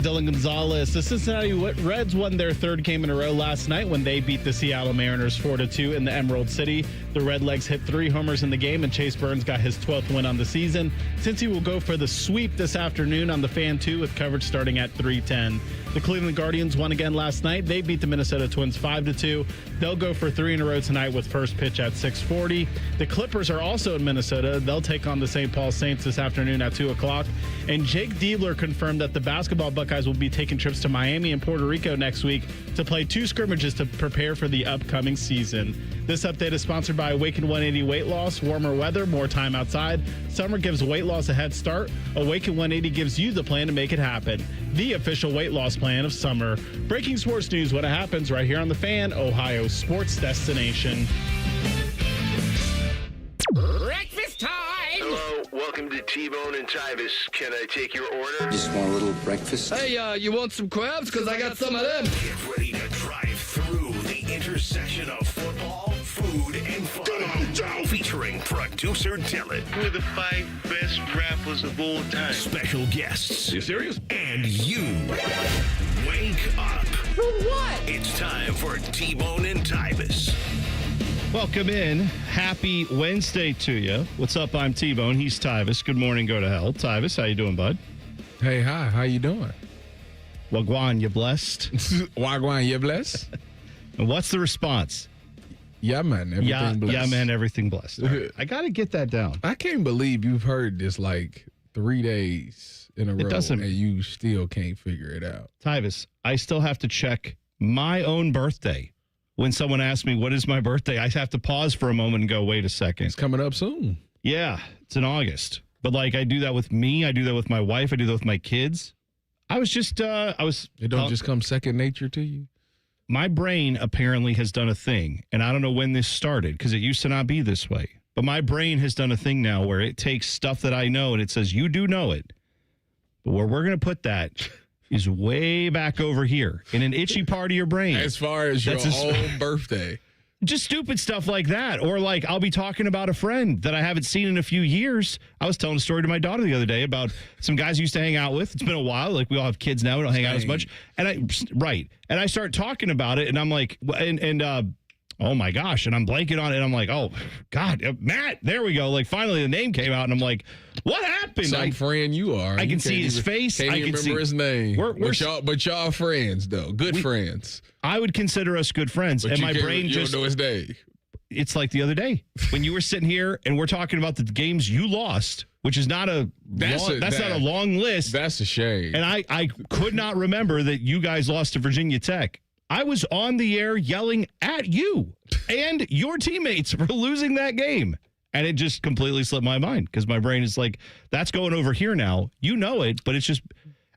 Dylan Gonzalez. The Cincinnati Reds won their third game in a row last night when they beat the Seattle Mariners 4-2 in the Emerald City. The Redlegs hit 3 homers in the game, and Chase Burns got his 12th win on the season. Cincy will go for the sweep this afternoon on the Fan 2 with coverage starting at 3:10. The Cleveland Guardians won again last night. They beat the Minnesota Twins 5-2. They'll go for 3 in a row tonight with first pitch at 6:40. The Clippers are also in Minnesota. They'll take on the St. Paul Saints this afternoon at 2 o'clock. And Jake Diebler confirmed that the basketball Buckeyes will be taking trips to Miami and Puerto Rico next week to play 2 scrimmages to prepare for the upcoming season. This update is sponsored by Awaken 180 Weight Loss. Warmer weather, more time outside. Summer gives weight loss a head start. Awaken 180 gives you the plan to make it happen. The official weight loss plan of summer. Breaking sports news when it happens right here on The Fan, Ohio sports destination. Breakfast time! Hello, welcome to T-Bone and Tyvis. Can I take your order? Just want a little breakfast. Hey, you want some crabs? Because I got some of them. Get ready to drive through the intersection of football, food, and fun. Come on, Joe! Featuring producer Dylan. Who are the 5 best rappers of all time? Special guests. You serious? And you. Wake up. For what? It's time for T-Bone and Tyvis. Welcome in. Happy Wednesday to you. What's up? I'm T-Bone. He's Tyvis. Good morning. Go to hell. Tyvis, how you doing, bud? Hey, hi. How you doing? Wagwan, you blessed? Wagwan, you blessed? And what's the response? Yeah, man. Everything blessed. Yeah, man. Everything blessed. All right. I got to get that down. I can't believe you've heard this like 3 days in a row doesn't- and you still can't figure it out. Tyvis, I still have to check my own birthday. When someone asks me, what is my birthday? I have to pause for a moment and go, wait a second. It's coming up soon. Yeah, it's in August. But like I do that with me. I do that with my wife. I do that with my kids. I was just, It don't just come second nature to you? my brain apparently has done a thing, and I don't know when this started because it used to not be this way. But my brain has done a thing now where it takes stuff that I know and it says, you do know it. But where we're going to put that is way back over here in an itchy part of your brain. As far as your That's own birthday. Just stupid stuff like that. Or like I'll be talking about a friend that I haven't seen in a few years. I was telling a story to my daughter the other day about some guys I used to hang out with. It's been a while. Like we all have kids now. We don't hang out as much. And I start talking about it and I'm like, oh my gosh. And I'm blanking on it. And I'm like, oh God, Matt, there we go. Like finally the name came out and I'm like, what happened? Some friend you are. I You can see his face. Can't I even can remember his name. But y'all friends though. Good friends. I would consider us good friends. But and you my can't- brain you just, don't know his name. it's like the other day when you were sitting here and we're talking about the games you lost, which is not not a long list. That's a shame. And I could not remember that you guys lost to Virginia Tech. I was on the air yelling at you and your teammates for losing that game. And it just completely slipped my mind because my brain is like, that's going over here now. You know it, but it's just.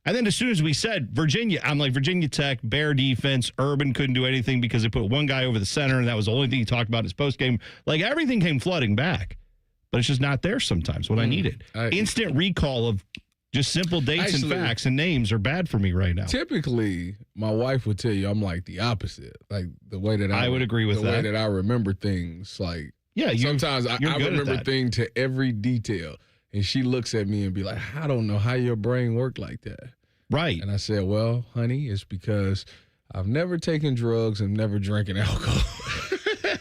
And then as soon as we said Virginia, I'm like, Virginia Tech, Bear defense, Urban couldn't do anything because they put one guy over the center, and that was the only thing he talked about in his postgame. Like, everything came flooding back, but it's just not there sometimes when I need it. Instant recall of just simple dates and facts and names are bad for me right now. Typically, my wife would tell you I'm like the opposite. Like, the way that I would agree with the that. way that I remember things, like, yeah, sometimes I good at remember that. things to every detail. And she looks at me and be like, I don't know how your brain worked like that. Right. And I said, well, honey, it's because I've never taken drugs and never drinking alcohol.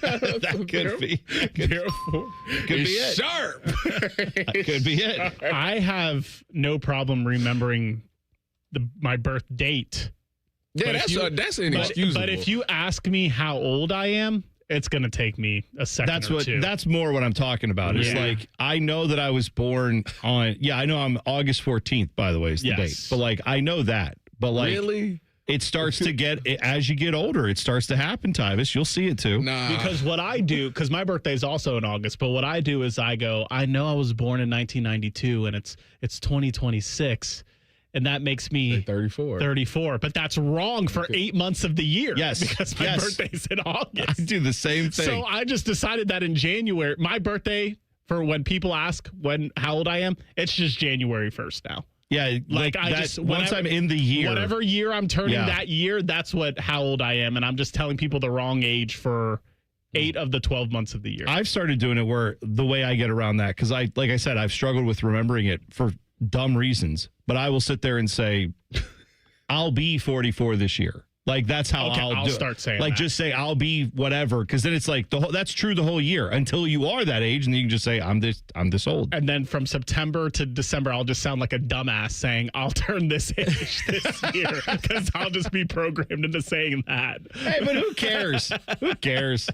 That could be. Therefore, Could be it's it. sharp. That could be it. I have no problem remembering my birth date. Yeah, But that's But, inexcusable. but if you ask me how old I am, it's going to take me a second or two. That's more what I'm talking about. It's Yeah. like, I know that I was born on, I know I'm August 14th, by the way, is the Yes. date. But like, I know that. But like, really? it starts to get, as you get older, it starts to happen, Tyvis. You'll see it too. Nah. Because what I do, because my birthday is also in August, but what I do is I know I was born in 1992 and it's 2026. And that makes me 34. But that's wrong for 8 months of the year. Yes. Because my birthday's in August. I do the same thing. So I just decided that in January, my birthday, for when people ask how old I am, it's just January 1st now. Yeah, Like once I'm in the year, whatever year I'm turning that year, that's how old I am, and I'm just telling people the wrong age for 8 of the 12 months of the year. I've started doing it where the way I get around that, because like I said, I've struggled with remembering it for dumb reasons, but I will sit there and say I'll be 44 this year. Like, that's how Okay, I'll do start it. saying like, that. just say I'll be whatever, because then it's like that's true the whole year until you are that age, and then you can just say I'm this old. And then from September to December, I'll just sound like a dumbass saying I'll turn this age this year because I'll just be programmed into saying that. Hey, but who cares? Who cares?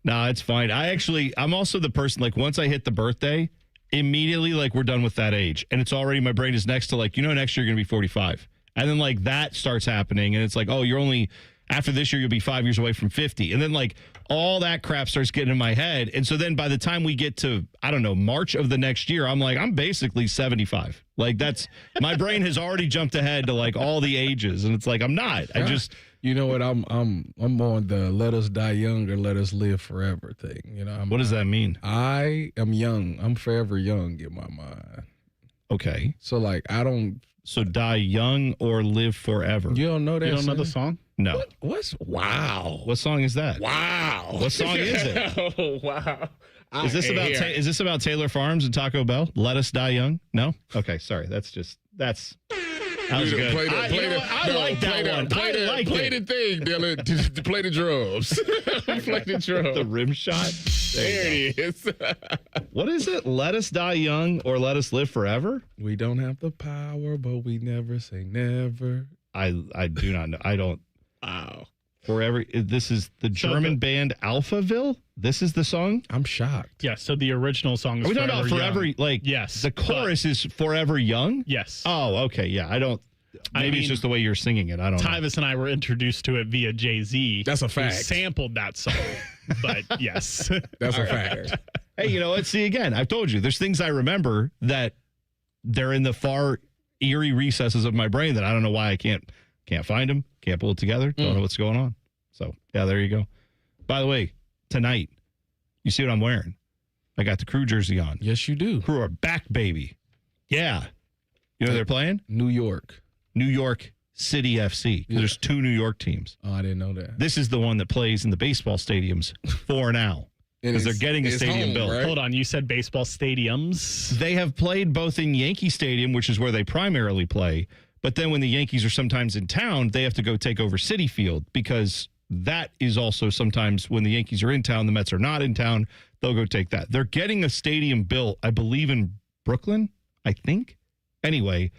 No, it's fine. I'm also the person, like, once I hit the birthday, immediately, like, we're done with that age. And it's already, my brain is next to, like, next year you're going to be 45. And then, like, that starts happening. And it's like, oh, after this year, you'll be 5 years away from 50. And then, like, all that crap starts getting in my head. And so then by the time we get to, I don't know, March of the next year, I'm like, I'm basically 75. Like, my brain has already jumped ahead to, like, all the ages. And it's like, I'm not. You know what? I'm on the let us die young or let us live forever thing. What does that mean? I am young. I'm forever young in my mind. Okay. So, like, I don't. So die young or live forever. You don't know that? You don't know the saying? song? No. Wow. What song is that? Wow. What song is it? Oh, wow. Is this about Taylor Farms and Taco Bell? Let us die young? No? Okay, sorry. That was good. I like that one. Play the thing, Dylan. To play the drums. Play the drums. The rim shot. There it is. What is it? Let us die young or let us live forever? We don't have the power, but we never say never. I do not know. I don't. Wow. Forever. This is the German band Alphaville. This is the song. I'm shocked. Yeah, so the original song is Are we talking about Forever? Young. Like, yes. The chorus is Forever Young? Yes. Oh, okay. Yeah, I don't. Maybe it's just the way you're singing it. I don't know. Tyvis and I were introduced to it via Jay-Z. That's a fact. Who sampled that song. But yes. That's a fact. Hey, let's see again. I've told you, there's things I remember that they're in the far eerie recesses of my brain that I don't know why I can't find them, can't pull it together, don't know what's going on. So, yeah, there you go. By the way, tonight, you see what I'm wearing? I got the Crew jersey on. Yes, you do. Crew are back, baby. Yeah. You know who they're playing? New York City FC. Yeah. There's 2 New York teams. Oh, I didn't know that. This is the one that plays in the baseball stadiums for now. Because they're getting a stadium built. Right? Hold on, you said baseball stadiums? They have played both in Yankee Stadium, which is where they primarily play, but then when the Yankees are sometimes in town, they have to go take over Citi Field because that is also sometimes when the Yankees are in town, the Mets are not in town, they'll go take that. They're getting a stadium built, I believe, in Brooklyn, I think. Anyway,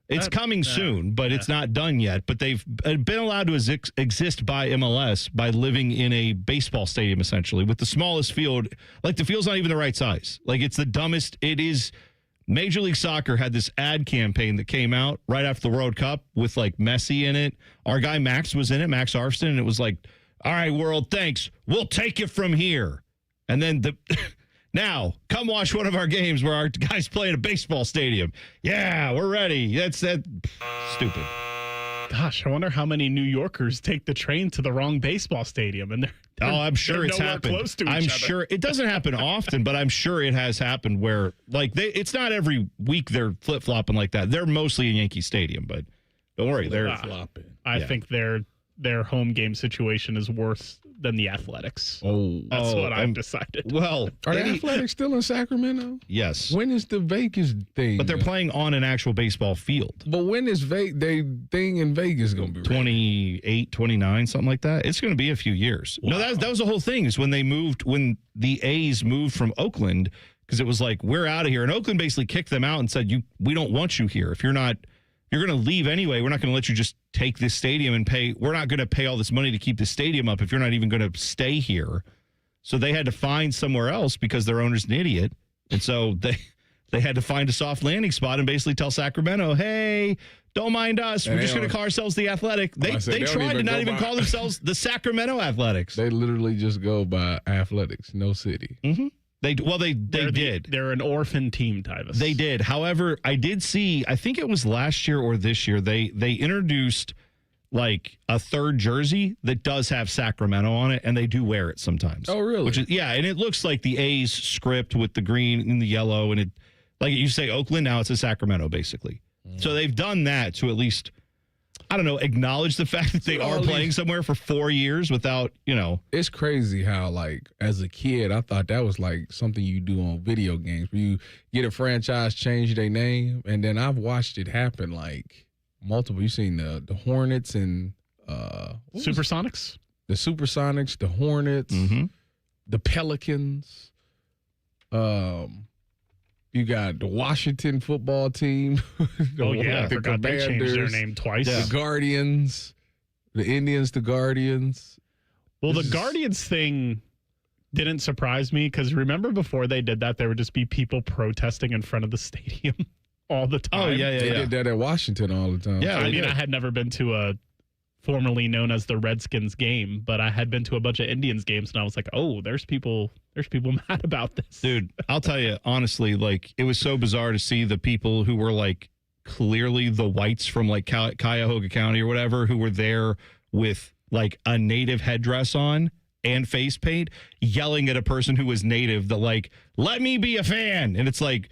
it's coming soon, but it's not done yet. But they've been allowed to exist by MLS by living in a baseball stadium, essentially, with the smallest field. Like, the field's not even the right size. Like, it's the dumbest. It is. Major League Soccer had this ad campaign that came out right after the World Cup with, like, Messi in it. Our guy Max was in it, Max Arfston, and it was like, all right, world, thanks. We'll take it from here. And then now, come watch one of our games where our guys play in a baseball stadium. Yeah, we're ready. That's stupid. Gosh, I wonder how many New Yorkers take the train to the wrong baseball stadium. And I'm sure it's happened. Close to I'm each other. sure it doesn't happen often, but I'm sure it has happened where, like, it's not every week they're flip flopping like that. They're mostly in Yankee Stadium, but don't worry, they're flopping. I think their home game situation is worse than the Athletics. That's what I've decided. Well, are the Athletics still in Sacramento? Yes. When is the Vegas thing? But they're playing on an actual baseball field. But when is they thing in Vegas going to be ready? 28, 29, something like that. It's going to be a few years. Wow. No, that was the whole thing is when the A's moved from Oakland, because it was like, we're out of here. And Oakland basically kicked them out and said, we don't want you here. If you're going to leave anyway. We're not going to let you just take this stadium and pay. We're not going to pay all this money to keep the stadium up if you're not even going to stay here. So they had to find somewhere else because their owner's an idiot. And so they had to find a soft landing spot and basically tell Sacramento, hey, don't mind us. We're just going to call ourselves the Athletic. They tried to not even call themselves the Sacramento Athletics. They literally just go by Athletics, no city. Mm-hmm. They did. They're an orphan team, Tyvis. They did. However, I did see, I think it was last year or this year, they introduced like a third jersey that does have Sacramento on it, and they do wear it sometimes. Oh, really? Which is, yeah, and it looks like the A's script with the green and the yellow, and it, like you say Oakland, now it's a Sacramento, basically. So they've done that to at least, I don't know, acknowledge the fact that they are playing somewhere for 4 years without, It's crazy how, like, as a kid, I thought that was like something you do on video games where you get a franchise, change their name, and then I've watched it happen like multiple. You seen the Hornets and Supersonics? The Supersonics, the Hornets, the Pelicans. You got the Washington football team. I forgot they changed their name twice. The Guardians, the Indians, the Guardians. Well, the Guardians thing didn't surprise me because remember before they did that, there would just be people protesting in front of the stadium all the time. Oh, yeah. They did that at Washington all the time. Yeah, I mean, I had never been to a formerly known as the Redskins game, but I had been to a bunch of Indians games, and I was like, oh, there's people mad about this. Dude, I'll tell you, honestly, like, it was so bizarre to see the people who were, like, clearly the whites from, like, Cuyahoga County or whatever, who were there with, like, a native headdress on and face paint, yelling at a person who was native that, like, let me be a fan. And it's like,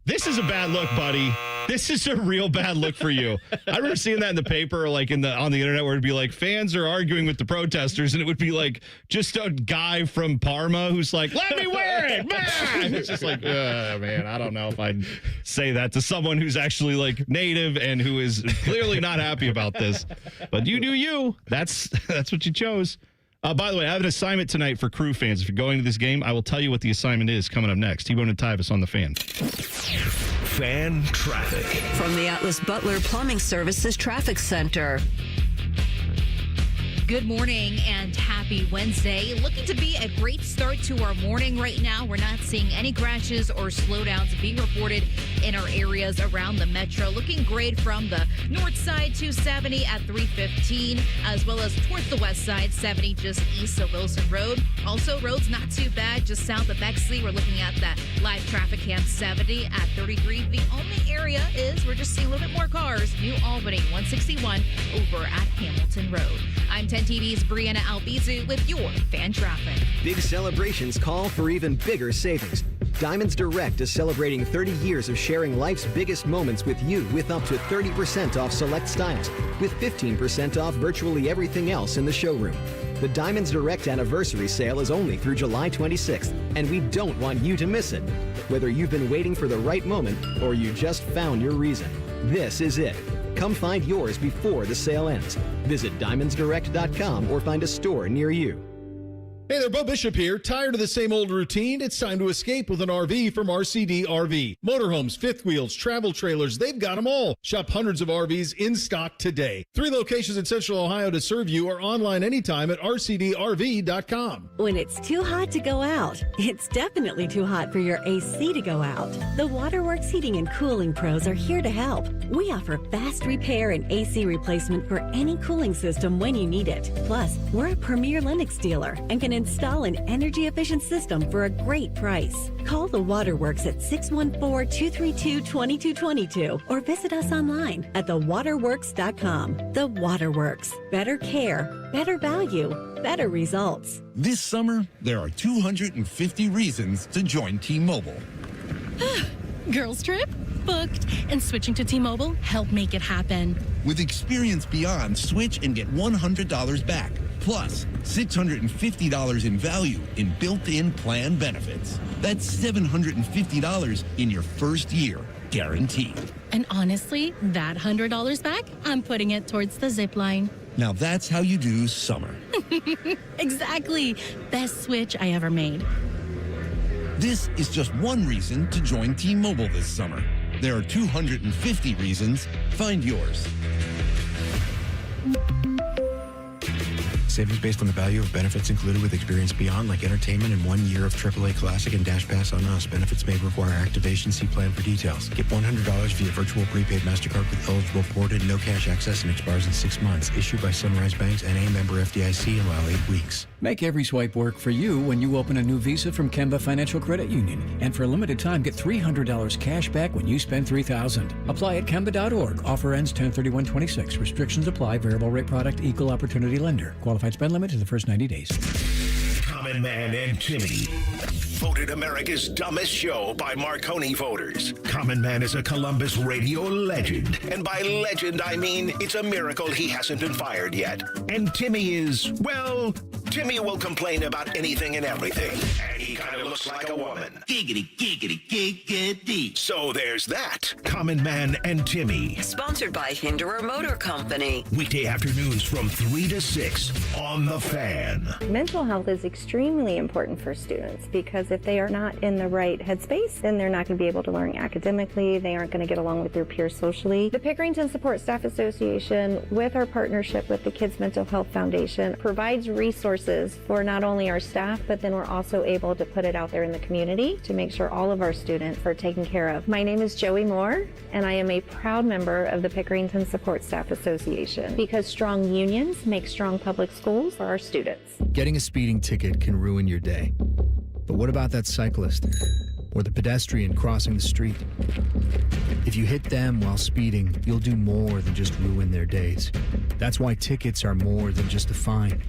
this is a bad look, buddy. This is a real bad look for you. I remember seeing that in the paper, or like on the internet, where it'd be like fans are arguing with the protesters, and it would be like just a guy from Parma who's like, "Let me wear it." Man! It's just like, man, I don't know if I'd say that to someone who's actually like native and who is clearly not happy about this. But you do you. That's what you chose. By the way, I have an assignment tonight for Crew fans. If you're going to this game, I will tell you what the assignment is coming up next. T-Bone and Tyvis on the Fan. Fan traffic. From the Atlas Butler Plumbing Services Traffic Center. Good morning and happy Wednesday. Looking to be a great start to our morning right now. We're not seeing any crashes or slowdowns being reported in our areas around the metro. Looking great from the north side, 270 at 315, as well as towards the west side, 70 just east of Wilson Road. Also, roads not too bad just south of Bexley. We're looking at that live traffic cam 70 at 33. The only area is we're just seeing a little bit more cars. New Albany 161 over at Hamilton Road. I'm 10 TV's Brianna Albizu with your fan traffic. Big celebrations call for even bigger savings. Diamonds Direct is celebrating 30 years of sharing life's biggest moments with you with up to 30% off select styles, with 15% off virtually everything else in the showroom. The Diamonds Direct anniversary sale is only through July 26th, and we don't want you to miss it. Whether you've been waiting for the right moment or you just found your reason, this is it. Come find yours before the sale ends. Visit diamondsdirect.com or find a store near you. Hey there, Bo Bishop here. Tired of the same old routine? It's time to escape with an RV from RCD RV. Motorhomes, fifth wheels, travel trailers, they've got them all. Shop hundreds of RVs in stock today. 3 locations in Central Ohio to serve you, or online anytime at rcdrv.com. When it's too hot to go out, it's definitely too hot for your AC to go out. The Waterworks Heating and Cooling Pros are here to help. We offer fast repair and AC replacement for any cooling system when you need it. Plus, we're a premier Lennox dealer and can install an energy-efficient system for a great price. Call the Waterworks at 614-232-2222 or visit us online at thewaterworks.com. The Waterworks. Better care, better value, better results. This summer, there are 250 reasons to join T-Mobile. Girls trip? Booked. And switching to T-Mobile helped make it happen. With Experience Beyond, switch and get $100 back. Plus, $650 in value in built-in plan benefits. That's $750 in your first year, guaranteed. And honestly, that $100 back, I'm putting it towards the zip line. Now that's how you do summer. Exactly. Best switch I ever made. This is just one reason to join T-Mobile this summer. There are 250 reasons. Find yours. Savings based on the value of benefits included with Experience Beyond, like entertainment and 1 year of AAA Classic and Dash Pass on us. Benefits may require activation. See plan for details. Get $100 via virtual prepaid MasterCard with eligible ported, no cash access, and expires in 6 months. Issued by Sunrise Banks and a member FDIC. Allow 8 weeks. Make every swipe work for you when you open a new Visa from Kemba Financial Credit Union. And for a limited time, get $300 cash back when you spend $3,000. Apply at Kemba.org. Offer ends 10/31/26. Restrictions apply. Variable rate product. Equal opportunity lender. Qualified spend limit in the first 90 days. Common Man and Timmy. Voted America's dumbest show by Marconi voters. Common Man is a Columbus radio legend. And by legend, I mean it's a miracle he hasn't been fired yet. And Timmy is, well, Timmy will complain about anything and everything. And he kind of looks like a woman. Giggity, giggity, giggity. So there's that. Common Man and Timmy. Sponsored by Hinderer Motor Company. Weekday afternoons from 3 to 6 on The Fan. Mental health is extremely important for students because if they are not in the right headspace, then they're not going to be able to learn academically. They aren't going to get along with their peers socially. The Pickerington Support Staff Association, with our partnership with the Kids Mental Health Foundation, provides resources for not only our staff, but then we're also able to put it out there in the community to make sure all of our students are taken care of. My name is Joey Moore, and I am a proud member of the Pickerington Support Staff Association because strong unions make strong public schools for our students. Getting a speeding ticket can ruin your day. But what about that cyclist or the pedestrian crossing the street? If you hit them while speeding, you'll do more than just ruin their days. That's why tickets are more than just a fine.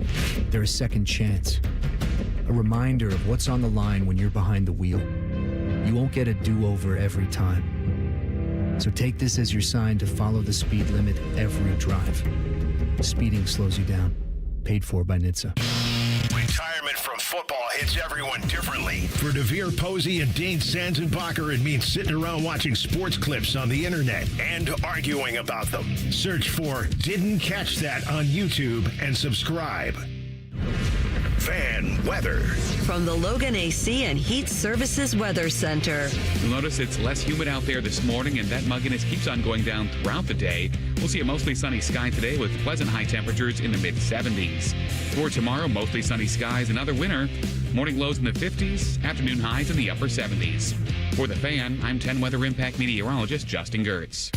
They're a second chance. A reminder of what's on the line when you're behind the wheel. You won't get a do-over every time. So take this as your sign to follow the speed limit every drive. Speeding slows you down. Paid for by NHTSA. Retirement from football hits everyone differently. For Devere Posey and Dane Sanzenbacher, it means sitting around watching sports clips on the internet and arguing about them. Search for Didn't Catch That on YouTube and subscribe. Fan weather. From the Logan AC and Heat Services Weather Center. You'll notice it's less humid out there this morning, and that mugginess keeps on going down throughout the day. We'll see a mostly sunny sky today with pleasant high temperatures in the mid-70s. For tomorrow, mostly sunny skies, another winter. Morning lows in the 50s, afternoon highs in the upper 70s. For The Fan, I'm 10 Weather Impact meteorologist Justin Gertz.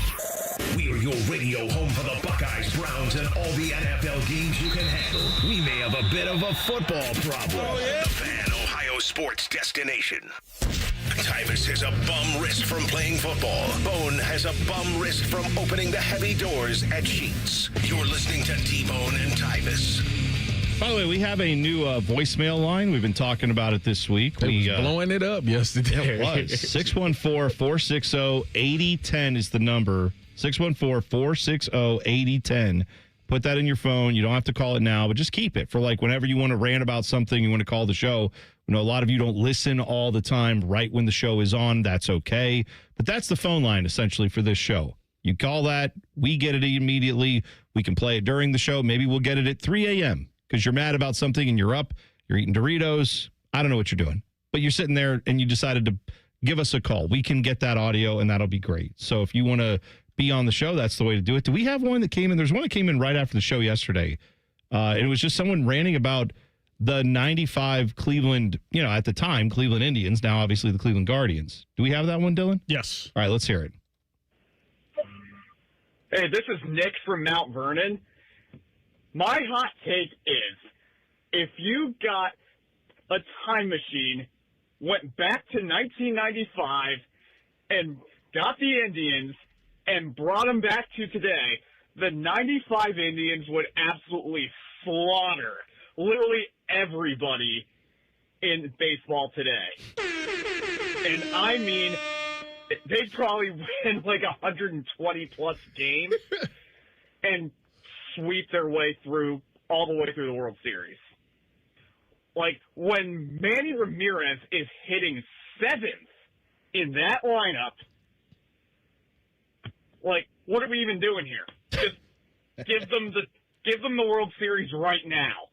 We are your radio home for the Buckeyes, Browns, and all the NFL games you can handle. We may have a bit of a football problem. Oh, yeah. The Fan, Ohio sports destination. Tyvis has a bum wrist from playing football. Bone has a bum wrist from opening the heavy doors at Sheets. You're listening to T-Bone and Tyvis. By the way, we have a new voicemail line. We've been talking about it this week. We was blowing it up yesterday. It was. 614-460-8010 is the number. 614-460-8010. Put that in your phone. You don't have to call it now, but just keep it for like whenever you want to rant about something, you want to call the show. You know, a lot of you don't listen all the time right when the show is on. That's okay. But that's the phone line essentially for this show. You call that, we get it immediately. We can play it during the show. Maybe we'll get it at 3 a.m. because you're mad about something and you're up, you're eating Doritos. I don't know what you're doing, but you're sitting there and you decided to give us a call. We can get that audio and that'll be great. So if you want to be on the show, that's the way to do it. Do we have one that came in? There's one that came in right after the show yesterday. It was just someone ranting about the 95 Cleveland, you know, at the time, Cleveland Indians, now obviously the Cleveland Guardians. Do we have that one, Dylan? Yes. All right, let's hear it. Hey, this is Nick from Mount Vernon. My hot take is, if you got a time machine, went back to 1995, and got the Indians, and brought them back to today, the 95 Indians would absolutely slaughter literally everybody in baseball today. And I mean, they'd probably win like 120-plus games and sweep their way through, all the way through the World Series. Like, when Manny Ramirez is hitting 7th in that lineup, like, what are we even doing here? Just give them the World Series right now.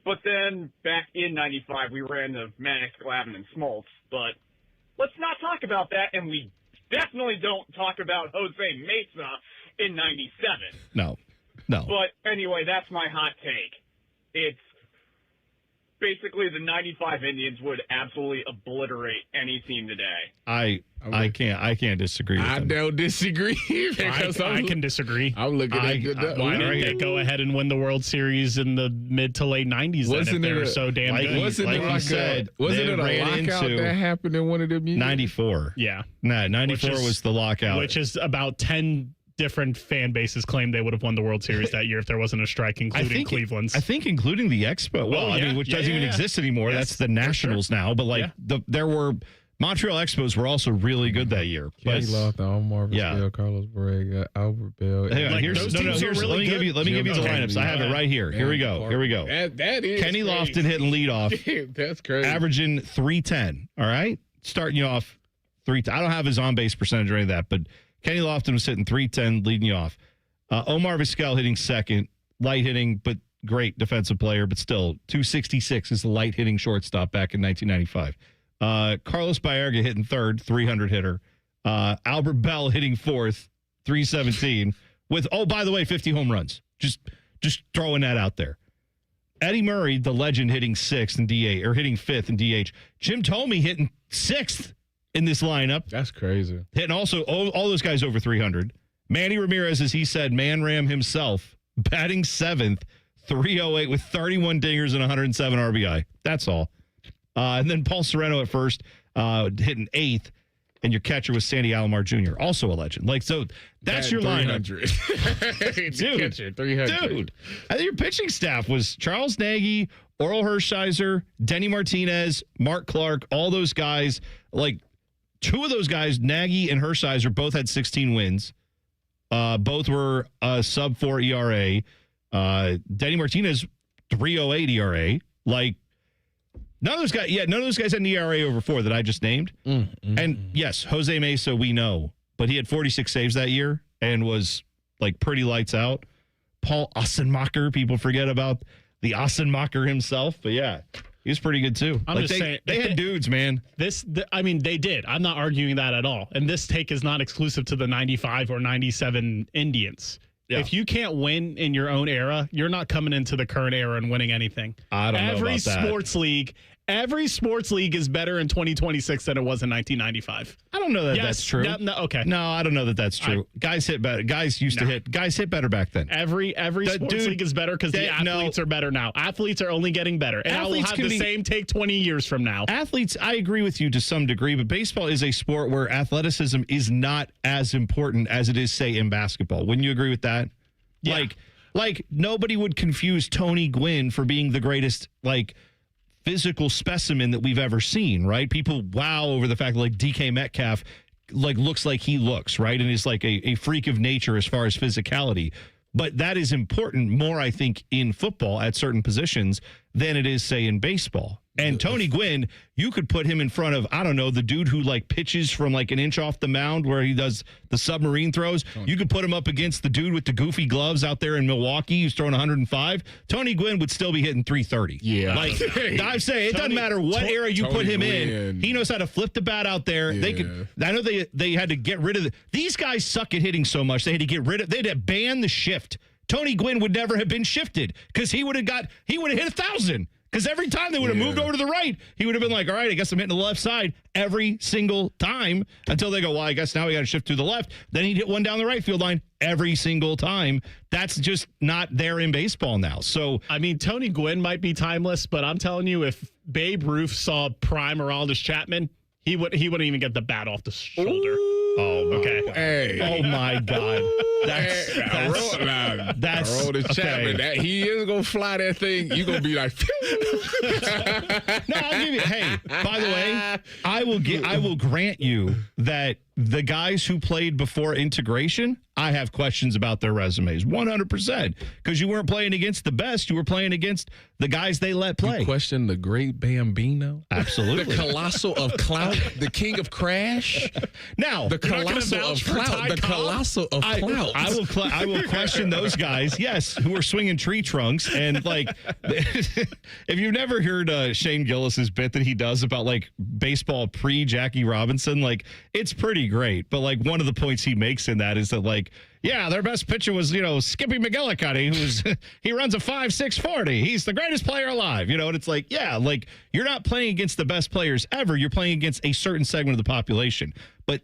But then back in 95, we ran the Maddox, Glavine, and Smoltz. But let's not talk about that, and we definitely don't talk about Jose Mesa in 97. No. But anyway, that's my hot take. It's basically the 95 Indians would absolutely obliterate any team today. I can't disagree with I them. don't disagree. I can disagree. I'm looking at good. Why didn't they go ahead and win the World Series in the mid to late 90s? Wasn't they were it so damn good? Wasn't it a lockout that happened in one of them years? 94. Yeah. No, 94 was the lockout. Which is about 10 different fan bases claimed they would have won the World Series that year if there wasn't a strike, including Cleveland's. I think including the Expo. Well, I mean, which doesn't even exist anymore. Yes, that's the Nationals now. But like there were Montreal Expos were also really good that year. Kenny Lofton, Marvin Steele, Carlos Borrega, Albert Bell. Hang on, let me give you the lineups. I have it right here. Here we go. That is Kenny crazy. Lofton hitting leadoff. Dude, that's crazy. Averaging 310. All right, starting you off 310. I don't have his on base percentage or any of that, but Kenny Lofton was hitting 310, leading you off. Omar Vizquel hitting second, light hitting, but great defensive player, but still 266 is the light hitting shortstop back in 1995. Carlos Baerga hitting third, 300 hitter. Albert Bell hitting fourth, 317 with, by the way, 50 home runs. Just throwing that out there. Eddie Murray, the legend, hitting sixth in DH, or hitting fifth in DH. Jim Thome hitting sixth in this lineup. That's crazy. Hitting also all those guys over 300. Manny Ramirez, as he said, Man Ram himself, batting seventh, 308 with 31 dingers and 107 RBI. That's all. And then Paul Sereno at first, hitting eighth, and your catcher was Sandy Alomar Jr., also a legend. So that's your lineup. Dude, 300. Dude. I think your pitching staff was Charles Nagy, Oral Hershiser, Denny Martinez, Mark Clark, all those guys. Two of those guys, Nagy and Hershiser, both had 16 wins. Both were sub 4 ERA. Denny Martinez, 308 ERA. None of those guys had an ERA over 4 that I just named. And yes, Jose Mesa, we know, but he had 46 saves that year and was pretty lights out. Paul Ossenmacher, people forget about the Ossenmacher himself, but yeah, he was pretty good too. I'm just saying they had dudes, man. They did. I'm not arguing that at all. And this take is not exclusive to the 95 or 97 Indians. Yeah. If you can't win in your own era, you're not coming into the current era and winning anything. I don't know about that. Every sports league is better in 2026 than it was in 1995. I don't know that that's true. Okay. No, I don't know that that's true. Guys hit better. Guys hit better back then. Every sports league is better because the athletes are better now. Athletes are only getting better. And I will have the same take 20 years from now. Athletes, I agree with you to some degree, but baseball is a sport where athleticism is not as important as it is, say, in basketball. Wouldn't you agree with that? Yeah. Like nobody would confuse Tony Gwynn for being the greatest, physical specimen that we've ever seen, right? People wow over the fact that DK Metcalf looks like he looks, right? And is a freak of nature as far as physicality. But that is important more, I think, in football at certain positions than it is, say, in baseball. And Tony Gwynn, you could put him in front of, I don't know, the dude who pitches from an inch off the mound where he does the submarine throws. You could put him up against the dude with the goofy gloves out there in Milwaukee who's throwing 105. Tony Gwynn would still be hitting 330. Yeah. I say it doesn't matter what era you put him in. He knows how to flip the bat out there. Yeah. I know they had to get rid of these guys suck at hitting so much. They had to ban the shift. Tony Gwynn would never have been shifted because he would have hit 1,000. Because every time they would have moved over to the right, he would have been all right, I guess I'm hitting the left side every single time until they go, well, I guess now we got to shift to the left. Then he'd hit one down the right field line every single time. That's just not there in baseball now. So, Tony Gwynn might be timeless, but I'm telling you, if Babe Ruth saw prime Aroldis Chapman, he wouldn't even get the bat off the shoulder. Oh, okay. Hey. Oh, my God. That's Aroldis Chapman. He is going to fly that thing. You're going to be like, no, I'll give you. Hey, by the way, I will grant you that the guys who played before integration, I have questions about their resumes, 100%, because you weren't playing against the best. You were playing against the guys they let play. You question the great Bambino? Absolutely. The colossal of clout, the king of crash. Now, the colossal of clout, the colossal of clout. I will question those guys, yes, who are swinging tree trunks. And if you've never heard Shane Gillis's bit that he does about baseball pre-Jackie Robinson, it's pretty great. But one of the points he makes in that is that their best pitcher was, Skippy McGillicuddy, he runs a 5.6 40. He's the greatest player alive, and it's you're not playing against the best players ever. You're playing against a certain segment of the population. But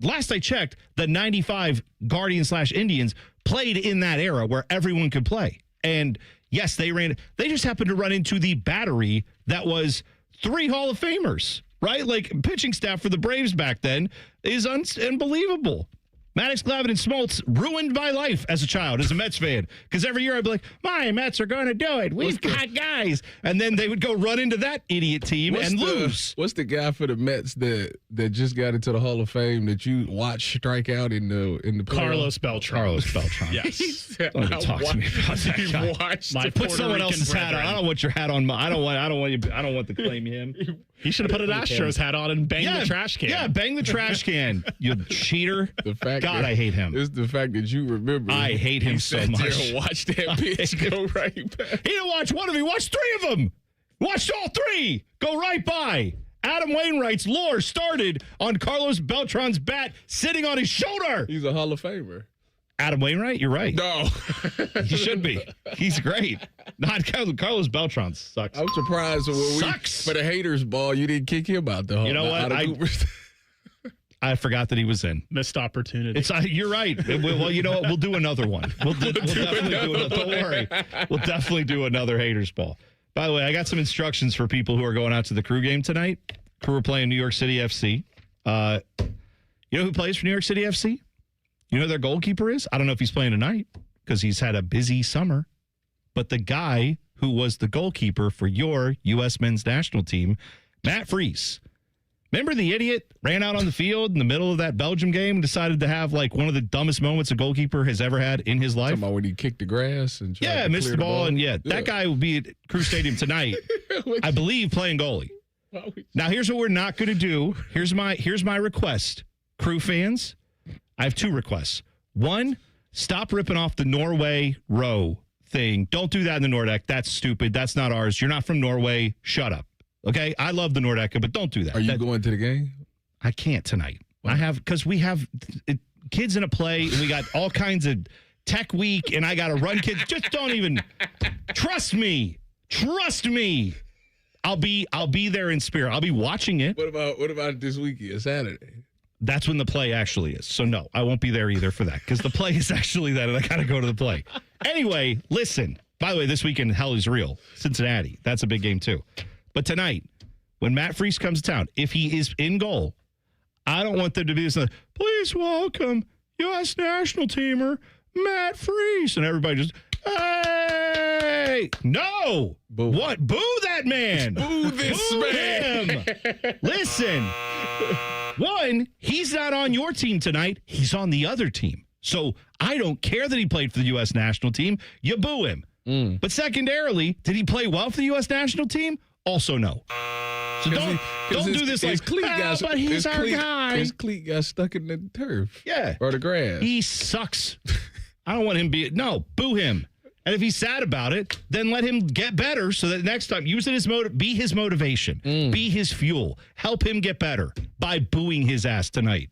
last I checked, the 95 Guardians/Indians played in that era where everyone could play. And yes, they just happened to run into the battery that was 3 Hall of Famers, right? Pitching staff for the Braves back then is unbelievable. Maddox, Glavine, and Smoltz ruined my life as a child, as a Mets fan. Because every year I'd be like, my Mets are going to do it. We've got guys. And then they would go run into that idiot team and lose. What's the guy for the Mets that just got into the Hall of Fame that you watch strike out in the playoffs? Carlos Beltran. Carlos Beltran. Yes. Don't even talk to me about that guy. Put someone else's hat on. I don't want your hat on. I don't want to claim him. He should have put an Astros hat on and banged the trash can. Yeah, bang the trash can. You cheater. God, I hate him. It's the fact that you remember. I hate him so much. There, watch that pitch go right back. He didn't watch one of them. He watched 3 of them. Watched all 3 go right by. Adam Wainwright's lore started on Carlos Beltran's bat sitting on his shoulder. He's a Hall of Famer. Adam Wainwright, you're right. No. He should be. He's great. Not Carlos Beltran sucks. I'm surprised for the haters ball, you didn't kick him out the Hall. You know what? I forgot that he was in. Missed opportunity. You're right. Well, you know what? We'll do another one. We'll definitely do another. Don't worry. We'll definitely do another haters ball. By the way, I got some instructions for people who are going out to the Crew game tonight. Crew are playing New York City FC. You know who plays for New York City FC? You know who their goalkeeper is? I don't know if he's playing tonight because he's had a busy summer. But the guy who was the goalkeeper for your U.S. men's national team, Matt Freese. Remember the idiot ran out on the field in the middle of that Belgium game and decided to have like one of the dumbest moments a goalkeeper has ever had in his life? Talking about when he kicked the grass and tried to missed clear the ball. And that guy will be at Crew Stadium tonight, I believe, playing goalie. Now, here's what we're not going to do. Here's my request. Crew fans, I have 2 requests. 1, stop ripping off the Norway row thing. Don't do that in the Nordic. That's stupid. That's not ours. You're not from Norway. Shut up. Okay? I love the Nordica, but don't do that. Are you going to the game? I can't tonight. Because we have kids in a play, and we got all kinds of tech week, and I got to run kids. Just don't even. Trust me. Trust me. I'll be there in spirit. I'll be watching it. What about this weekend, Saturday? That's when the play actually is. So, no, I won't be there either for that because the play is actually that, and I got to go to the play. Anyway, listen. By the way, this weekend, hell is real. Cincinnati. That's a big game, too. But tonight, when Matt Freese comes to town, if he is in goal, I don't want there to be this, please welcome U.S. national teamer Matt Freese. And everybody just, hey! No! Boo. What? Boo that man! Boo this man! Him. Listen. 1, he's not on your team tonight. He's on the other team. So I don't care that he played for the U.S. national team. You boo him. But secondarily, did he play well for the U.S. national team? Also no. So don't do this like, but he's our guy. His cleat got stuck in the turf. Yeah. Or the grass. He sucks. I don't want him boo him. And if he's sad about it, then let him get better so that next time, use it as be his motivation, be his fuel, help him get better by booing his ass tonight.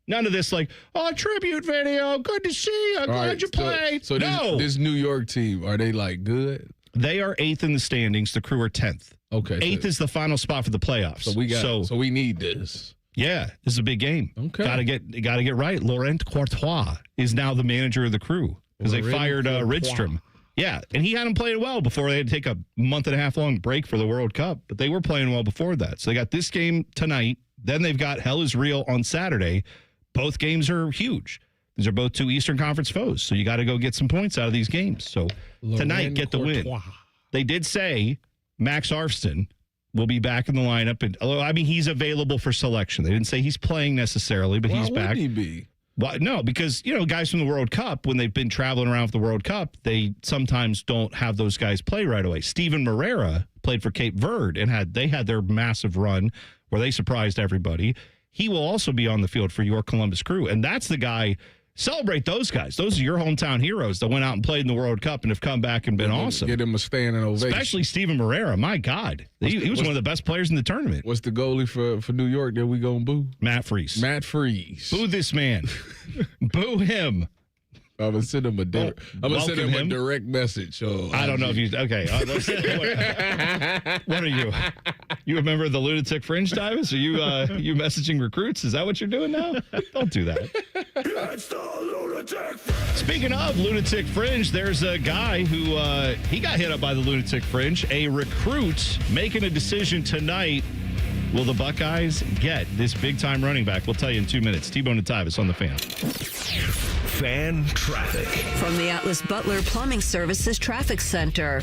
None of this like, tribute video, good to see you, glad you played. So no. This New York team, are they like good? They are 8th in the standings. The Crew are 10th. Okay. 8th is the final spot for the playoffs. So we need this. Yeah, this is a big game. Okay. Gotta get right. Laurent Courtois is now the manager of the Crew because they fired Rydstrom. Yeah, and he hadn't played well before. They had to take a month and a half long break for the World Cup, but they were playing well before that. So they got this game tonight. Then they've got Hell is Real on Saturday. Both games are huge. These are both 2 Eastern Conference foes, so you got to go get some points out of these games. So tonight, get the win. They did say Max Arfston will be back in the lineup. And he's available for selection. They didn't say he's playing necessarily, but he's back. Why would he be? Well, no, because, guys from the World Cup, when they've been traveling around for the World Cup, they sometimes don't have those guys play right away. Steven Moreira played for Cape Verde, and they had their massive run where they surprised everybody. He will also be on the field for your Columbus Crew, and that's the guy. Celebrate those guys. Those are your hometown heroes that went out and played in the World Cup and have come back and been awesome. Get him a standing ovation. Especially Steven Moreira. My God. He was one of the best players in the tournament. What's the goalie for New York that we going to boo? Matt Freese. Matt Freese. Boo this man. Boo him. I'm going to send him a direct message. I don't know if you... Okay. What are you? You a member of the Lunatic Fringe, Tyvis? Are you messaging recruits? Is that what you're doing now? Don't do that. It's the Lunatic Speaking of Lunatic Fringe, there's a guy who he got hit up by the Lunatic Fringe. A recruit making a decision tonight will the Buckeyes get this big-time running back? We'll tell you in 2 minutes. T-Bone and Tyvis on the Fan. Fan traffic. From the Atlas Butler Plumbing Services Traffic Center.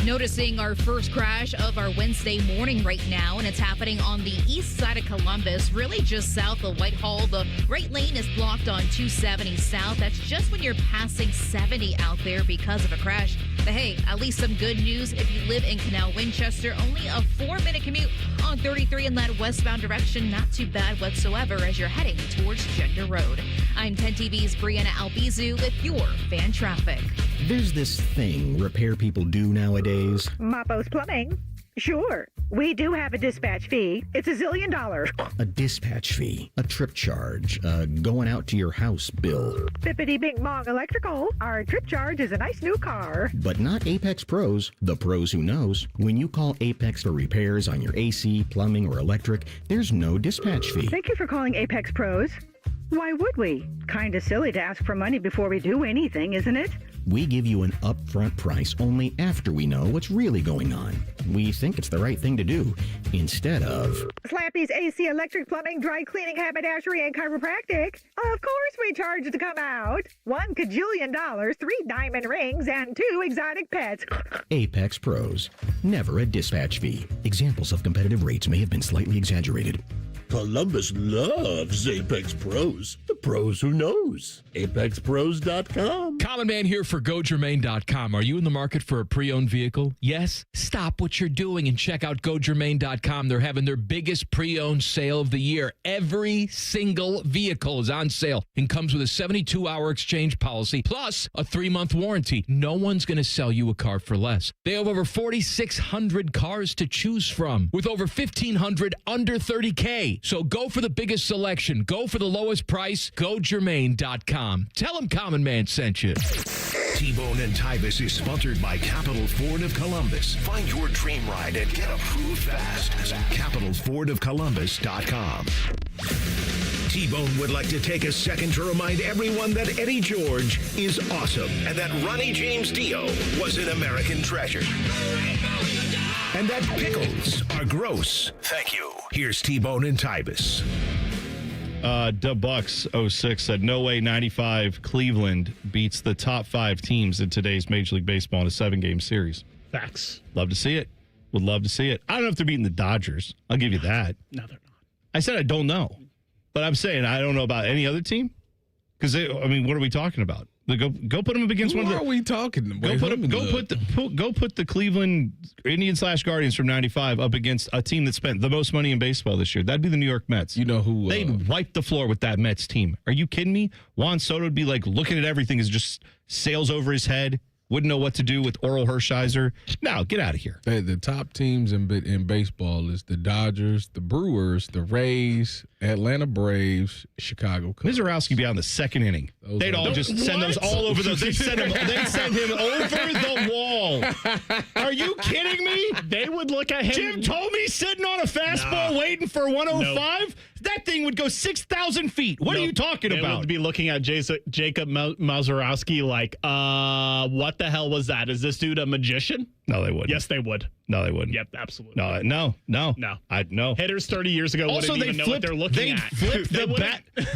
Noticing our first crash of our Wednesday morning right now, and it's happening on the east side of Columbus, really just south of Whitehall. The right lane is blocked on 270 south. That's just when you're passing 70 out there because of a crash. But hey, at least some good news if you live in Canal Winchester. Only a 4-minute commute on 33 in that westbound direction. Not too bad whatsoever as you're heading towards Gender Road. I'm 10 TV's Brianna Albizu with your fan traffic. There's this thing repair people do nowadays. Mappo's Plumbing. Sure. We do have a dispatch fee. It's $1 zillion. A dispatch fee, a trip charge, going out to your house bill. Bippity Bing Bong Electrical. Our trip charge is a nice new car. But not Apex Pros, the pros who knows. When you call Apex for repairs on your AC, plumbing, or electric, there's no dispatch fee. Thank you for calling Apex Pros. Why would we? Kinda silly to ask for money before we do anything, isn't it? We give you an upfront price only after we know what's really going on. We think it's the right thing to do, instead of... Slappy's AC, electric, plumbing, dry cleaning, haberdashery, and chiropractic. Of course we charge to come out. $1 kajillion, 3 diamond rings, and 2 exotic pets. Apex Pros. Never a dispatch fee. Examples of competitive rates may have been slightly exaggerated. Columbus loves Apex Pros. The pros who knows. ApexPros.com. Common Man here for GoGermain.com. Are you in the market for a pre-owned vehicle? Yes? Stop what you're doing and check out GoGermain.com. They're having their biggest pre-owned sale of the year. Every single vehicle is on sale and comes with a 72-hour exchange policy plus a 3-month warranty. No one's going to sell you a car for less. They have over 4,600 cars to choose from with over 1,500 under $30K. So go for the biggest selection. Go for the lowest price. GoGermain.com. Tell them Common Man sent you. T-Bone and Tyvis is sponsored by Capital Ford of Columbus. Find your dream ride and get approved fast at CapitalFordOfColumbus.com. T-Bone would like to take a second to remind everyone that Eddie George is awesome and that Ronnie James Dio was an American treasure. And that pickles are gross. Thank you. Here's T-Bone and Tyvis. Bucks 06 said, no way 95 Cleveland beats the top 5 teams in today's Major League Baseball in a 7-game series. Facts. Love to see it. Would love to see it. I don't know if they're beating the Dodgers. I'll give you that. No, they're not. I said I don't know. But I'm saying I don't know about any other team. Because, I mean, what are we talking about? Go put them up against one of the... Who are we talking about? Go put the Cleveland Indians/Guardians from 95 up against a team that spent the most money in baseball this year. That'd be the New York Mets. You know who... They'd wipe the floor with that Mets team. Are you kidding me? Juan Soto would be like looking at everything as just sails over his head. Wouldn't know what to do with Oral Hershiser. No, get out of here. The top teams in baseball is the Dodgers, the Brewers, the Rays, Atlanta Braves, Chicago Cubs. Mizorowski be out in the second inning. They'd all just send those all over the... They'd send him over the wall. Are you kidding me? They would look at him... Jim Thome sitting on a fastball waiting for 105? Nope. That thing would go 6,000 feet. What are you talking about? They would be looking at Jacob Mizorowski like, what the hell was that? Is this dude a magician? No, they wouldn't. Yes, they would. No, they wouldn't. Yep, absolutely. No. I'd know. Hitters 30 years ago wouldn't even know what they're looking at.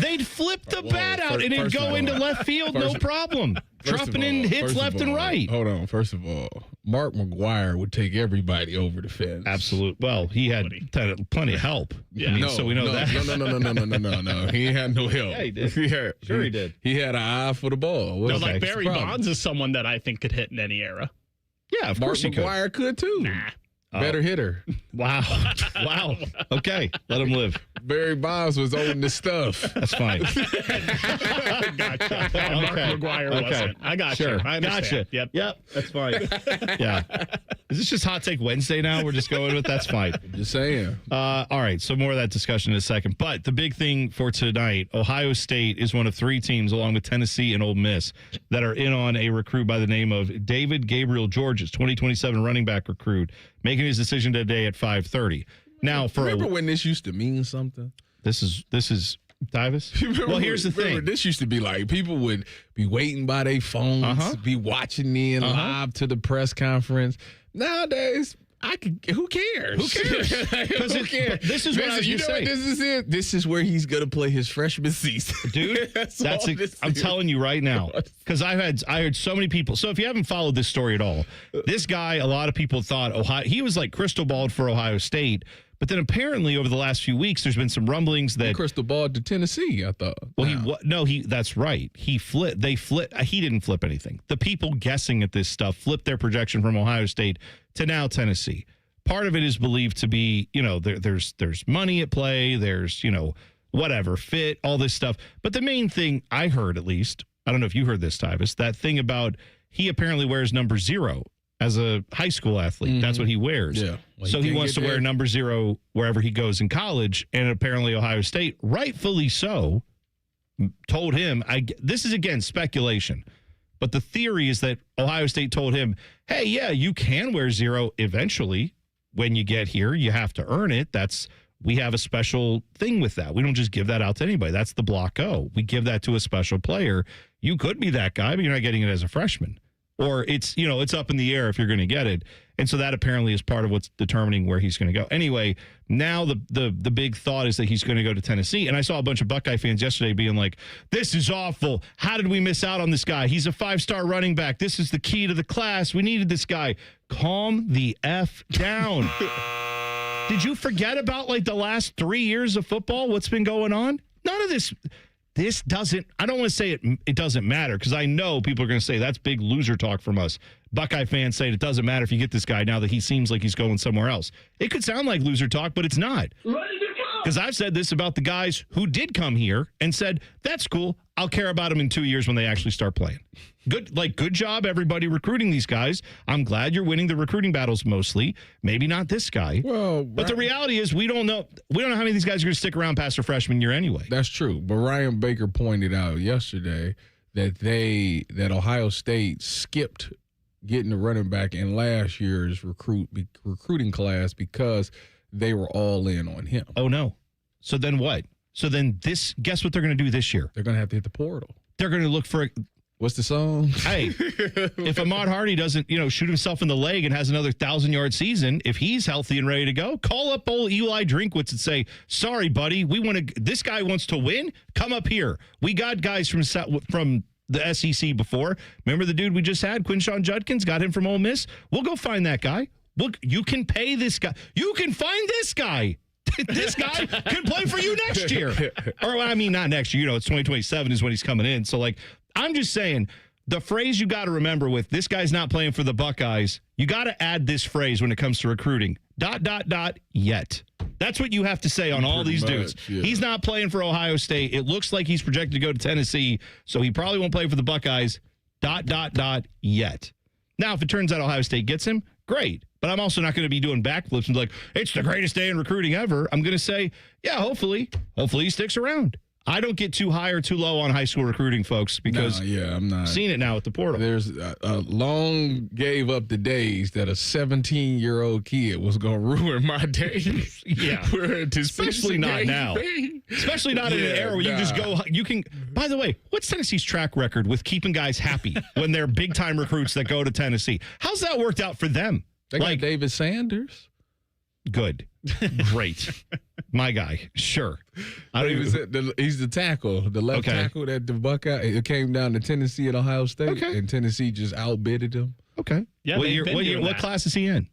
They'd flip the bat out and it'd go into left field, no problem. Dropping in hits left and right. Hold on. First of all, Mark McGwire would take everybody over the fence. Absolutely. Well, he had plenty of help. Yeah. So we know that. No. He had no help. Yeah, he did. Sure he did. He had an eye for the ball. Like Barry Bonds is someone that I think could hit in any era. Yeah, of course he could. Mark McGwire could too. Nah. Better hitter. Wow. Okay, let him live. Barry Bonds was owning the stuff. That's fine. Gotcha. Mark McGwire wasn't. I got you. I understand. Gotcha. Yep. That's fine. Yeah. Is this just Hot Take Wednesday now? We're just going with that's fine. Just saying. All right. So more of that discussion in a second. But the big thing for tonight, Ohio State is one of 3 teams, along with Tennessee and Ole Miss, that are in on a recruit by the name of David Gabriel Georges, 2027 running back recruit, making his decision today at 5:30. Now, remember when this used to mean something? This is Tyvis. Well, here's the thing. This used to be like people would be waiting by their phones, be watching in live to the press conference. Nowadays, Who cares? Who cares? Who cares? This is what I was you going to know say. what this is where he's going to play his freshman season. Dude, I'm is. telling you right now, because I heard so many people. So if you haven't followed this story at all, this guy, a lot of people thought he was like crystal balled for Ohio State. But then apparently over the last few weeks, there's been some rumblings that crystal ball to Tennessee, I thought. Well, that's right. He didn't flip anything. The people guessing at this stuff flipped their projection from Ohio State to now Tennessee. Part of it is believed to be, there's money at play. There's, whatever, fit, all this stuff. But the main thing I heard, at least, I don't know if you heard this, Tyvis, that thing about he apparently wears number 0 as a high school athlete. Mm-hmm. That's what he wears. Yeah. Well, so he wants to wear number 0 wherever he goes in college. And apparently Ohio State, rightfully so, told him, this is, again, speculation. But the theory is that Ohio State told him, hey, yeah, you can wear 0 eventually. When you get here, you have to earn it. We have a special thing with that. We don't just give that out to anybody. That's the block O. We give that to a special player. You could be that guy, but you're not getting it as a freshman. Or it's up in the air if you're going to get it. And so that apparently is part of what's determining where he's going to go. Anyway, now the big thought is that he's going to go to Tennessee. And I saw a bunch of Buckeye fans yesterday being like, this is awful. How did we miss out on this guy? He's a 5-star running back. This is the key to the class. We needed this guy. Calm the F down. Did you forget about the last 3 years of football? What's been going on? None of this. This doesn't, I don't want to say it doesn't matter, because I know people are going to say that's big loser talk from us. Buckeye fans saying it doesn't matter if you get this guy now that he seems like he's going somewhere else. It could sound like loser talk, but it's not. Because I've said this about the guys who did come here and said, that's cool. I'll care about them in 2 years when they actually start playing. Good job, everybody recruiting these guys. I'm glad you're winning the recruiting battles mostly. Maybe not this guy. Well, but the reality is we don't know how many of these guys are going to stick around past their freshman year anyway. That's true. But Ryan Baker pointed out yesterday that Ohio State skipped getting the running back in last year's recruiting class because they were all in on him. Oh, no. So then what? So then guess what they're going to do this year? They're going to have to hit the portal. They're going to look for what's the song? Hey, if Ahmad Hardy doesn't, shoot himself in the leg and has another 1,000-yard season, if he's healthy and ready to go, call up old Eli Drinkwitz and say, sorry, buddy, this guy wants to win. Come up here. We got guys from the SEC before. Remember the dude we just had, Quinshon Judkins, got him from Ole Miss? We'll go find that guy. You can pay this guy. You can find this guy. This guy can play for you next year. Or, I mean, not next year. It's 2027 is when he's coming in. So, I'm just saying, the phrase you got to remember with this guy's not playing for the Buckeyes, you got to add this phrase when it comes to recruiting. ... Yet. That's what you have to say on all these dudes. Yeah. He's not playing for Ohio State. It looks like he's projected to go to Tennessee, so he probably won't play for the Buckeyes. ... Yet. Now, if it turns out Ohio State gets him, great. But I'm also not going to be doing backflips and be like, it's the greatest day in recruiting ever. I'm going to say, yeah, hopefully he sticks around. I don't get too high or too low on high school recruiting, folks, because I'm not. Seeing it now at the portal. There's long gave up the days that a 17-year-old kid was going to ruin my days. Yeah. Especially not now. Especially not in an era where you just go, you can, by the way, what's Tennessee's track record with keeping guys happy when they're big-time recruits that go to Tennessee? How's that worked out for them? They got David Sanders. Good. Great. My guy. Sure. He's the tackle, the left tackle that the Buckeye. It came down to Tennessee and Ohio State, and Tennessee just outbidded him. Okay. Yeah. What class is he in?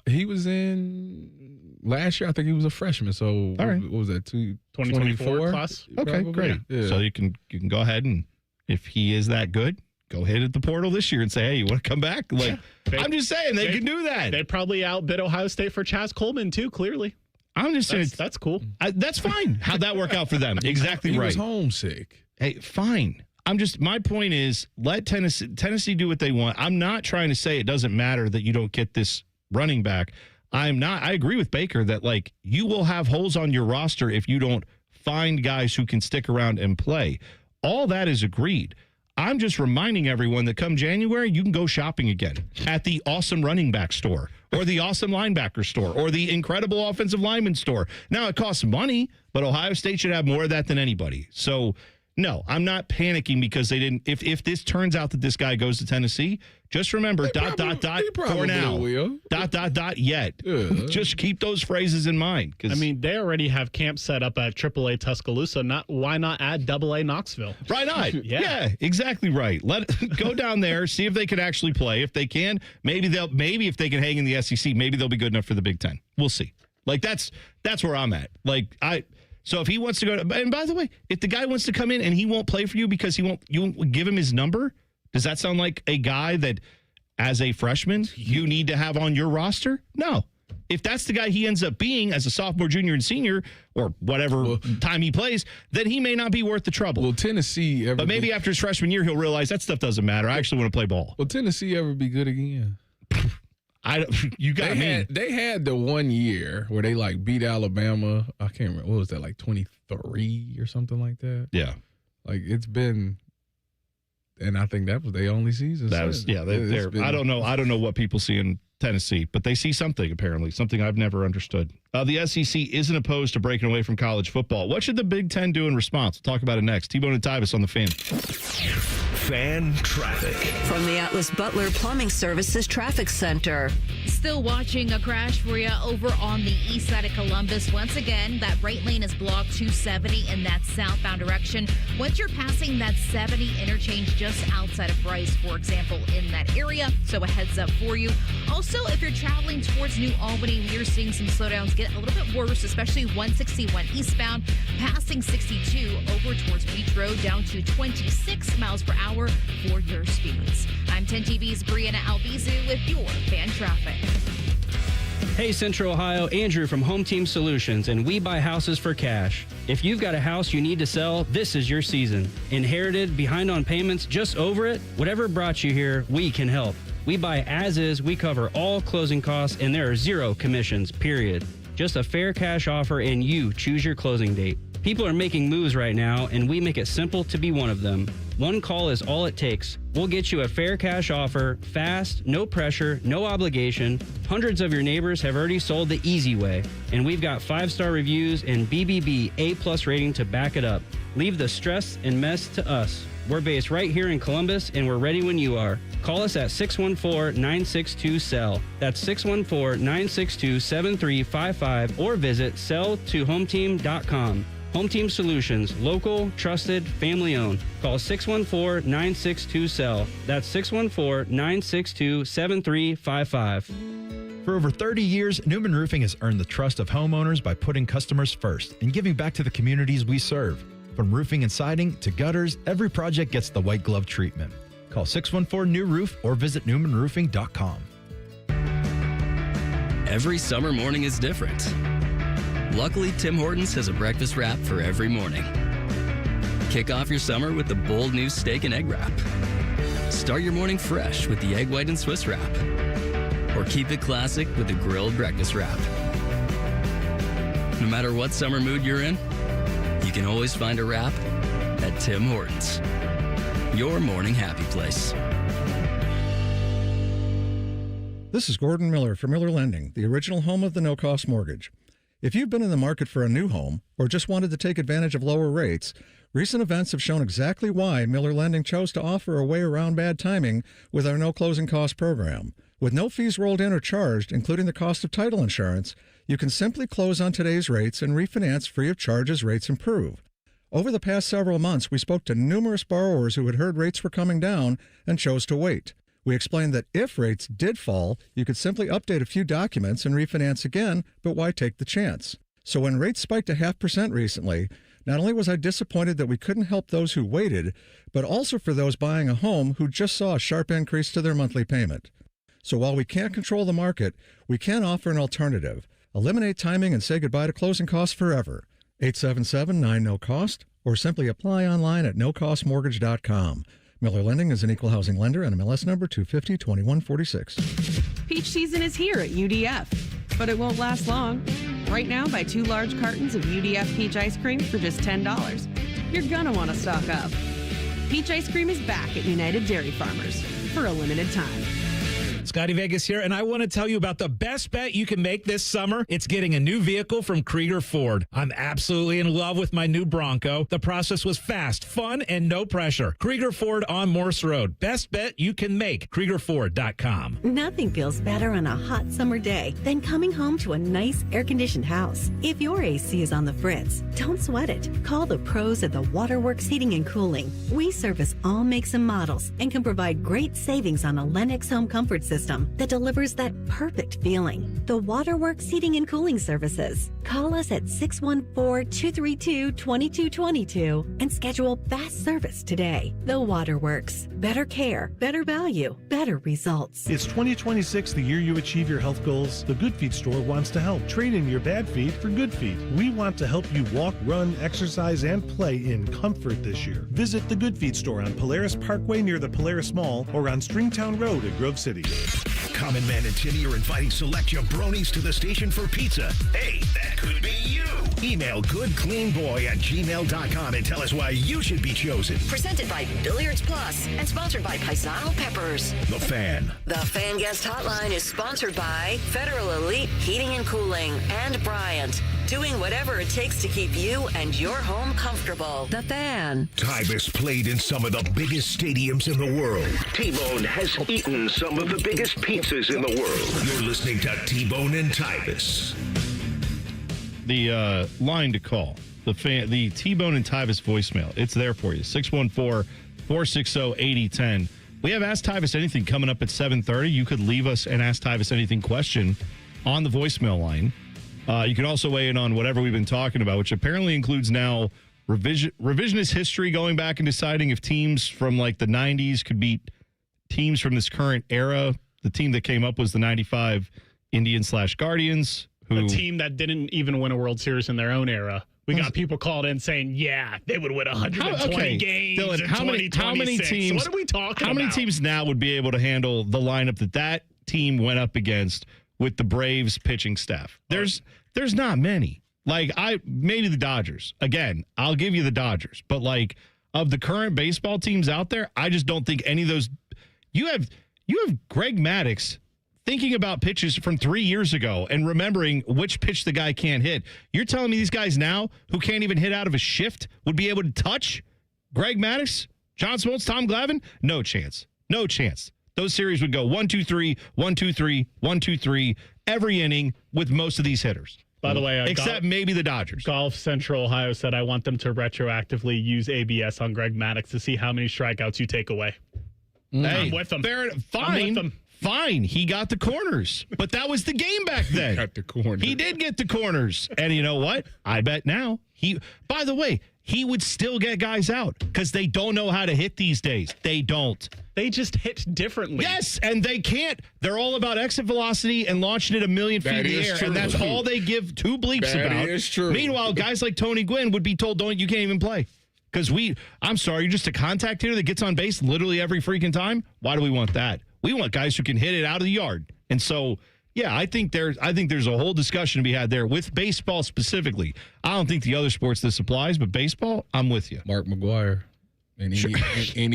He was in last year. I think he was a freshman. So all right. What was that? 2024 class. Okay, probably? Great. Yeah. So you can go ahead and if he is that good, go hit at the portal this year and say, hey, you want to come back? I'm just saying they can do that. They probably outbid Ohio State for Chaz Coleman, too, clearly. I'm just saying. That's cool. That's fine. How'd that work out for them? Exactly right. He was homesick. Hey, fine. My point is, let Tennessee do what they want. I'm not trying to say it doesn't matter that you don't get this running back. I agree with Baker that, you will have holes on your roster if you don't find guys who can stick around and play. All that is agreed. I'm just reminding everyone that come January, you can go shopping again at the awesome running back store or the awesome linebacker store or the incredible offensive lineman store. Now, it costs money, but Ohio State should have more of that than anybody. So No, I'm not panicking because they didn't. If this turns out that this guy goes to Tennessee, just remember, for now, will. Yet. Yeah. Just keep those phrases in mind. I mean, they already have camp set up at AAA Tuscaloosa. Why not add AA Knoxville? Why not? Yeah, exactly right. Go down there, see if they can actually play. If they can, maybe if they can hang in the SEC, maybe they'll be good enough for the Big Ten. We'll see. Like that's where I'm at. So if he wants to go to, and by the way, if the guy wants to come in and he won't play for you because you won't give him his number, does that sound like a guy that, as a freshman, you need to have on your roster? No. If that's the guy he ends up being as a sophomore, junior, and senior, or whatever time he plays, then he may not be worth the trouble. Will Tennessee ever? But maybe after his freshman year, he'll realize that stuff doesn't matter. I actually want to play ball. Will Tennessee ever be good again? You got me. They had the 1 year where they beat Alabama. I can't remember. What was that, 23 or something like that? Yeah. It's been, and I think that was their only season. That was, yeah. I don't know. I don't know what people see in Tennessee, but they see something, apparently, something I've never understood. The SEC isn't opposed to breaking away from college football. What should the Big Ten do in response? We'll talk about it next. T-Bone and Tyvis on the Fan. Fan traffic. From the Atlas Butler Plumbing Services Traffic Center. Still watching a crash for you over on the east side of Columbus. Once again, that right lane is blocked 270 in that southbound direction. Once you're passing that 70 interchange just outside of Bryce, for example, in that area. So a heads up for you. Also, if you're traveling towards New Albany, we are seeing some slowdowns get a little bit worse, especially 161 eastbound, passing 62 over towards Beach Road down to 26 miles per hour for your speeds. I'm 10 TV's Brianna Albizu with your fan traffic. Hey Central Ohio, Andrew from Home Team Solutions, and we buy houses for cash. If you've got a house you need to sell, this is your season. Inherited, behind on payments, just over it? Whatever brought you here, we can help. We buy as is, we cover all closing costs, and there are 0 commissions, period. Just a fair cash offer and you choose your closing date. People are making moves right now, and we make it simple to be one of them. One call is all it takes. We'll get you a fair cash offer, fast, no pressure, no obligation. Hundreds of your neighbors have already sold the easy way, and we've got 5-star reviews and BBB A+ rating to back it up. Leave the stress and mess to us. We're based right here in Columbus, and we're ready when you are. Call us at 614-962-SELL. That's 614-962-7355, or visit selltohometeam.com. Home Team Solutions, local, trusted, family owned. Call 614-962-SELL. That's 614-962-7355. For over 30 years, Newman Roofing has earned the trust of homeowners by putting customers first and giving back to the communities we serve. From roofing and siding to gutters, every project gets the white glove treatment. Call 614-NEW-ROOF or visit newmanroofing.com. Every summer morning is different. Luckily, Tim Hortons has a breakfast wrap for every morning. Kick off your summer with the bold new steak and egg wrap. Start your morning fresh with the egg white and Swiss wrap. Or keep it classic with the grilled breakfast wrap. No matter what summer mood you're in, you can always find a wrap at Tim Hortons. Your morning happy place. This is Gordon Miller for Miller Lending, the original home of the no-cost mortgage. If you've been in the market for a new home or just wanted to take advantage of lower rates, recent events have shown exactly why Miller Lending chose to offer a way around bad timing with our no closing cost program. With no fees rolled in or charged, including the cost of title insurance, you can simply close on today's rates and refinance free of charge as rates improve. Over the past several months, we spoke to numerous borrowers who had heard rates were coming down and chose to wait. We explained that if rates did fall, you could simply update a few documents and refinance again, but why take the chance? So when rates spiked a 0.5% recently, not only was I disappointed that we couldn't help those who waited, but also for those buying a home who just saw a sharp increase to their monthly payment. So while we can't control the market, we can offer an alternative. Eliminate timing and say goodbye to closing costs forever. 877-9-NO-COST, or simply apply online at nocostmortgage.com. Miller Lending is an equal housing lender and MLS number 250-2146. Peach season is here at UDF, but it won't last long. Right now, buy 2 large cartons of UDF peach ice cream for just $10. You're gonna want to stock up. Peach ice cream is back at United Dairy Farmers for a limited time. Scotty Vegas here, and I want to tell you about the best bet you can make this summer. It's getting a new vehicle from Krieger Ford. I'm absolutely in love with my new Bronco. The process was fast, fun, and no pressure. Krieger Ford on Morse Road. Best bet you can make. KriegerFord.com. Nothing feels better on a hot summer day than coming home to a nice air-conditioned house. If your AC is on the fritz, don't sweat it. Call the pros at the Waterworks Heating and Cooling. We service all makes and models and can provide great savings on a Lennox home comfort system that delivers that perfect feeling. The Waterworks Heating and Cooling Services. Call us at 614-232-2222 and schedule fast service today. The Waterworks. Better care, better value, better results. It's 2026, the year you achieve your health goals. The Good Feet store wants to help. Trade in your bad feet for good feet. We want to help you walk, run, exercise, and play in comfort this year. Visit the Good Feet store on Polaris Parkway near the Polaris Mall or on Stringtown Road at Grove City. Common Man and Timmy are inviting select jabronis to the station for pizza. Hey, that could be you. Email goodcleanboy@gmail.com and tell us why you should be chosen. Presented by Billiards Plus and sponsored by Paisano Peppers. The Fan. The Fan Guest Hotline is sponsored by Federal Elite Heating and Cooling and Bryant. Doing whatever it takes to keep you and your home comfortable. The Fan. Tyvis played in some of the biggest stadiums in the world. T-Bone has eaten some of the biggest pizzas in the world. You're listening to T-Bone and Tyvis. The line to call, the T-Bone and Tyvis voicemail, it's there for you, 614-460-8010. We have Ask Tyvis Anything coming up at 7:30. You could leave us an Ask Tyvis Anything question on the voicemail line. You can also weigh in on whatever we've been talking about, which apparently includes now revisionist history, going back and deciding if teams from like the 90s could beat teams from this current era. The team that came up was the 95 Indians/Guardians. A team that didn't even win a World Series in their own era. We got people called in saying, yeah, they would win 120 games Dylan, in how many teams? What are we talking about? How many teams now would be able to handle the lineup that team went up against with the Braves pitching staff? There's not many. Like maybe the Dodgers. Again, I'll give you the Dodgers, but like of the current baseball teams out there, I just don't think any of those. You have Greg Maddux thinking about pitches from 3 years ago and remembering which pitch the guy can't hit. You're telling me these guys now who can't even hit out of a shift would be able to touch Greg Maddux, John Smoltz, Tom Glavine? No chance. No chance. Those series would go 1-2-3, 1-2-3, 1-2-3 every inning with most of these hitters. By the way, except maybe the Dodgers. Golf Central Ohio said, I want them to retroactively use ABS on Greg Maddux to see how many strikeouts you take away. Hey, I'm with them. Fine. I'm with them. Fine, he got the corners, but that was the game back then. He got the corners. He did get the corners. And you know what? I bet now by the way, he would still get guys out because they don't know how to hit these days. They don't. They just hit differently. Yes, and they can't. They're all about exit velocity and launching it a million feet in the air, true. And that's all they give two bleeps That about. is true. Meanwhile, guys like Tony Gwynn would be told, you can't even play. Because I'm sorry, you're just a contact hitter that gets on base literally every freaking time? Why do we want that? We want guys who can hit it out of the yard. And so, yeah, I think there's a whole discussion to be had there with baseball specifically. I don't think the other sports this applies, but baseball, I'm with you. Mark McGwire. Any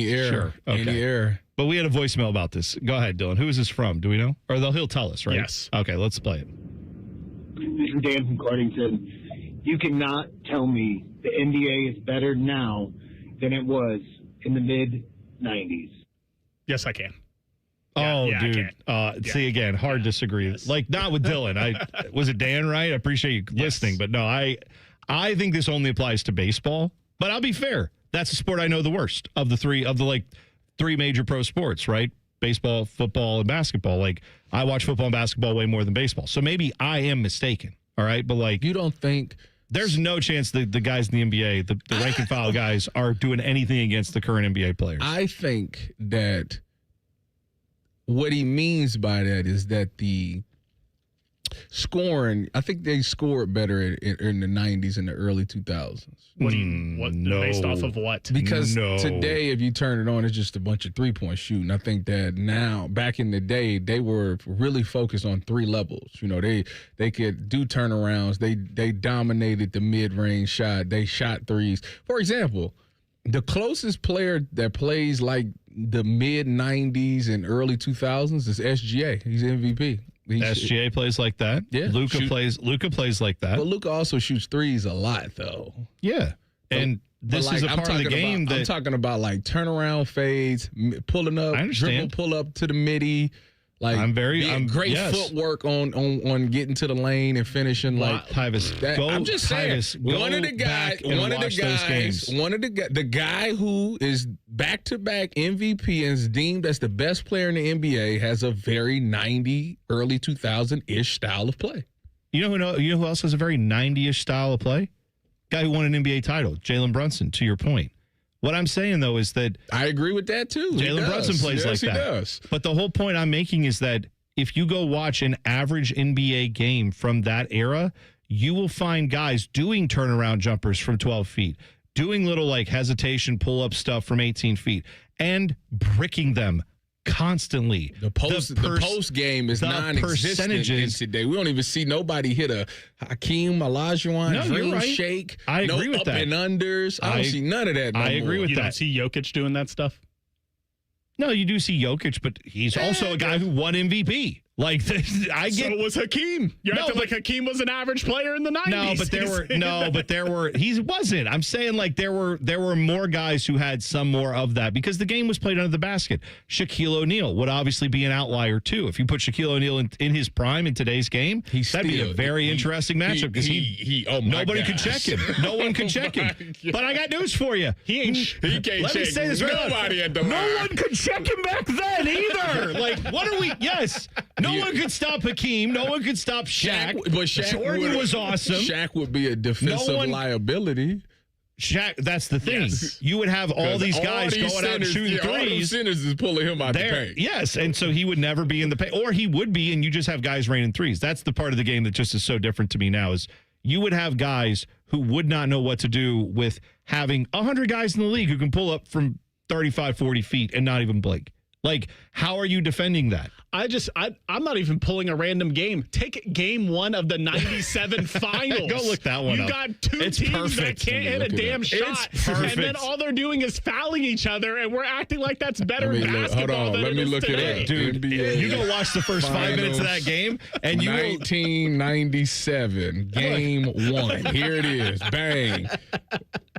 error. Sure. Okay. Any error. But we had a voicemail about this. Go ahead, Dylan. Who is this from? Do we know? Or he'll tell us, right? Yes. Okay, let's play it. This is Dan from Cardington. You cannot tell me the NBA is better now than it was in the mid-90s. Yes, I can. Dude. See, again, hard disagree. Yes. Like, not with Dylan. Was it Dan, right? I appreciate you listening. But no, I think this only applies to baseball. But I'll be fair. That's the sport I know the worst of the three major pro sports, right? Baseball, football, and basketball. Like, I watch football and basketball way more than baseball. So maybe I am mistaken. All right. But like, you don't think there's no chance the guys in the NBA, the rank and file guys, are doing anything against the current NBA players. I think that what he means by that is that the scoring, I think they scored better in the 90s and the early 2000s. Based off of what? Because today, if you turn it on, it's just a bunch of three-point shooting. I think that now, back in the day, they were really focused on three levels. You know, they could do turnarounds. They dominated the mid-range shot. They shot threes. For example, the closest player that plays like the mid 90s and early 2000s is SGA. He's MVP. SGA plays like that. Yeah. Luka plays like that. But Luka also shoots threes a lot, though. Yeah. And this is a part of the game I'm talking about like turnaround fades, pulling up, dribble, pull up to the midi. Like great footwork on getting to the lane and finishing. Like Tyvis, I'm just saying, one of the guy who is back-to-back MVP and is deemed as the best player in the NBA has a very 90, early 2000-ish style of play. You know who else has a very 90-ish style of play? Guy who won an NBA title, Jalen Brunson. To your point. What I'm saying, though, is that I agree with that, too. Jalen Brunson plays like that. He does. But the whole point I'm making is that if you go watch an average NBA game from that era, you will find guys doing turnaround jumpers from 12 feet, doing little like hesitation pull-up stuff from 18 feet, and bricking them constantly. The post game is non-existent in today. We don't even see nobody hit a Hakeem Olajuwon dream shake. I agree with up that. And unders. I don't see none of that. I agree with that. You don't see Jokic doing that stuff? No, you do see Jokic, but he's also a guy who won MVP. Like so was Hakeem. You're acting like Hakeem was an average player in the 90s. He wasn't. I'm saying like there were more guys who had some more of that because the game was played under the basket. Shaquille O'Neal would obviously be an outlier too. If you put Shaquille O'Neal in his prime in today's game, that'd be a very interesting matchup because nobody could check him. No one could check him. But I got news for you. He can't Let check me say this nobody at the line. No one could check him back then either. Like what are we? Yes. No one could stop Hakeem. No one could stop Shaq. But Jordan was awesome. Shaq would be a defensive liability. Shaq, that's the thing. Yes. You would have all these guys going out and shooting threes. All those centers is pulling him out the paint. Yes, and so he would never be in the paint. Or he would be, and you just have guys raining threes. That's the part of the game that just is so different to me now is you would have guys who would not know what to do with having 100 guys in the league who can pull up from 35, 40 feet and not even blink. Like, how are you defending that? I'm not even pulling a random game. Take game 1 of the 97 finals. Go look that one up. You got two teams that can't hit a damn shot. And then all they're doing is fouling each other, and we're acting like that's better basketball than it is today. Dude, you go watch the first 5 minutes of that game, and you 1997, game 1. Here it is. Bang.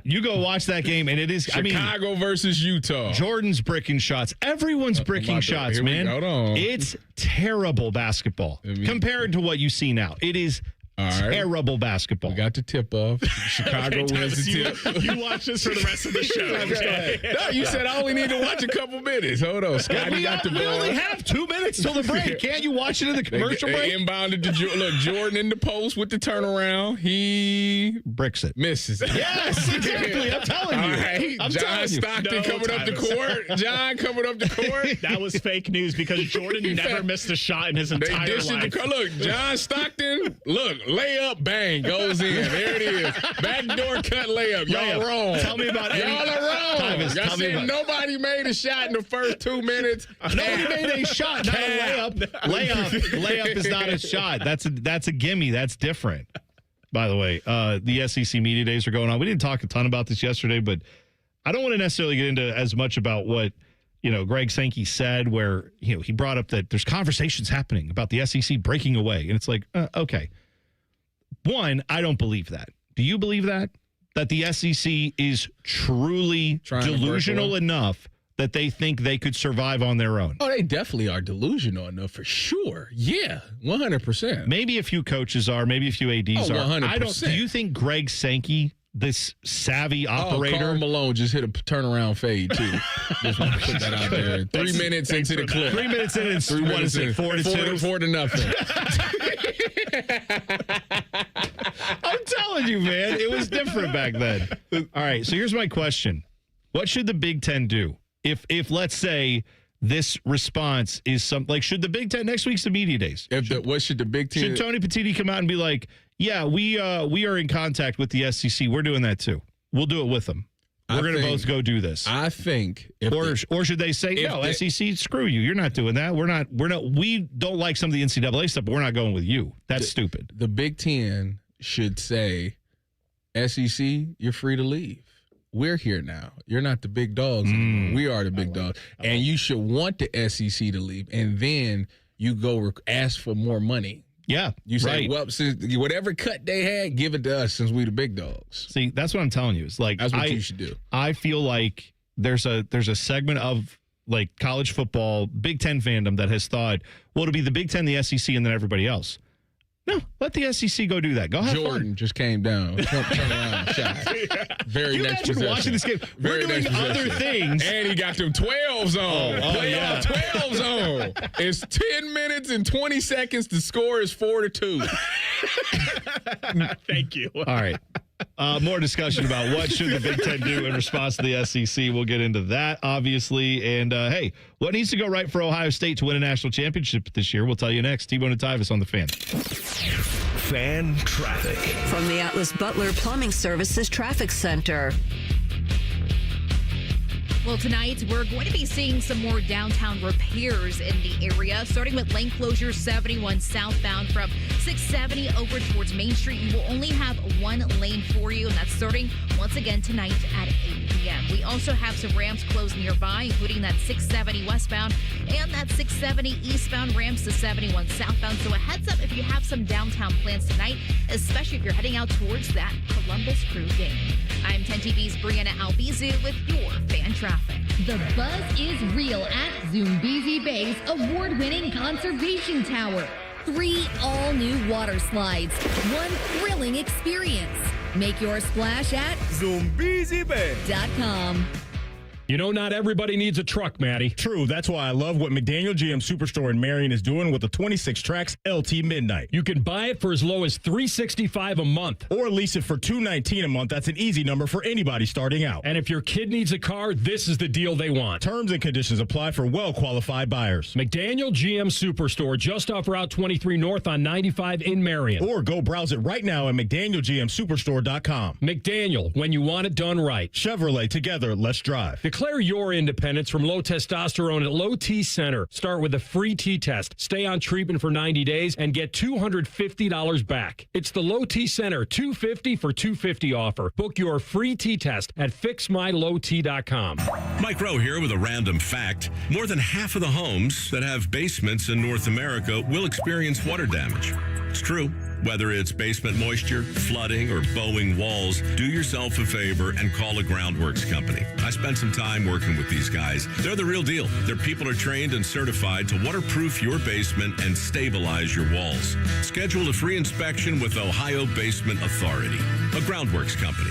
You go watch that game, and it is Chicago versus Utah. Jordan's bricking shots. Everyone's bricking shots, man. Hold on. It's terrible basketball compared to what you see now. It is terrible basketball. We got the tip off. Chicago wins the tip. You watch this for the rest of the show. Okay? No, you said I only need to watch a couple minutes. Hold on. Scotty got the ball. We only have 2 minutes till the break. Can't you watch it in the commercial break? Inbounded to look, Jordan in the post with the turnaround. He bricks it. Misses it. Yes, exactly. I'm telling you. All right. John Stockton coming up the court. John coming up the court. That was fake news because Jordan never missed a shot in his entire life. Look, John Stockton, look, layup, bang, goes in. There it is. Backdoor cut layup. Y'all wrong. Tell me about it. Y'all are wrong. Tavis, I said nobody made a shot in the first 2 minutes. Nobody made a shot, not a layup. Layup is not a shot. That's a gimme. That's different. By the way, the SEC media days are going on. We didn't talk a ton about this yesterday, but I don't want to necessarily get into as much about what Greg Sankey said, where he brought up that there's conversations happening about the SEC breaking away, and it's like, okay. One, I don't believe that. Do you believe that? That the SEC is truly delusional enough that they think they could survive on their own? Oh, they definitely are delusional enough for sure. Yeah, 100%. Maybe a few coaches are. Maybe a few ADs are. 100%. Do you think Greg Sankey, this savvy operator? Karl Malone just hit a turnaround fade, too. Just want to put that out there. 3 minutes into the clip. 3 minutes in, and what is it, 4-2? 4-0. I'm telling you, man, it was different back then. All right, so here's my question. What should the Big Ten do? If let's say this response is should the Big Ten, next week's the media days. What should the Big Ten? Should Tony Petitti come out and be like, yeah, we are in contact with the SEC. We're doing that too. We'll do it with them. We're going to both go do this. I think. Or should they say, no, SEC, screw you. You're not doing that. We don't like some of the NCAA stuff, but we're not going with you. That's stupid. The Big Ten should say, SEC, you're free to leave. we're here now. You're not the big dogs anymore. We are the big dogs. And you should want the SEC to leave. And then you go ask for more money. Yeah. You say, right. well, since whatever cut they had, give it to us since we the big dogs. See, that's what I'm telling you. It's like that's what you should do. I feel like there's a segment of like college football, Big Ten fandom that has thought, well, it'll be the Big Ten, the SEC, and then everybody else. No, let the SEC go do that. Go have Jordan fun. Just came down. Turn around. Shot. Very you next imagine possession. watching this game? We're doing other things. And he got them 12s on. Playoff 12s on. It's 10 minutes and 20 seconds. The score is 4-2. Thank you. All right. More discussion about what should the Big Ten do in response to the SEC. We'll get into that, obviously. And, hey, what needs to go right for Ohio State to win a national championship this year? We'll tell you next. T-Bone and Tyvis on The Fan. Fan traffic. From the Atlas Butler Plumbing Services Traffic Center. Well, tonight we're going to be seeing some more downtown repairs in the area, starting with lane closure 71 southbound from 670 over towards Main Street. You will only have one lane for you, and that's starting once again tonight at 8 p.m. We also have some ramps closed nearby, including that 670 westbound and that 670 eastbound ramps to 71 southbound. So a heads up if you have some downtown plans tonight, especially if you're heading out towards that Columbus Crew game. I'm 10 TV's Brianna Albizu with your fan traffic. The buzz is real at Zoombezi Bay's award-winning conservation tower. 3 all-new water slides, 1 thrilling experience. Make your splash at ZoombeziBay.com. You know, not everybody needs a truck, Matty. True. That's why I love what McDaniel GM Superstore in Marion is doing with the 26 tracks LT Midnight. You can buy it for as low as $365 a month or lease it for $219 a month. That's an easy number for anybody starting out. And if your kid needs a car, this is the deal they want. Terms and conditions apply for well-qualified buyers. McDaniel GM Superstore just off Route 23 North on 95 in Marion. Or go browse it right now at McDanielGMSuperstore.com. McDaniel, when you want it done right. Chevrolet, together, let's drive. Declare your independence from low testosterone at Low T Center. Start with a free T-test. Stay on treatment for 90 days and get $250 back. It's the Low T Center $250 for $250 offer. Book your free T-test at fixmylowt.com. Mike Rowe here with a random fact. More than half of the homes that have basements in North America will experience water damage. It's true. Whether it's basement moisture, flooding, or bowing walls, do yourself a favor and call a groundworks company. I spent some time working with these guys. They're the real deal. Their people are trained and certified to waterproof your basement and stabilize your walls. Schedule a free inspection with Ohio Basement Authority, a groundworks company.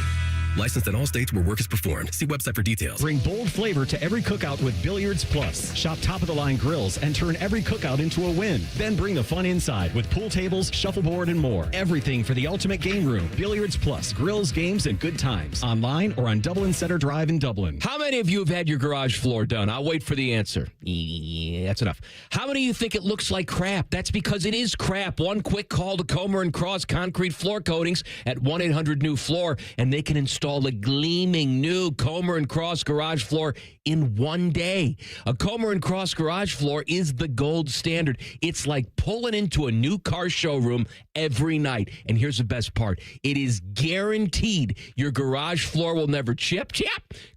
Licensed in all states where work is performed. See website for details. Bring bold flavor to every cookout with Billiards Plus. Shop top-of-the-line grills and turn every cookout into a win. Then bring the fun inside with pool tables, shuffleboard, and more. Everything for the ultimate game room. Billiards Plus. Grills, games, and good times. Online or on Dublin Center Drive in Dublin. How many of you have had your garage floor done? I'll wait for the answer. Yeah, that's enough. How many of you think it looks like crap? That's because it is crap. One quick call to Comer & Cross Concrete Floor Coatings at 1-800-NEW-FLOOR, and they can install a gleaming new Comer & Cross garage floor in one day. A Comer & Cross garage floor is the gold standard. It's like pulling into a new car showroom every night. And here's the best part. It is guaranteed your garage floor will never chip,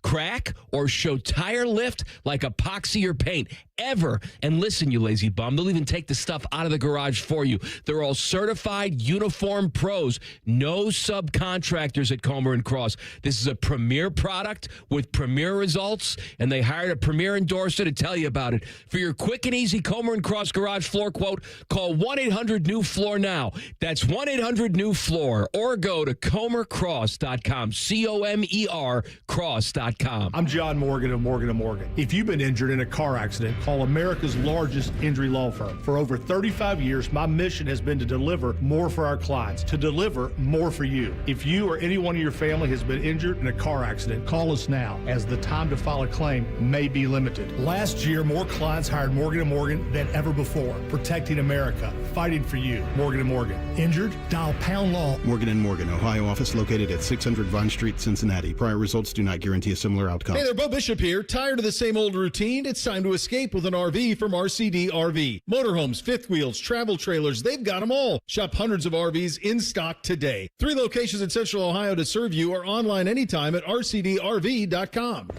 crack, or show tire lift like epoxy or paint ever. And listen, you lazy bum, they'll even take the stuff out of the garage for you. They're all certified uniform pros. No subcontractors at Comer & Cross. This is a premier product with premier results, and they hired a premier endorser to tell you about it. For your quick and easy Comer & Cross garage floor quote, call 1-800-NEW-FLOOR now. That's 1-800-NEW-FLOOR, or go to comercross.com, C-O-M-E-R cross.com. I'm John Morgan of Morgan & Morgan. If you've been injured in a car accident, call America's largest injury law firm. For over 35 years, my mission has been to deliver more for our clients, to deliver more for you. If you or anyone in your family has been injured in a car accident, call us now, as the time to file a claim may be limited. Last year, more clients hired Morgan & Morgan than ever before, protecting America, fighting for you. Morgan & Morgan. Injured? Dial pound law. Morgan & Morgan, Ohio office located at 600 Vine Street, Cincinnati. Prior results do not guarantee a similar outcome. Hey there, Bo Bishop here. Tired of the same old routine? It's time to escape escape with an RV from RCD RV. Motorhomes, fifth wheels, travel trailers, they've got them all. Shop hundreds of RVs in stock today. 3 locations in Central Ohio to serve you or online anytime at rcdrv.com.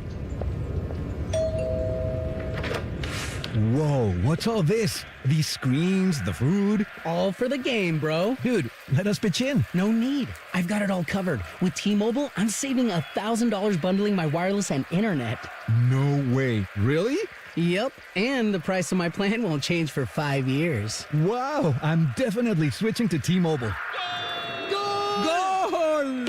Whoa, what's all this? These screens, the food? All for the game, bro. Dude, let us pitch in. No need. I've got it all covered. With T-Mobile, I'm saving $1,000 bundling my wireless and internet. No way. Really? Yep, and the price of my plan won't change for 5 years. Wow, I'm definitely switching to T-Mobile. Goal!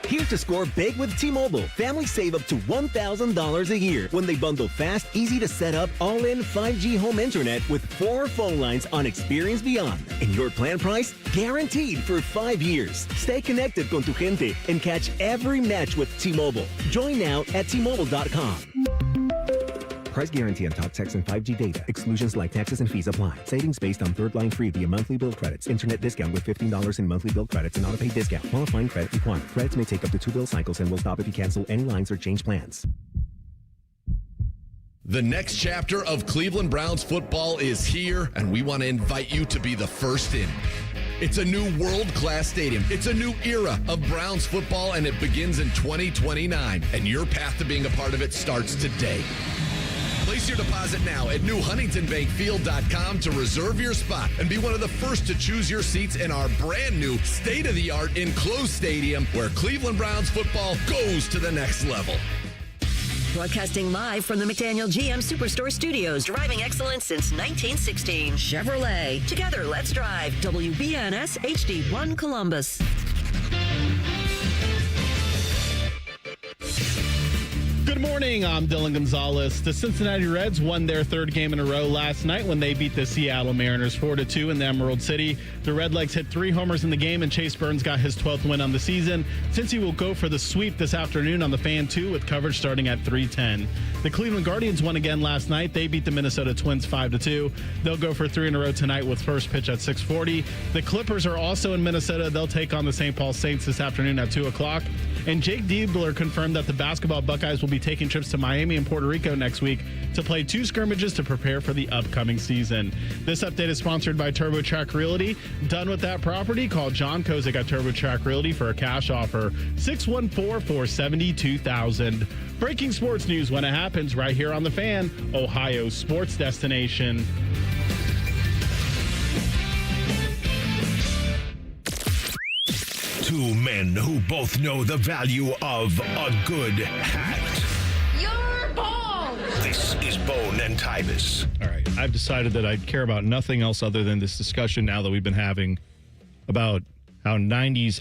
Here's to score big with T-Mobile. Families save up to $1,000 a year when they bundle fast, easy to set up, all-in 5G home internet with 4 phone lines on Experience Beyond. And your plan price? Guaranteed for 5 years. Stay connected con tu gente and catch every match with T-Mobile. Join now at T-Mobile.com. Price guarantee on talk, text, and 5G data. Exclusions like taxes and fees apply. Savings based on third line free via monthly bill credits. Internet discount with $15 in monthly bill credits and auto-pay discount. Qualifying credit required. Credits may take up to 2 bill cycles and will stop if you cancel any lines or change plans. The next chapter of Cleveland Browns football is here, and we want to invite you to be the first in. It's a new world-class stadium. It's a new era of Browns football, and it begins in 2029. And your path to being a part of it starts today. Place your deposit now at newhuntingtonbankfield.com to reserve your spot and be one of the first to choose your seats in our brand new state-of-the-art enclosed stadium where Cleveland Browns football goes to the next level. Broadcasting live from the McDaniel GM Superstore Studios, driving excellence since 1916. Chevrolet. Together, let's drive. WBNS HD1 Columbus. Good morning, I'm Dylan Gonzalez. The Cincinnati Reds won their 3rd game in a row last night when they beat the Seattle Mariners 4-2 in the Emerald City. The Redlegs hit 3 homers in the game, and Chase Burns got his 12th win on the season. Cincy will go for the sweep this afternoon on the Fan 2 with coverage starting at 3:10. The Cleveland Guardians won again last night. They beat the Minnesota Twins 5-2. They'll go for 3 in a row tonight with first pitch at 6:40. The Clippers are also in Minnesota. They'll take on the St. Paul Saints this afternoon at 2 o'clock. And Jake Diebler confirmed that the basketball Buckeyes will be taking trips to Miami and Puerto Rico next week to play 2 scrimmages to prepare for the upcoming season. This update is sponsored by TurboTrack Realty. Done with that property? Call John Kozik at TurboTrack Realty for a cash offer. 614-472-2000. Breaking sports news when it happens right here on The Fan, Ohio's sports destination. Two men who both know the value of a good hat. Your ball! This is Bone and Tyvis. All right. I've decided that I care about nothing else other than this discussion now that we've been having about how 90s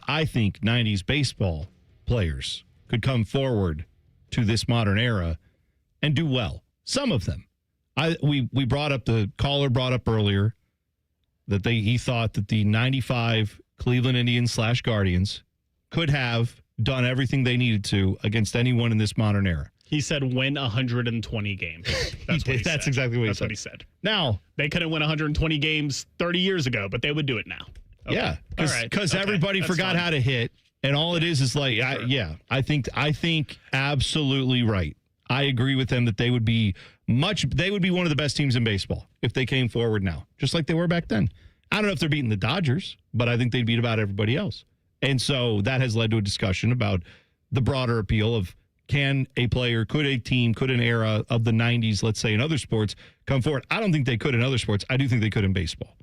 baseball players could come forward to this modern era and do well. Some of them. The caller brought up earlier that he thought that the 95 Cleveland Indians / Guardians could have done everything they needed to against anyone in this modern era. He said win 120 games. That's exactly what he said. Now, they couldn't win 120 games 30 years ago, but they would do it now. Okay. Yeah, because everybody forgot how to hit, and all it is like, I think absolutely right. I agree with them that they would be one of the best teams in baseball if they came forward now, just like they were back then. I don't know if they're beating the Dodgers, but I think they'd beat about everybody else. And so that has led to a discussion about the broader appeal of could a team, could an era of the 90s, let's say in other sports, come forward? I don't think they could in other sports. I do think they could in baseball.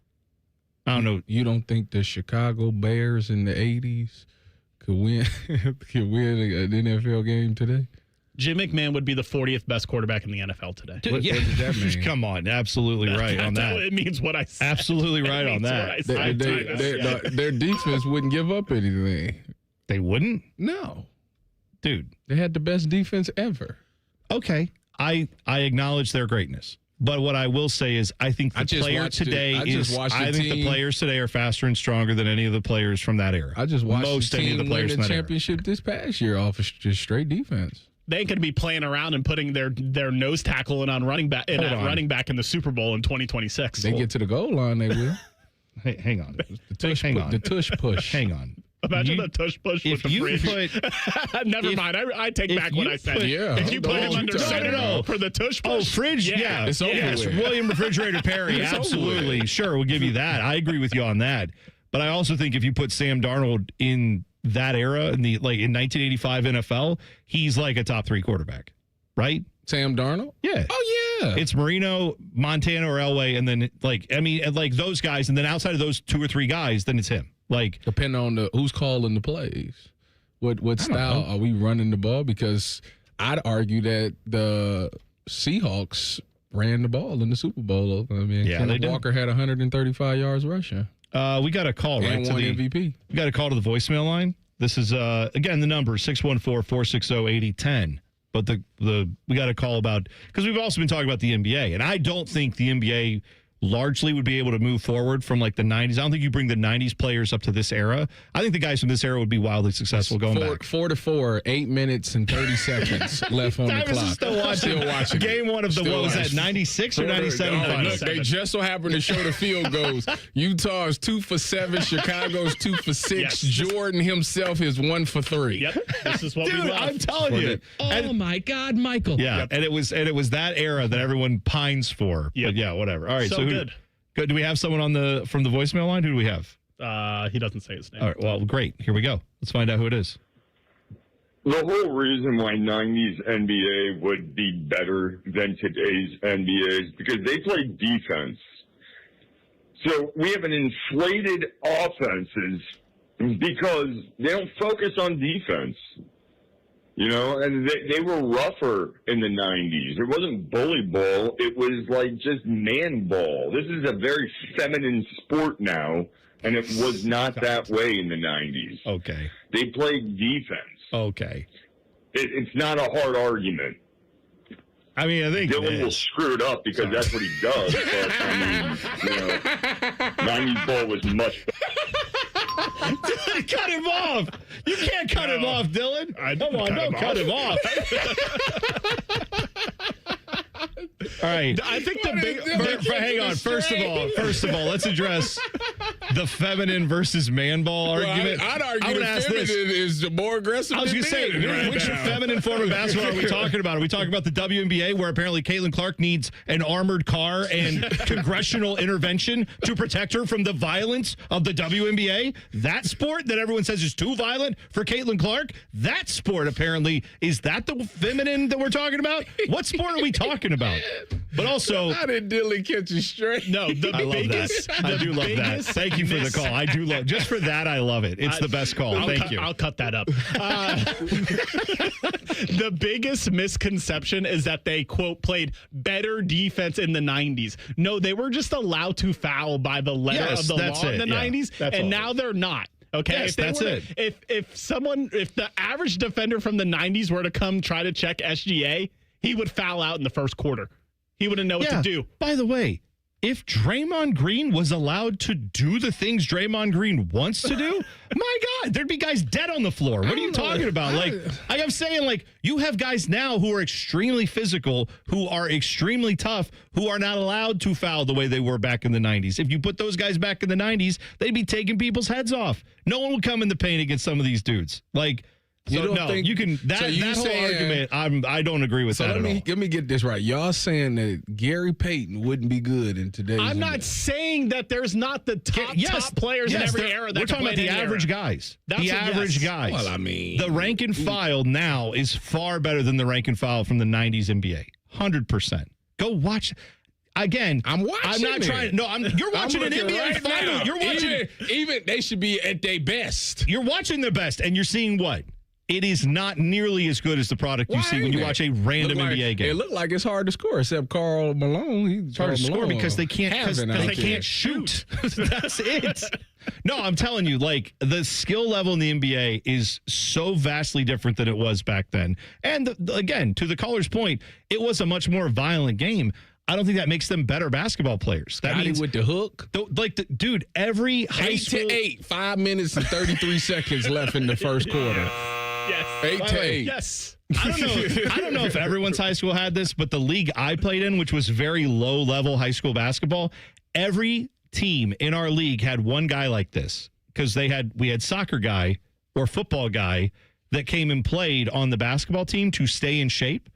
I don't know. You don't think the Chicago Bears in the 80s could win an NFL game today? Jim McMahon would be the 40th best quarterback in the NFL today. What does that mean? Come on, absolutely right on that. It means what I said. Absolutely right on that. Their defense wouldn't give up anything. They wouldn't? No. Dude. They had the best defense ever. Okay. I acknowledge their greatness. But what I will say is I think the players today are faster and stronger than any of the players from that era. I just watched the team win the championship this past year off of just straight defense. They ain't going to be playing around and putting their nose tackle in on running back in the Super Bowl in 2026. They get to the goal line, they will. Hey, hang on. The tush push. Hang on. Imagine the tush push with the fridge. Never mind. I take back what I said. If you put him under center for the tush push. Oh, fridge? Yeah. It's over with. William Refrigerator Perry. Absolutely. Sure, we'll give you that. I agree with you on that. But I also think if you put Sam Darnold in that era, in 1985 NFL, he's like a top 3 quarterback, right? Sam Darnold? Yeah. Oh, yeah. It's Marino, Montana, or Elway, and then, those guys, and then outside of those 2 or 3 guys, then it's him. Depending on who's calling the plays. What style are we running the ball? Because I'd argue that the Seahawks ran the ball in the Super Bowl. I mean, Kenneth Walker had 135 yards rushing. We got a call, right? And won MVP. We got a call to the voicemail line. This is, again, the number 614-460-8010. But we got a call about, because we've also been talking about the NBA, and I don't think the NBA largely would be able to move forward from like the 90s. I don't think you bring the 90s players up to this era. I think the guys from this era would be wildly successful going back. 4-4, 8 minutes and 30 seconds left on the clock. Still watching. Game 1 of the, what was that, 96 or 97? Look, they just so happen to show the field goals. Utah is 2 for 7. Chicago's 2 for 6. Yes. Jordan himself is 1 for 3. Yep. This is what we love. I'm telling you. Oh, my God, Michael. Yeah, yep. and it was that era that everyone pines for. Yep. But yeah, whatever. All right, so good. Do we have someone from the voicemail line? Who do we have? He doesn't say his name. All right, well, great. Here we go. Let's find out who it is. The whole reason why 90s NBA would be better than today's NBA is because they play defense. So we have an inflated offenses because they don't focus on defense. You know, and they were rougher in the 90s. It wasn't bully ball. It was like just man ball. This is a very feminine sport now, and it was not that way in the 90s. Okay. They played defense. Okay. It's not a hard argument. I mean, I think Dylan will screw it up because that's what he does. But, I mean, 90s ball was much better. Dude, cut him off. You can't cut him off, Dylan. Come on, don't cut him off. All right. I think the big. Hang on. First of all, let's address the feminine versus man ball argument. I'd argue the feminine is the more aggressive. I was going to say, which feminine form of basketball are we talking about? Are we talking about the WNBA, where apparently Caitlin Clark needs an armored car and congressional intervention to protect her from the violence of the WNBA? That sport that everyone says is too violent for Caitlin Clark? That sport, apparently, is that the feminine that we're talking about? What sport are we talking about? But also, how did Dylan catch you straight? No, I love that. I do love that. Thank you for the call. I do love, just for that, I love it. It's the best call. Thank you. I'll cut that up. The biggest misconception is that they, quote, played better defense in the 90s. No, they were just allowed to foul by the letter of the law in the 90s, and now they're not. Okay, yes, that's it. If the average defender from the 90s were to come try to check SGA, he would foul out in the first quarter. He wouldn't know what to do. By the way, if Draymond Green was allowed to do the things Draymond Green wants to do, my God, there'd be guys dead on the floor. What are you talking about? I'm saying, you have guys now who are extremely physical, who are extremely tough, who are not allowed to foul the way they were back in the 90s. If you put those guys back in the 90s, they'd be taking people's heads off. No one would come in the paint against some of these dudes. Whole argument, I don't agree with that at all. Let me get this right. Y'all saying that Gary Payton wouldn't be good in today's I'm not saying that there's not the top players in every era. We're talking about the average guys. The average guys. Well, I mean, the rank and file now is far better than the rank and file from the 90s NBA. 100%. Go watch. Again, I'm watching. I'm not trying. No, you're watching an NBA final. You're watching. Even they should be at their best. You're watching their best, and you're seeing what? It is not nearly as good as the product you see when you watch a random NBA game. It looked like it's hard to score, except Karl Malone. It's hard to score because they can't shoot. That's it. No, I'm telling you, the skill level in the NBA is so vastly different than it was back then. And again, to the caller's point, it was a much more violent game. I don't think that makes them better basketball players. That means with the hook. Dude, every high school 8-8, 5 minutes and 33 seconds left in the first quarter. Yes. 8-8. Yes. I don't know if everyone's high school had this, but the league I played in, which was very low level high school basketball, every team in our league had one guy like this because we had soccer guy or football guy that came and played on the basketball team to stay in shape.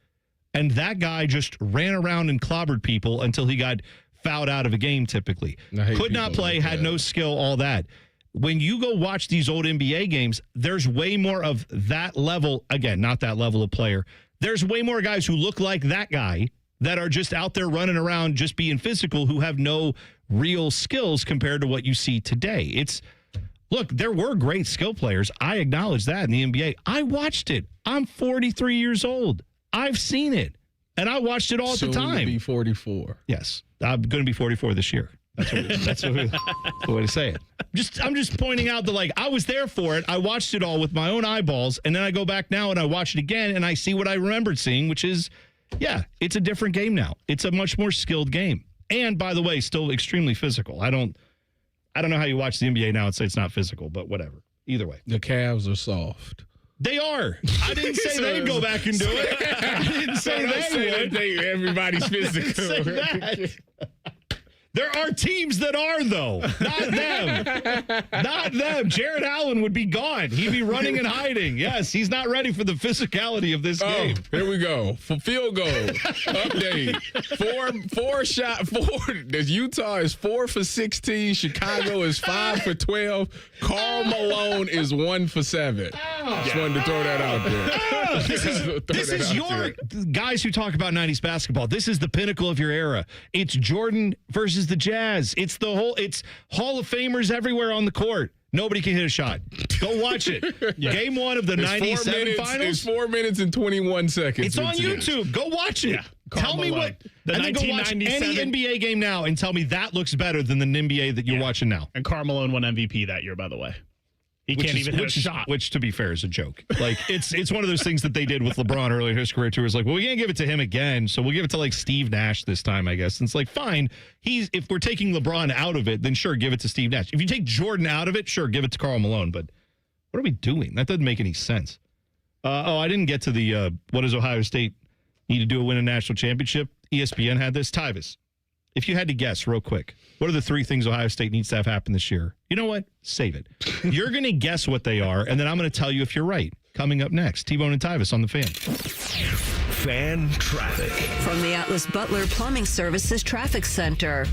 And that guy just ran around and clobbered people until he got fouled out of a game typically. Could not play, had no skill, all that. When you go watch these old NBA games, there's way more of that level. Again, not that level of player. There's way more guys who look like that guy that are just out there running around just being physical who have no real skills compared to what you see today. Look, there were great skill players. I acknowledge that in the NBA. I watched it. I'm 43 years old. I've seen it. And I watched it all at the time. Soon to be 44. Yes. I'm going to be 44 this year. That's the way to say it. I'm just pointing out that, I was there for it. I watched it all with my own eyeballs, and then I go back now and I watch it again, and I see what I remembered seeing, which is, it's a different game now. It's a much more skilled game. And, by the way, still extremely physical. I don't know how you watch the NBA now and say it's not physical, but whatever. Either way. The Cavs are soft. They are. I didn't say they'd go back and do it. I didn't say they would. Everybody's physical. I didn't say that. There are teams that are, though. Not them. Not them. Jared Allen would be gone. He'd be running and hiding. Yes, he's not ready for the physicality of this game. Here we go. For field goal. Update. The Utah is 4 for 16. Chicago is 5 for 12. Karl Malone is 1 for 7. Just wanted to throw that out there. This is your guys who talk about 90s basketball. This is the pinnacle of your era. It's Jordan versus the Jazz. It's Hall of Famers everywhere on the court. Nobody can hit a shot. Go watch it. Game 1 of the 97 finals. It's 4 minutes and 21 seconds. It's on YouTube. Go watch it. Tell me what. And then go watch any NBA game now and tell me that looks better than the NBA that you're watching now. And Karl Malone won MVP that year, by the way. He can't even hit a shot. Which, to be fair, is a joke. It's one of those things that they did with LeBron earlier in his career, too. It's like, well, we can't give it to him again, so we'll give it to, Steve Nash this time, I guess. And it's fine. If we're taking LeBron out of it, then sure, give it to Steve Nash. If you take Jordan out of it, sure, give it to Karl Malone. But what are we doing? That doesn't make any sense. I didn't get to the what does Ohio State need to do to win a national championship? ESPN had this. Tyvis, if you had to guess real quick, what are the 3 things Ohio State needs to have happen this year? You know what? Save it. You're going to guess what they are, and then I'm going to tell you if you're right. Coming up next, T-Bone and Tyvis on the Fan. Fan traffic. From the Atlas Butler Plumbing Services Traffic Center.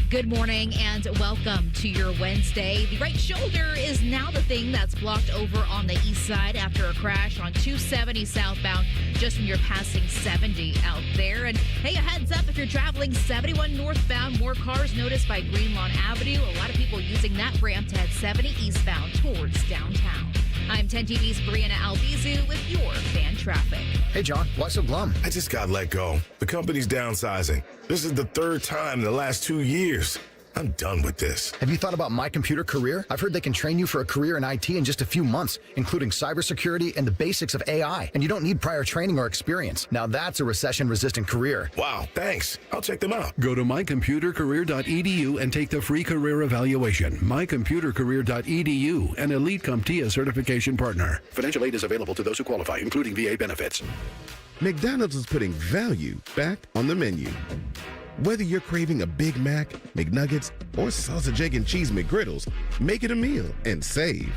Good morning and welcome to your Wednesday. The right shoulder is now the thing that's blocked over on the east side after a crash on 270 southbound just when you're passing 70 out there. And hey, a heads up if you're traveling 71 northbound, more cars noticed by Greenlawn Avenue. A lot of people using that ramp to head 70 eastbound towards downtown. I'm 10 TV's Brianna Albizu with your fan traffic. Hey, John, why so glum? I just got let go. The company's downsizing. This is the 3rd time in the last 2 years. I'm done with this. Have you thought about My Computer Career? I've heard they can train you for a career in IT in just a few months, including cybersecurity and the basics of AI. And you don't need prior training or experience. Now that's a recession-resistant career. Wow, thanks. I'll check them out. Go to mycomputercareer.edu and take the free career evaluation. Mycomputercareer.edu, an Elite CompTIA certification partner. Financial aid is available to those who qualify, including VA benefits. McDonald's is putting value back on the menu. Whether you're craving a Big Mac, McNuggets, or sausage, egg, and cheese McGriddles, make it a meal and save.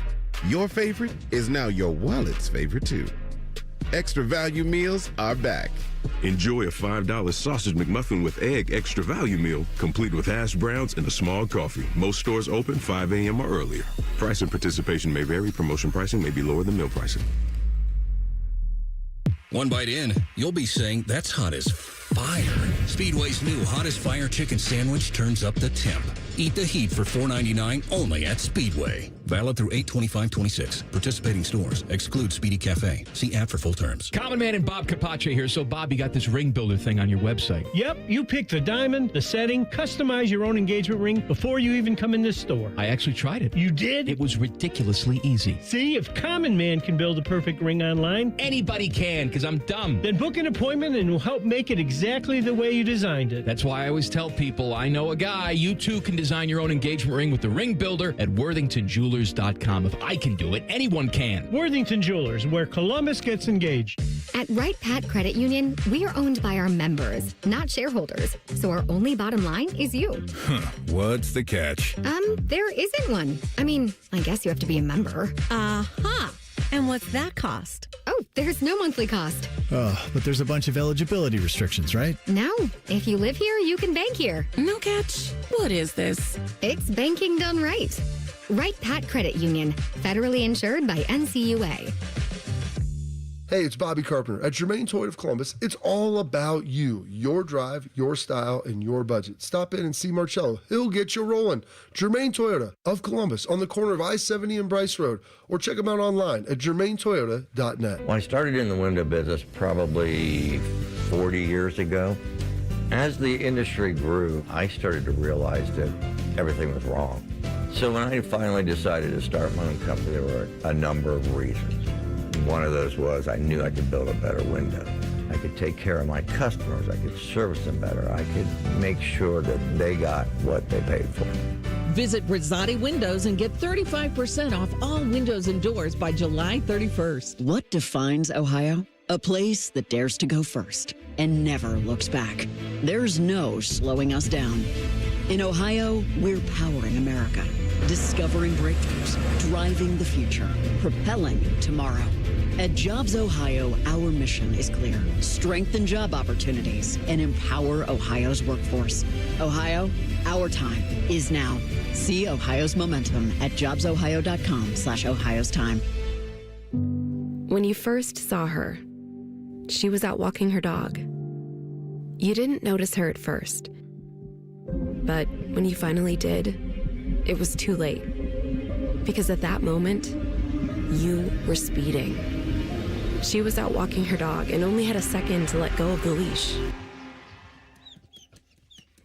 Your favorite is now your wallet's favorite, too. Extra value meals are back. Enjoy a $5 sausage McMuffin with egg extra value meal, complete with hash browns and a small coffee. Most stores open 5 a.m. or earlier. Price and participation may vary. Promotion pricing may be lower than meal pricing. One bite in, you'll be saying, that's hot as fire. Speedway's new Hottest Fire Chicken Sandwich turns up the temp. Eat the heat for $4.99 only at Speedway. Valid through 8/25/26. Participating stores. Exclude Speedy Cafe. See app for full terms. Common Man and Bob Capace here. So, Bob, you got this ring builder thing on your website. Yep, you pick the diamond, the setting, customize your own engagement ring before you even come in this store. I actually tried it. You did? It was ridiculously easy. See, if Common Man can build a perfect ring online, anybody can, because I'm dumb. Then book an appointment and we'll help make it exactly the way you designed it. That's why I always tell people, I know a guy. You too can design your own engagement ring with the ring builder at WorthingtonJewelers.com. If I can do it, anyone can. Worthington Jewelers, where Columbus gets engaged. At Wright Pat Credit Union, we are owned by our members, not shareholders. So our only bottom line is you. What's the catch? There isn't one. I mean, I guess you have to be a member. Uh-huh. And what's that cost? Oh, there's no monthly cost. Oh, but there's a bunch of eligibility restrictions, right? No. If you live here, you can bank here. No catch. What is this? It's banking done right. Right Pat Credit Union, federally insured by NCUA. Hey, it's Bobby Carpenter. At Germain Toyota of Columbus, it's all about you, your drive, your style, and your budget. Stop in and see Marcello. He'll get you rolling. Germain Toyota of Columbus on the corner of I-70 and Bryce Road. Or check them out online at germaintoyota.net. When I started in the window business probably 40 years ago, as the industry grew, I started to realize that everything was wrong. So when I finally decided to start my own company, there were a number of reasons. One of those was I knew I could build a better window. I could take care of my customers. I could service them better. I could make sure that they got what they paid for. Visit Rosati Windows and get 35% off all windows and doors by July 31st. What defines Ohio? A place that dares to go first and never looks back. There's no slowing us down. In Ohio, we're powering America, discovering breakthroughs, driving the future, propelling tomorrow. At Jobs Ohio, our mission is clear. Strengthen job opportunities and empower Ohio's workforce. Ohio, our time is now. See Ohio's momentum at jobsohio.com/Ohio's time. When you first saw her, she was out walking her dog. You didn't notice her at first. But when you finally did, it was too late. Because at that moment, you were speeding. She was out walking her dog and only had a second to let go of the leash.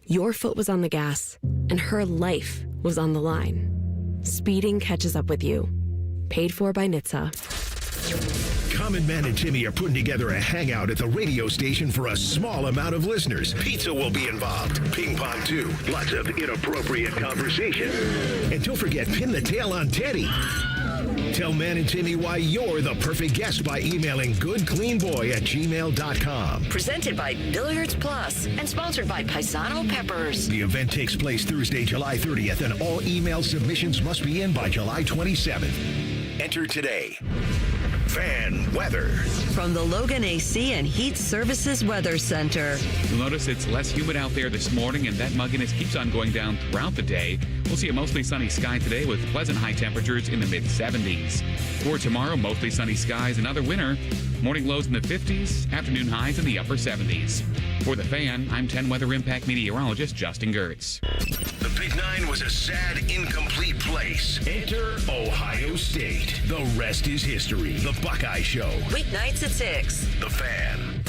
Your foot was on the gas, and her life was on the line. Speeding catches up with you. Paid for by NHTSA. Common Man and Timmy are putting together a hangout at the radio station for a small amount of listeners. Pizza will be involved. Ping pong, too. Lots of inappropriate conversation. And don't forget, pin the tail on Teddy. Tell Man and Timmy why you're the perfect guest by emailing goodcleanboy@gmail.com. Presented by Billiards Plus and sponsored by Paisano Peppers. The event takes place Thursday, July 30th, and all email submissions must be in by July 27th. Enter today. Fan weather. From the Logan AC and Heat Services Weather Center. You'll notice it's less humid out there this morning, and that mugginess keeps on going down throughout the day. We'll see a mostly sunny sky today with pleasant high temperatures in the mid-70s. For tomorrow, mostly sunny skies, another winter. Morning lows in the 50s, afternoon highs in the upper 70s. For The Fan, I'm 10 Weather Impact meteorologist Justin Gertz. The Big Nine was a sad, incomplete place. Enter Ohio State. The rest is history. The Buckeye Show. Weeknights at 6. The Fan.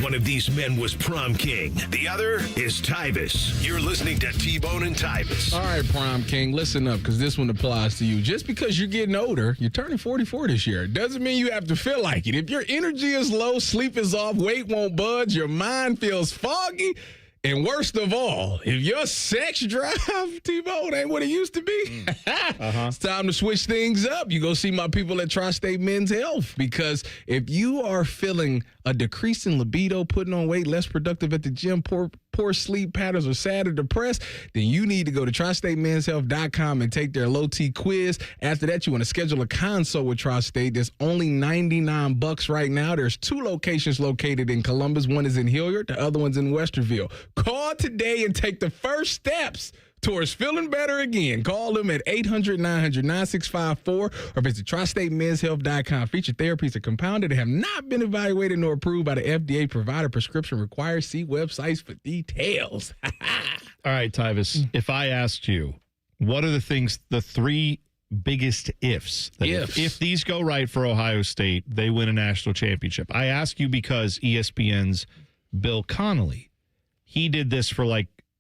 One of these men was prom king. The other is Tyvis. You're listening to T-Bone and Tyvis. All right, prom king, listen up, because this one applies to you. Just because you're getting older, you're turning 44 this year, doesn't mean you have to feel like it. If your energy is low, sleep is off, weight won't budge, your mind feels foggy, and worst of all, if your sex drive, T-Bone, ain't what it used to be, it's time to switch things up. You go see my people at Tri-State Men's Health, because if you are feeling a decrease in libido, putting on weight, less productive at the gym, poor sleep patterns, or sad or depressed, then you need to go to TriStateMen'sHealth.com and take their low-T quiz. After that, you want to schedule a consult with Tri-State. There's only $99 right now. There's 2 locations located in Columbus. One is in Hilliard. The other one's in Westerville. Call today and take the first steps towards feeling better again. Call them at 800-900-9654 or visit TriStateMen'sHealth.com. Feature therapies are compounded and have not been evaluated nor approved by the FDA. Provider prescription required. See websites for details. All right, Tyvis, if I asked you, what are the 3 biggest ifs? If these go right for Ohio State, they win a national championship. I ask you because ESPN's Bill Connolly, he did this for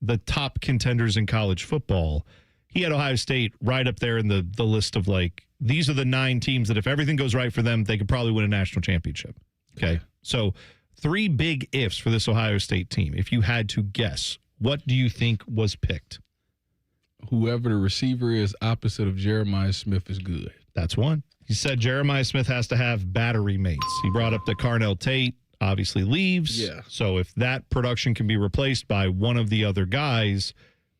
the top contenders in college football. He had Ohio State right up there in the list of these are the 9 teams that if everything goes right for them, they could probably win a national championship. Okay. So 3 big ifs for this Ohio State team. If you had to guess, what do you think was picked? Whoever the receiver is opposite of Jeremiah Smith is good. That's one. He said Jeremiah Smith has to have battery mates. He brought up that Carnell Tate obviously leaves. Yeah. So if that production can be replaced by one of the other guys,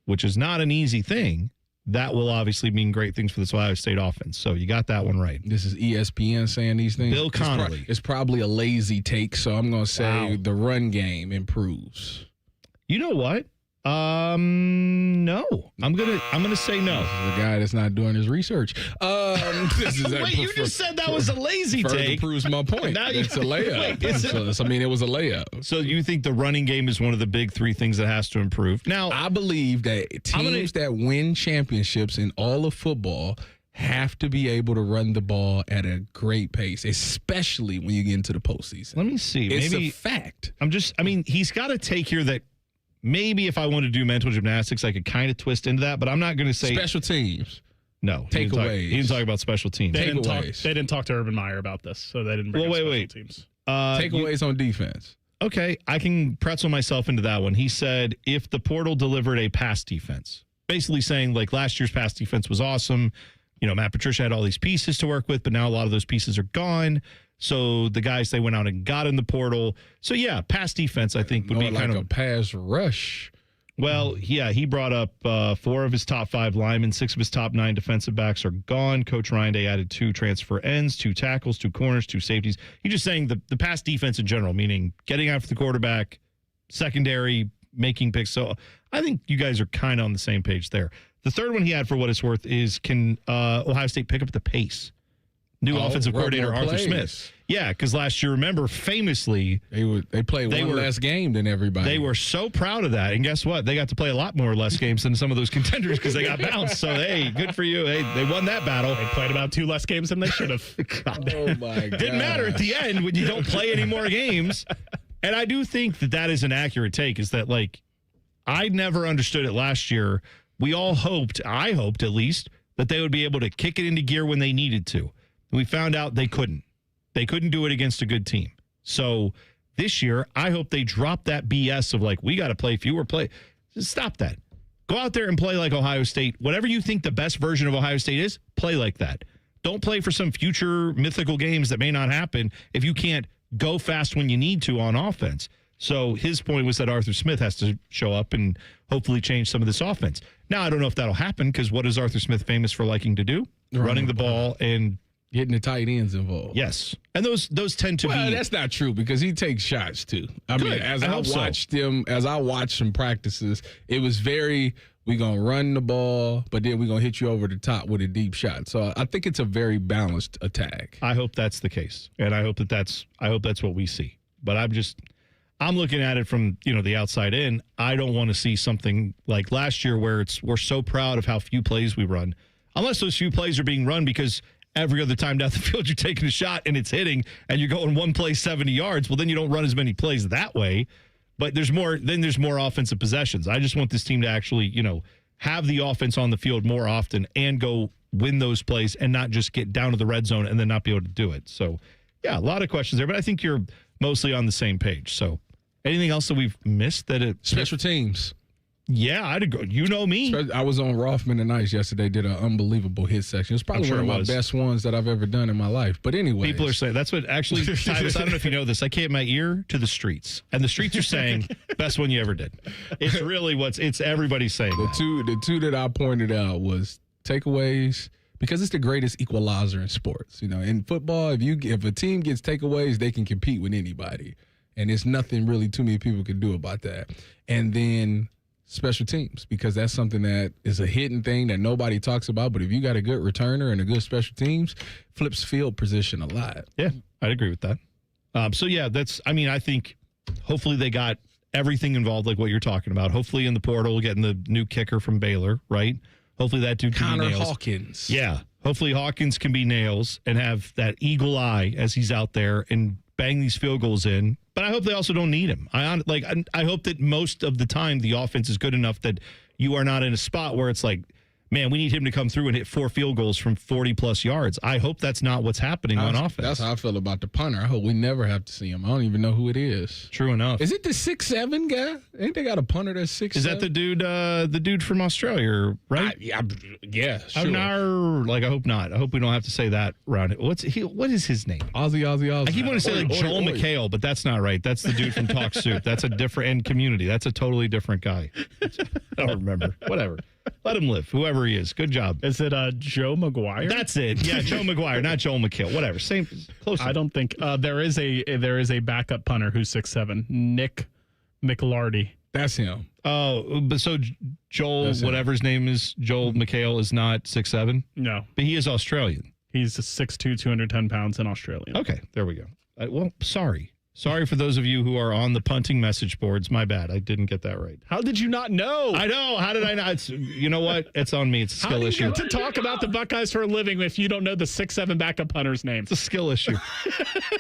which is not an easy thing, that will obviously mean great things for this Ohio State offense. So you got that one right. This is ESPN saying these things. Bill Connolly. It's probably a lazy take, so I'm going to say the run game improves. You know what? No. I'm gonna say no. This is a guy that's not doing his research. Wait, you just said that was a lazy take. Proves my point. Now It's a layup. It was a layup. So you think the running game is one of the big three things that has to improve? Now, I believe that teams that win championships in all of football have to be able to run the ball at a great pace, especially when you get into the postseason. Let me see. It's Maybe a fact. He's got a take here that maybe if I want to do mental gymnastics, I could kind of twist into that, but I'm not going to say special teams. No, takeaways. He didn't talk about special teams. They didn't talk to Urban Meyer about this, so they didn't bring up special teams. Takeaways on defense. Okay, I can pretzel myself into that one. He said if the portal delivered a pass defense, basically saying like last year's pass defense was awesome. You know, Matt Patricia had all these pieces to work with, but now a lot of those pieces are gone. So the guys they went out and got in the portal. So yeah, pass defense I think would be like kind of a pass rush. Well, yeah, he brought up 4 of his top 5 linemen, 6 of his top 9 defensive backs are gone. Coach Ryan Day added 2 transfer ends, 2 tackles, 2 corners, 2 safeties. He's just saying the pass defense in general, meaning getting after the quarterback, secondary, making picks. So I think you guys are kind of on the same page there. The third one he had for what it's worth is can Ohio State pick up the pace? New offensive coordinator Arthur Smith. Yeah, because last year, remember, famously they played one less game than everybody. They were so proud of that, and guess what? They got to play a lot more less games than some of those contenders because they got bounced. So hey, good for you. Hey, they won that battle. They played about 2 less games than they should have. Oh my God! Didn't matter at the end when you don't play any more games. And I do think that is an accurate take. Is that like I never understood it last year. We all hoped, I hoped at least, that they would be able to kick it into gear when they needed to. We found out they couldn't. They couldn't do it against a good team. So this year, I hope they drop that BS of like, we got to play fewer play. Just stop that. Go out there and play like Ohio State. Whatever you think the best version of Ohio State is, play like that. Don't play for some future mythical games that may not happen if you can't go fast when you need to on offense. So his point was that Arthur Smith has to show up and hopefully change some of this offense. Now, I don't know if that'll happen because what is Arthur Smith famous for liking to do? Running the ball and getting the tight ends involved. Yes. And those tend to be. Well, that's not true because he takes shots too. I mean, as I watched some practices, it was very, we're going to run the ball, but then we're going to hit you over the top with a deep shot. So I think it's a very balanced attack. I hope that's the case. And I hope that's what we see. But I'm looking at it from, the outside in. I don't want to see something like last year where we're so proud of how few plays we run. Unless those few plays are being run because every other time down the field you're taking a shot and it's hitting and you're going one play 70 yards. Well, then you don't run as many plays that way. But there's more offensive possessions. I just want this team to actually, have the offense on the field more often and go win those plays and not just get down to the red zone and then not be able to do it. So, yeah, a lot of questions there. But I think you're mostly on the same page. So anything else that we've missed special teams? Yeah, I'd go. You know me. I was on Rothman and Ice yesterday, did an unbelievable hit section. It's probably one of my best ones that I've ever done in my life. But anyway. People are saying, that's what actually, Tyvis, I don't know if you know this. I came my ear to the streets. And the streets are saying, best one you ever did. It's really it's everybody's saying. The two that I pointed out was takeaways, because it's the greatest equalizer in sports. In football, if a team gets takeaways, they can compete with anybody. And there's nothing really too many people can do about that. And then special teams, because that's something that is a hidden thing that nobody talks about. But if you got a good returner and a good special teams, flips field position a lot. Yeah, I'd agree with that. I think hopefully they got everything involved like what you're talking about. Hopefully in the portal, getting the new kicker from Baylor, right? Hopefully that dude can be nails. Connor Hawkins. Yeah. Hopefully Hawkins can be nails and have that eagle eye as he's out there and bang these field goals in. But I hope they also don't need him. I hope that most of the time the offense is good enough that you are not in a spot where it's like, man, we need him to come through and hit 4 field goals from 40-plus yards. I hope that's not what's happening on offense. That's how I feel about the punter. I hope we never have to see him. I don't even know who it is. True enough. Is it the 6'7" guy? Ain't they got a punter that's 6'7"? Is that the dude from Australia, right? Yeah, sure. I hope not. I hope we don't have to say that around it. What is his name? Ozzy. I keep wanting to say Joel McHale, but that's not right. That's the dude from Talk Soup. That's a different Community. That's a totally different guy. I don't remember. Whatever. Let him live, whoever he is. Good job. Is it Joe McGuire? That's it. Yeah, Joe McGuire, not Joel McHale. Whatever. Same. Close. I don't think there is a backup punter who's 6'7", Nick McLarty. That's him. Oh, but so Joel, whatever his name is, Joel McHale is not 6'7"? No. But he is Australian. He's 6'2", 210 pounds and Australian. Okay, there we go. Well, sorry. Sorry for those of you who are on the punting message boards. My bad. I didn't get that right. How did you not know? I know. How did I not? You know what? It's on me. It's a skill issue. How do you get to talk about the Buckeyes for a living if you don't know the 6'7" backup punter's name? It's a skill issue.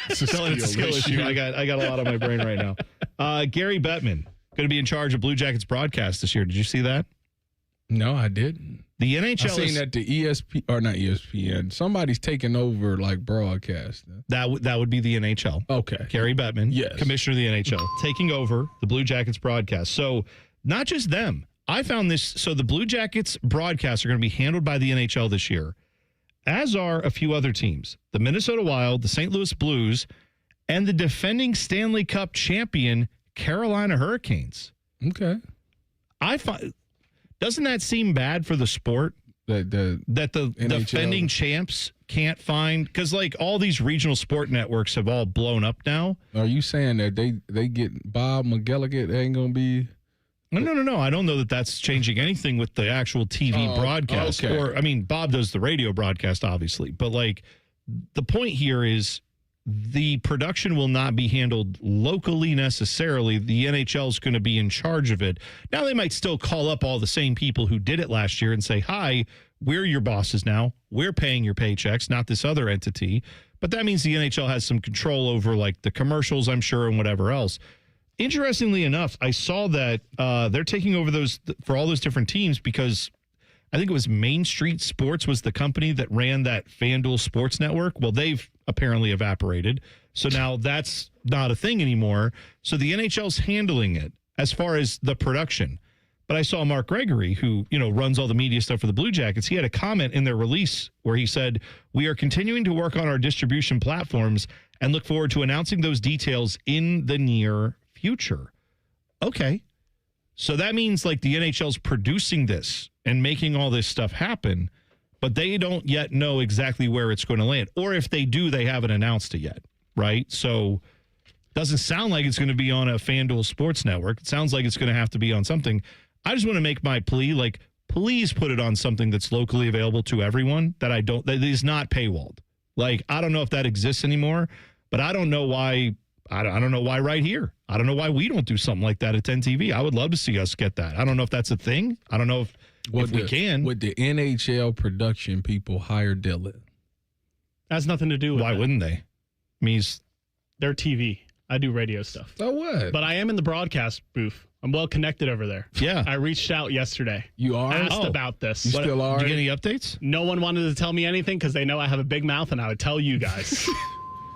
It's a skill issue. I got a lot on my brain right now. Gary Bettman going to be in charge of Blue Jackets broadcast this year. Did you see that? No, I didn't. The NHL. I've seen that the not ESPN. Somebody's taking over like broadcast. That would be the NHL. Okay. Gary Bettman, yes, commissioner of the NHL, taking over the Blue Jackets broadcast. So not just them. I found this. So the Blue Jackets broadcasts are going to be handled by the NHL this year, as are a few other teams: the Minnesota Wild, the St. Louis Blues, and the defending Stanley Cup champion Carolina Hurricanes. Okay. I find. Doesn't that seem bad for the sport that the defending champs can't find? Because like all these regional sport networks have all blown up now. Are you saying that they get Bob McGilligan ain't gonna be? No. I don't know that that's changing anything with the actual TV broadcast. Okay. Or I mean, Bob does the radio broadcast, obviously, but like the point here is the production will not be handled locally necessarily. The NHL is going to be in charge of it. Now, they might still call up all the same people who did it last year and say, hi, we're your bosses now. We're paying your paychecks, not this other entity. But that means the NHL has some control over like the commercials, I'm sure, and whatever else. Interestingly enough, I saw that they're taking over those for all those different teams because I think it was Main Street Sports was the company that ran that FanDuel Sports Network. Well, they've apparently evaporated. So now that's not a thing anymore. So the NHL's handling it as far as the production. But I saw Mark Gregory, who, runs all the media stuff for the Blue Jackets. He had a comment in their release where he said, "We are continuing to work on our distribution platforms and look forward to announcing those details in the near future." Okay. So that means like the NHL's producing this and making all this stuff happen, but they don't yet know exactly where it's going to land. Or if they do, they haven't announced it yet, right? So doesn't sound like it's going to be on a FanDuel Sports Network. It sounds like it's going to have to be on something. I just want to make my plea, like, please put it on something that's locally available to everyone that is not paywalled. Like, I don't know if that exists anymore, but I don't know why. I don't know why right here. I don't know why we don't do something like that at 10 TV. I would love to see us get that. I don't know if that's a thing. I don't know if we can. Would the NHL production people hire Dylan? Has nothing to do with Why that. wouldn't they? They're TV. I do radio stuff. So what? But I am in the broadcast booth. I'm well connected over there. Yeah. I reached out yesterday. You are? Asked about this. You still are? Did you get any updates? No one wanted to tell me anything because they know I have a big mouth and I would tell you guys.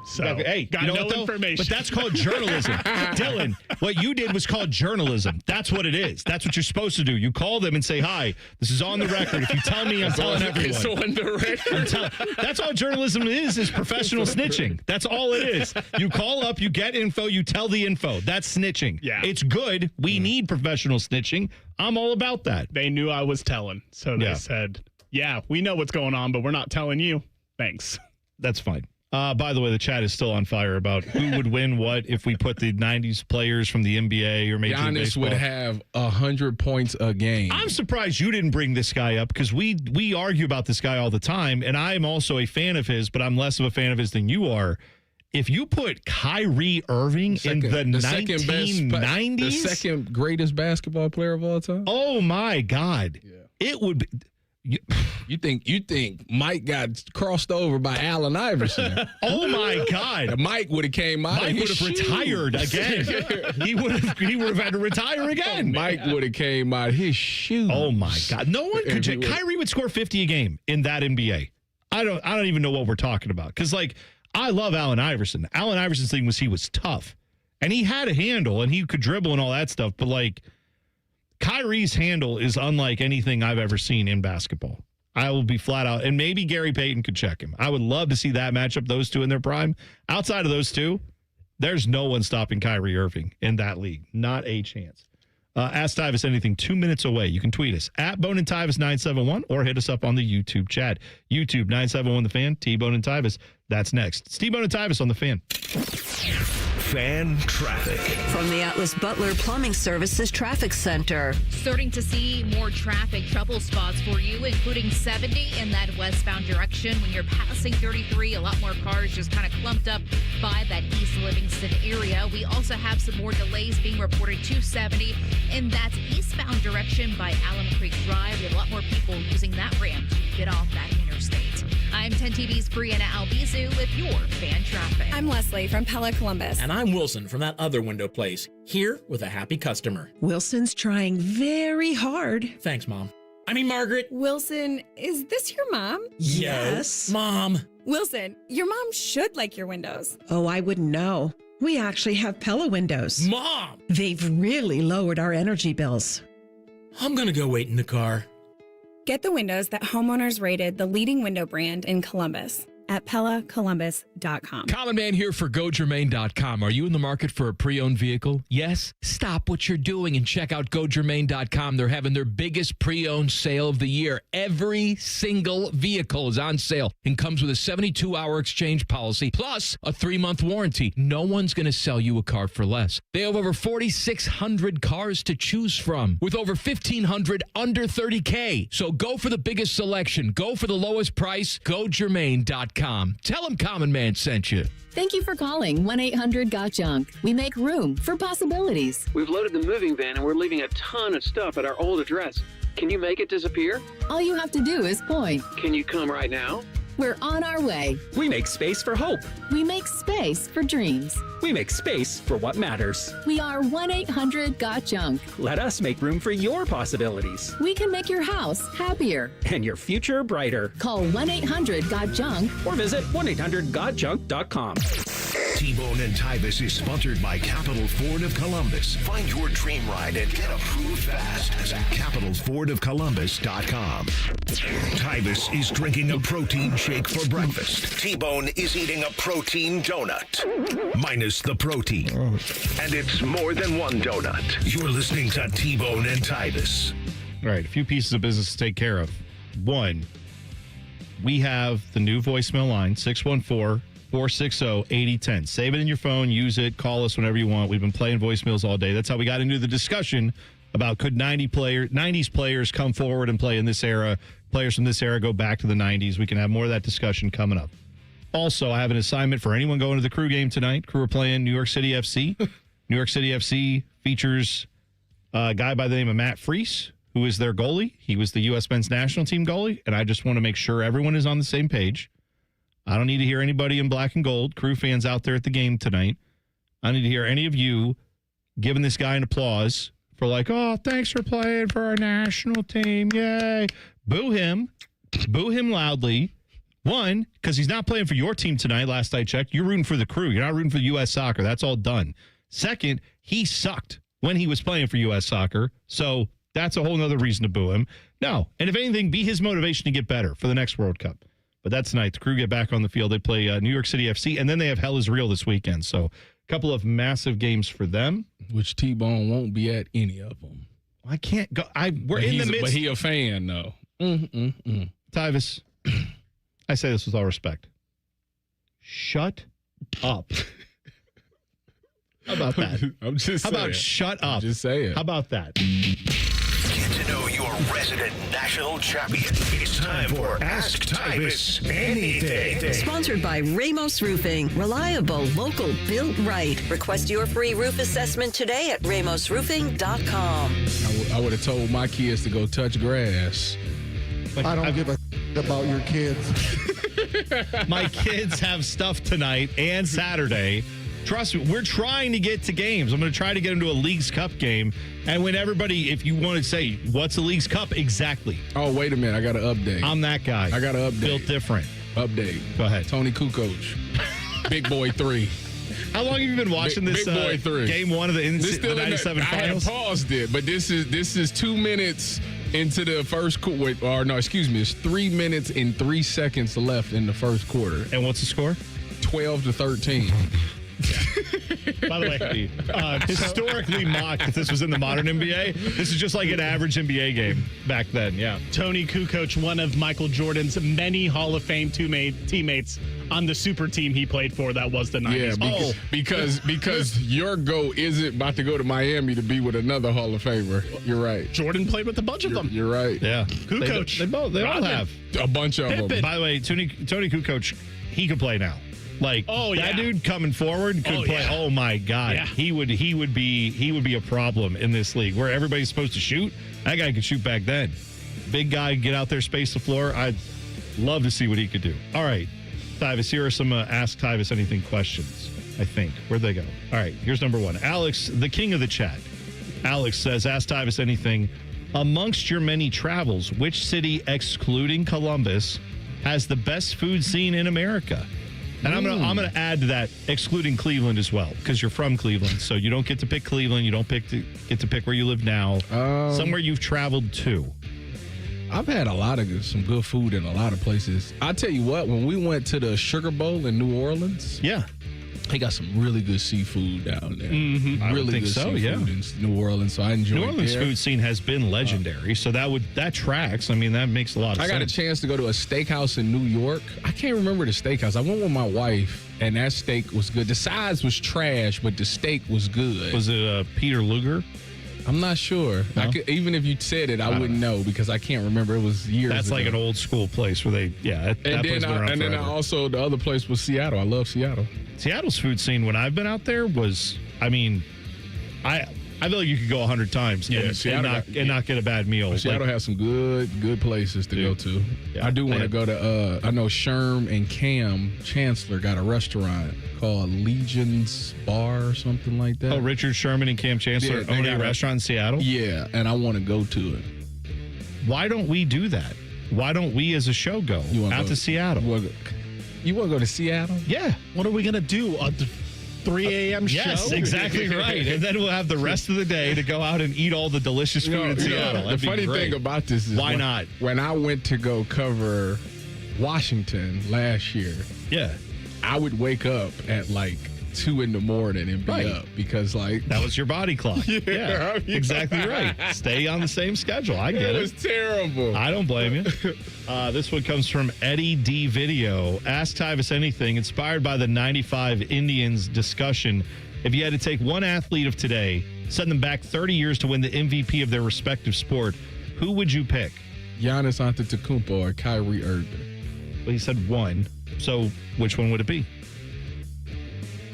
So, hey, got no information. But that's called journalism. Dylan, what you did was called journalism. That's what it is. That's what you're supposed to do. You call them and say, hi, this is on the record. If you tell me, I'm telling everyone. It's on the record. That's all journalism is professional snitching. That's all it is. You call up, you get info, you tell the info. That's snitching. Yeah. It's good. We need professional snitching. I'm all about that. They knew I was telling. So they said, yeah, we know what's going on, but we're not telling you. Thanks. That's fine. By the way, the chat is still on fire about who would win what if we put the 90s players from the NBA or Major League Baseball. Giannis would have 100 points a game. I'm surprised you didn't bring this guy up because we argue about this guy all the time, and I'm also a fan of his, but I'm less of a fan of his than you are. If you put Kyrie Irving in the 1990s, the second greatest basketball player of all time. Oh my God, it would be. You think Mike got crossed over by Allen Iverson? Oh my God! Mike would have came out. Mike would have retired again. he would have had to retire again. Mike would have came out his shoes. Oh my God! No one could. Kyrie would score 50 a game in that NBA. I don't even know what we're talking about because like I love Allen Iverson. Allen Iverson's thing was he was tough and he had a handle and he could dribble and all that stuff, but like. Kyrie's handle is unlike anything I've ever seen in basketball. I will be flat out. And maybe Gary Payton could check him. I would love to see that matchup, those two in their prime. Outside of those two, there's no one stopping Kyrie Irving in that league. Not a chance. Ask Tyvis anything 2 minutes away. You can tweet us at Bone and Tyvis 971 or hit us up on the YouTube chat. YouTube 971 The Fan, T-Bone and Tyvis. That's next. It's T-Bone and Tyvis on The Fan. Fan traffic. From the Atlas Butler Plumbing Services Traffic Center. Starting to see more traffic trouble spots for you, including 70 in that westbound direction. When you're passing 33, a lot more cars just kind of clumped up by that East Livingston area. We also have some more delays being reported to 70 in that eastbound direction by Alum Creek Drive. We have a lot more people using that ramp to get off that interstate. I'm 10 TV's Brianna Albizu with your fan traffic. I'm Leslie from Pella Columbus. And I'm Wilson from that other window place, here with a happy customer. Wilson's trying very hard. Thanks, Mom. I mean, Margaret. Wilson, is this your mom? Yes. Mom. Wilson, your mom should like your windows. Oh, I wouldn't know. We actually have Pella windows. Mom! They've really lowered our energy bills. I'm going to go wait in the car. Get the windows that homeowners rated the leading window brand in Columbus at PellaColumbus.com. Common Man here for GoGermain.com. Are you in the market for a pre-owned vehicle? Yes? Stop what you're doing and check out GoGermain.com. They're having their biggest pre-owned sale of the year. Every single vehicle is on sale and comes with a 72-hour exchange policy plus a 3-month warranty. No one's going to sell you a car for less. They have over 4,600 cars to choose from with over 1,500 under $30K. So go for the biggest selection. Go for the lowest price. GoGermain.com. Tell them Common Man sent you. Thank you for calling 1-800-GOT-JUNK. We make room for possibilities. We've loaded the moving van and we're leaving a ton of stuff at our old address. Can you make it disappear? All you have to do is point. Can you come right now? We're on our way. We make space for hope. We make space for dreams. We make space for what matters. We are 1-800-GOT-JUNK. Let us make room for your possibilities. We can make your house happier. And your future brighter. Call 1-800-GOT-JUNK. Or visit 1-800-GOT-JUNK.com. T-Bone and Tyvis is sponsored by Capital Ford of Columbus. Find your dream ride and get approved fast at capitalfordofcolumbus.com. Tyvis is drinking a protein shake for breakfast. T-Bone is eating a protein donut, minus the protein. And it's more than one donut. You're listening to T-Bone and Tyvis. All right, a few pieces of business to take care of. One, we have the new voicemail line, 614-460-8010. Save it in your phone, use it, call us whenever you want. We've been playing voicemails all day. That's how we got into the discussion about could 90s players come forward and play in this era, players from this era go back to the 90s. We can have more of that discussion coming up. Also, I have an assignment for anyone going to the Crew game tonight. Crew are playing New York City FC. New York City FC features a guy by the name of Matt Freese, who is their goalie. He was the U.S. men's national team goalie, and I just want to make sure everyone is on the same page. I don't need to hear anybody in black and gold, Crew fans out there at the game tonight. I need to hear any of you giving this guy an applause for like, oh, thanks for playing for our national team. Yay. Boo him. Boo him loudly. One, because he's not playing for your team tonight, last I checked. You're rooting for the Crew. You're not rooting for U.S. Soccer. That's all done. Second, he sucked when he was playing for U.S. Soccer. So that's a whole nother reason to boo him. No. And if anything, be his motivation to get better for the next World Cup. But that's tonight. The Crew get back on the field. They play New York City FC, and then they have Hell is Real this weekend. So a couple of massive games for them. Which T-Bone won't be at any of them. I can't go. We're in the midst. But he a fan, though. Tyvis, I say this with all respect. Shut up. How about that? I'm just saying. How about shut up? I'm just saying. How about that? Get to know your resident national champion. It's time for Ask Tyvis Anything. Sponsored by Ramos Roofing. Reliable, local, built right. Request your free roof assessment today at ramosroofing.com. I would have told my kids to go touch grass. I don't give a about your kids. My kids have stuff tonight and Saturday. Trust me, we're trying to get to games. I'm going to try to get into a Leagues Cup game. And when everybody, if you want to say, what's a Leagues Cup? Exactly. Oh, wait a minute. I got an update. I'm that guy. I got an update. Built different. Update. Go ahead. Tony Kukoc. Big Boy 3. How long have you been watching this Big Boy 3. game one of the 97 finals? I have paused it, but this is 2 minutes into the first quarter. Or no, excuse me. It's 3 minutes and 3 seconds left in the first quarter. And what's the score? 12-13. By the way, historically mocked if this was in the modern NBA. This is just like an average NBA game back then. Yeah. Tony Kukoc, one of Michael Jordan's many Hall of Fame teammates on the super team he played for, that was the 90s. Yeah, because your GOAT isn't about to go to Miami to be with another Hall of Famer. You're right. Jordan played with a bunch of them. You're right. Yeah. Kukoc. They all have a bunch of them. By the way, Tony Kukoc, he could play now. Like that dude coming forward could play. Yeah. Oh my God, he would be a problem in this league where everybody's supposed to shoot. That guy could shoot back then. Big guy, get out there, space the floor. I'd love to see what he could do. All right, Tyvis, here are some Ask Tyvis Anything questions. I think where'd they go? All right, here's number one. Alex, the king of the chat. Alex says, "Ask Tyvis Anything. Amongst your many travels, which city, excluding Columbus, has the best food scene in America?" And I'm gonna add to that, excluding Cleveland as well, because you're from Cleveland, so you don't get to pick Cleveland. You don't get to pick where you live now. Somewhere you've traveled to. I've had some good food in a lot of places. I'll tell you what, when we went to the Sugar Bowl in New Orleans, they got some really good seafood down there. Mm-hmm. I really think good so, seafood in New Orleans, so I enjoyed it. New Orleans food scene has been legendary, so that tracks. I mean, that makes a lot of sense. I got a chance to go to a steakhouse in New York. I can't remember the steakhouse. I went with my wife, and that steak was good. The size was trash, but the steak was good. Was it Peter Luger? I'm not sure. No? Even if you said it, I wouldn't know because I can't remember. It was years That's ago. like an old school place where they, that place been around forever. Also the other place was Seattle. I love Seattle. Seattle's food scene when I've been out there was, I feel like you could go 100 times and not get a bad meal. Seattle has some good places to go to. Yeah, I do want to go to, I know Sherm and Cam Chancellor got a restaurant called Legion's Bar or something like that. Oh, Richard Sherman and Cam Chancellor own a restaurant in Seattle? Yeah, and I want to go to it. Why don't we do that? Why don't we as a show go out to Seattle? You want to go to Seattle? Yeah. What are we going to do? 3 a.m. show? Yes, exactly right. And then we'll have the rest of the day to go out and eat all the delicious food in Seattle. The funny thing about this is why not? When I went to go cover Washington last year, I would wake up at like 2 a.m. and be up because that was your body clock. Yeah, exactly right. Stay on the same schedule. I get it. It was terrible. I don't blame you. This one comes from Eddie D. Video. Ask Tyvis Anything. Inspired by the 95 Indians discussion, if you had to take one athlete of today, send them back 30 years to win the MVP of their respective sport, who would you pick? Giannis Antetokounmpo or Kyrie Irving? Well, he said one. So which one would it be?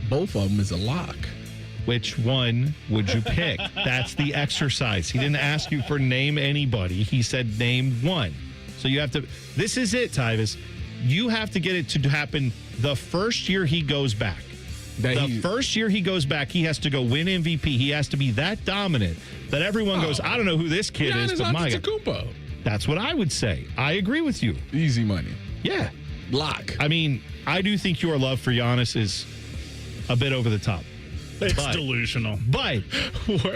Both of them is a lock. Which one would you pick? That's the exercise. He didn't ask you for name anybody. He said name one. So you have to, this is it, Tyvis. You have to get it to happen the first year he goes back. First year he goes back, he has to go win MVP. He has to be that dominant that everyone goes, I don't know who this kid is, but my God. That's what I would say. I agree with you. Easy money. Yeah. Lock. I mean, I do think your love for Giannis is a bit over the top. It's delusional. But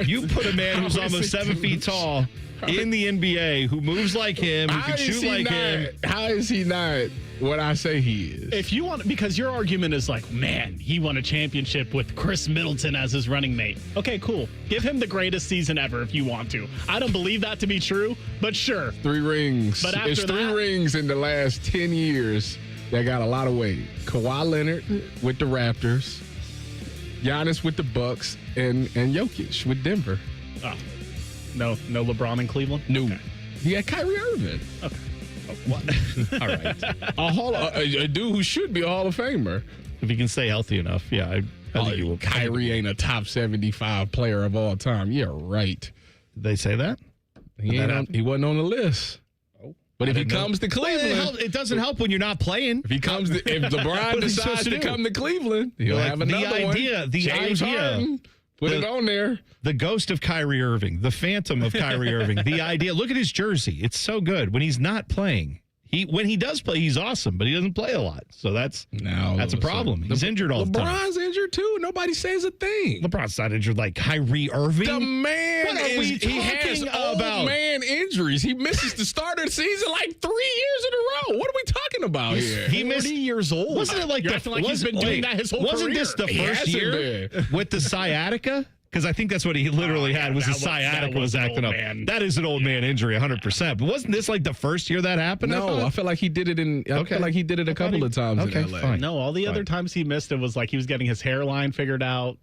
you put a man who's almost 7 feet tall in the NBA who moves like him, who can shoot like him. How is he not what I say he is? If you want, because your argument is like, man, he won a championship with Chris Middleton as his running mate. Okay, cool. Give him the greatest season ever if you want to. I don't believe that to be true, but sure. 3 rings. But after it's 3 rings in the last 10 years that got a lot of weight. Kawhi Leonard with the Raptors, Giannis with the Bucks, and Jokic with Denver. Oh. No LeBron in Cleveland? No. Okay. He had Kyrie Irving. Okay. Oh, what? All right. A dude who should be a Hall of Famer. If he can stay healthy enough, yeah, I think he will. Kyrie ain't a top 75 player of all time. Yeah, right. Did they say that? He wasn't on the list. But if he comes to Cleveland, it doesn't help when you're not playing. If LeBron decides to come to Cleveland, he'll have another one. James Harden, put it on there. The ghost of Kyrie Irving, the phantom of Kyrie Irving. The idea. Look at his jersey; it's so good. When he's not playing, when he does play, he's awesome. But he doesn't play a lot, so that's a problem. He's injured all the time. LeBron's injured too. Nobody says a thing. LeBron's not injured like Kyrie Irving. The man what are we talking has old man injuries. He misses the start of the season like 3 years in a row. What are we talking talking about here? He missed 40 years old. Wasn't it like You're acting like he's been doing that his whole career? Wasn't this the He first hasn't year been. with the sciatica? Because I think that's what he literally had was the sciatica was acting up. That is an old man injury, 100%. But wasn't this like the first year that happened? No, I feel like he did it I feel like he did it a couple of times in LA. Fine. No, all the other times he missed it was like he was getting his hairline figured out.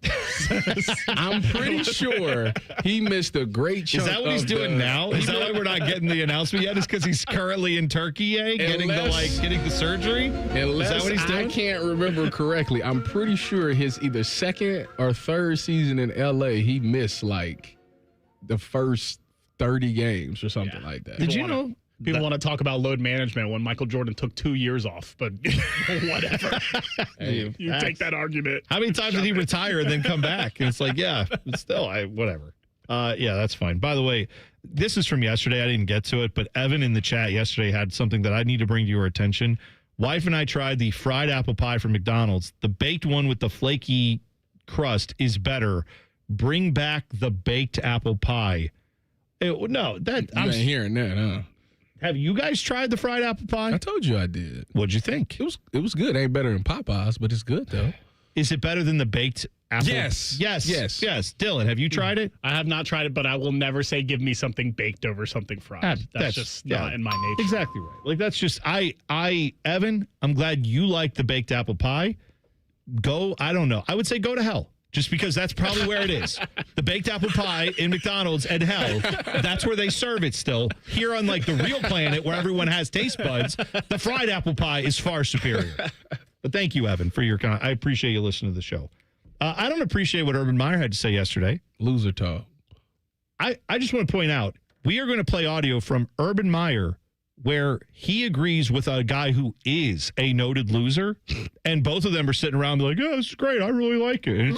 I'm pretty sure he missed a great chunk. Is that what he's doing now? Is that why we're not getting the announcement yet? Is because he's currently in Turkey, getting the surgery? Unless is that what he's doing? I can't remember correctly. I'm pretty sure his either second or third season in LA, he missed like the first 30 games or something like that. Did you know? People want to talk about load management when Michael Jordan took 2 years off, but whatever. Hey, you take that argument. How many times did he retire and then come back? And it's like, yeah, but still, whatever. Yeah, that's fine. By the way, this is from yesterday. I didn't get to it, but Evan in the chat yesterday had something that I need to bring to your attention. Wife and I tried the fried apple pie from McDonald's. The baked one with the flaky crust is better. Bring back the baked apple pie. No, that I'm hearing that, huh? Have you guys tried the fried apple pie? I told you I did. What'd you think? It was good. Ain't better than Popeyes, but it's good though. Is it better than the baked apple? Yes. Dylan, have you tried it? I have not tried it, but I will never say give me something baked over something fried. That's just not in my nature. Exactly right. Like that's just Evan, I'm glad you like the baked apple pie. I don't know. I would say go to hell. Just because that's probably where it is. The baked apple pie in McDonald's and hell, that's where they serve it still. Here on like the real planet where everyone has taste buds, the fried apple pie is far superior. But thank you, Evan, for your I appreciate you listening to the show. I don't appreciate what Urban Meyer had to say yesterday. Loser talk. I just want to point out, we are going to play audio from Urban Meyer where he agrees with a guy who is a noted loser, and both of them are sitting around like, yeah, this is great. I really like it.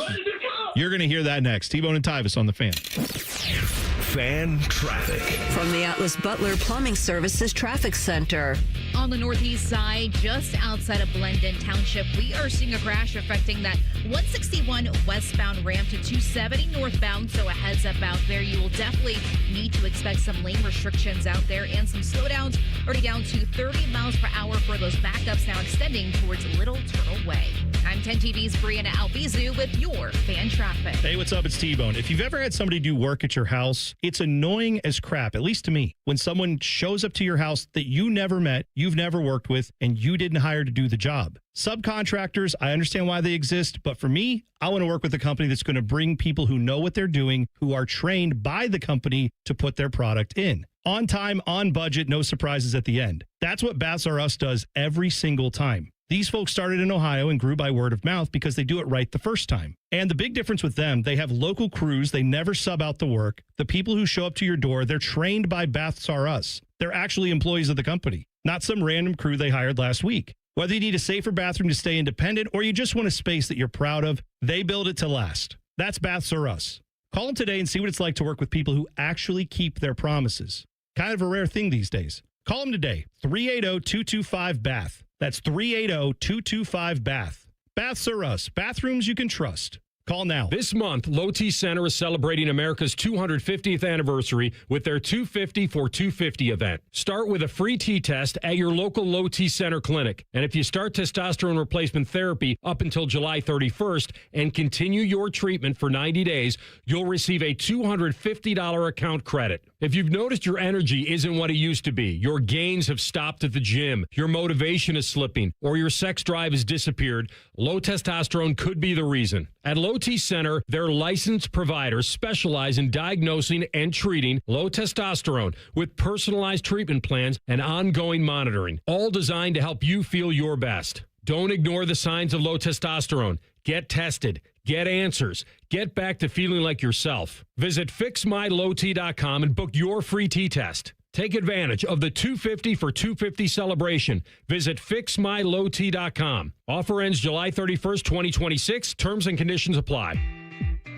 You're going to hear that next. T-Bone and Tyvis on The Fan. Fan traffic. From the Atlas Butler Plumbing Services Traffic Center. On the northeast side, just outside of Blendon Township, we are seeing a crash affecting that 161 westbound ramp to 270 northbound. So a heads up out there. You will definitely need to expect some lane restrictions out there and some slowdowns already down to 30 miles per hour for those backups now extending towards Little Turtle Way. I'm 10 TV's Brianna Albizu with your fan traffic. Hey, what's up? It's T-Bone. If you've ever had somebody do work at your house, it's annoying as crap, at least to me, when someone shows up to your house that you never met, you've never worked with, and you didn't hire to do the job. Subcontractors, I understand why they exist, but for me, I want to work with a company that's going to bring people who know what they're doing, who are trained by the company to put their product in. On time, on budget, no surprises at the end. That's what Baths R Us does every single time. These folks started in Ohio and grew by word of mouth because they do it right the first time. And the big difference with them, they have local crews. They never sub out the work. The people who show up to your door, they're trained by Baths R Us. They're actually employees of the company, not some random crew they hired last week. Whether you need a safer bathroom to stay independent or you just want a space that you're proud of, they build it to last. That's Baths R Us. Call them today and see what it's like to work with people who actually keep their promises. Kind of a rare thing these days. Call them today, 380-225-BATH. That's 380-225-BATH. Baths R Us. Bathrooms you can trust. Call now. This month, Low T Center is celebrating America's 250th anniversary with their 250 for 250 event. Start with a free T test at your local Low T Center clinic. And if you start testosterone replacement therapy up until July 31st and continue your treatment for 90 days, you'll receive a $250 account credit. If you've noticed your energy isn't what it used to be, your gains have stopped at the gym, your motivation is slipping, or your sex drive has disappeared, low testosterone could be the reason. At Low T Center, their licensed providers specialize in diagnosing and treating low testosterone with personalized treatment plans and ongoing monitoring, all designed to help you feel your best. Don't ignore the signs of low testosterone. Get tested. Get answers. Get back to feeling like yourself. Visit fixmylowt.com and book your free T-test. Take advantage of the 250 for 250 celebration. Visit fixmylowt.com. Offer ends July 31st, 2026. Terms and conditions apply.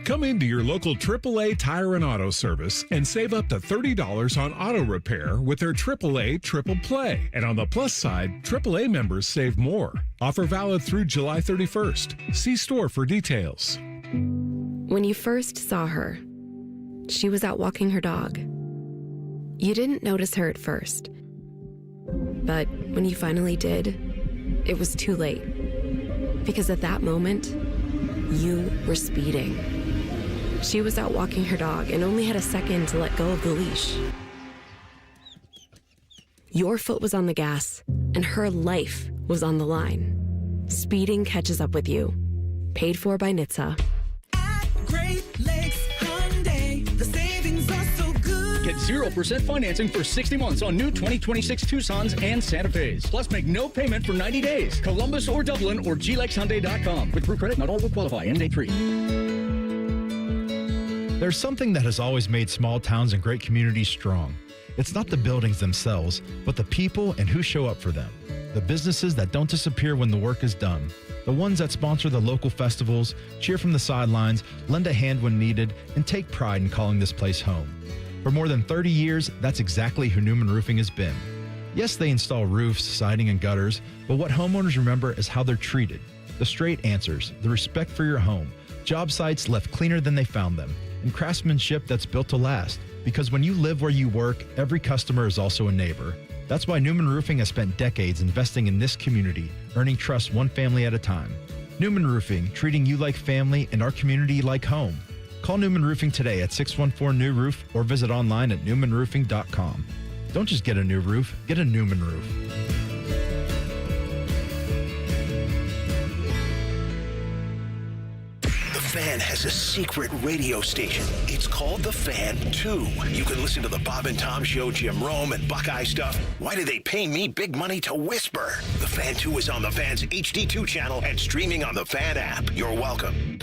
Come into your local AAA Tire and Auto Service and save up to $30 on auto repair with their AAA Triple Play. And on the plus side, AAA members save more. Offer valid through July 31st. See store for details. When you first saw her, she was out walking her dog. You didn't notice her at first. But when you finally did, it was too late. Because at that moment, you were speeding. She was out walking her dog and only had a second to let go of the leash. Your foot was on the gas, and her life was on the line. Speeding catches up with you. Paid for by NHTSA. Great Lakes Hyundai, the savings are so good. Get 0% financing for 60 months on new 2026 Tucsons and Santa Fe's. Plus, make no payment for 90 days. Columbus or Dublin or glexhyundai.com. With True Credit, not all will qualify. End date 3. There's something that has always made small towns and great communities strong. It's not the buildings themselves, but the people and who show up for them. The businesses that don't disappear when the work is done. The ones that sponsor the local festivals, cheer from the sidelines, lend a hand when needed, and take pride in calling this place home. For more than 30 years, that's exactly who Newman Roofing has been. Yes, they install roofs, siding, and gutters, but what homeowners remember is how they're treated. The straight answers, the respect for your home, job sites left cleaner than they found them, and craftsmanship that's built to last. Because when you live where you work, every customer is also a neighbor. That's why Newman Roofing has spent decades investing in this community, earning trust one family at a time. Newman Roofing, treating you like family and our community like home. Call Newman Roofing today at 614-NEW-ROOF or visit online at newmanroofing.com. Don't just get a new roof, get a Newman roof. The Fan has a secret radio station. It's called The Fan 2. You can listen to the Bob and Tom Show, Jim Rome, and Buckeye stuff. Why do they pay me big money to whisper? The Fan 2 is on the Fan's HD2 channel and streaming on the Fan app. You're welcome.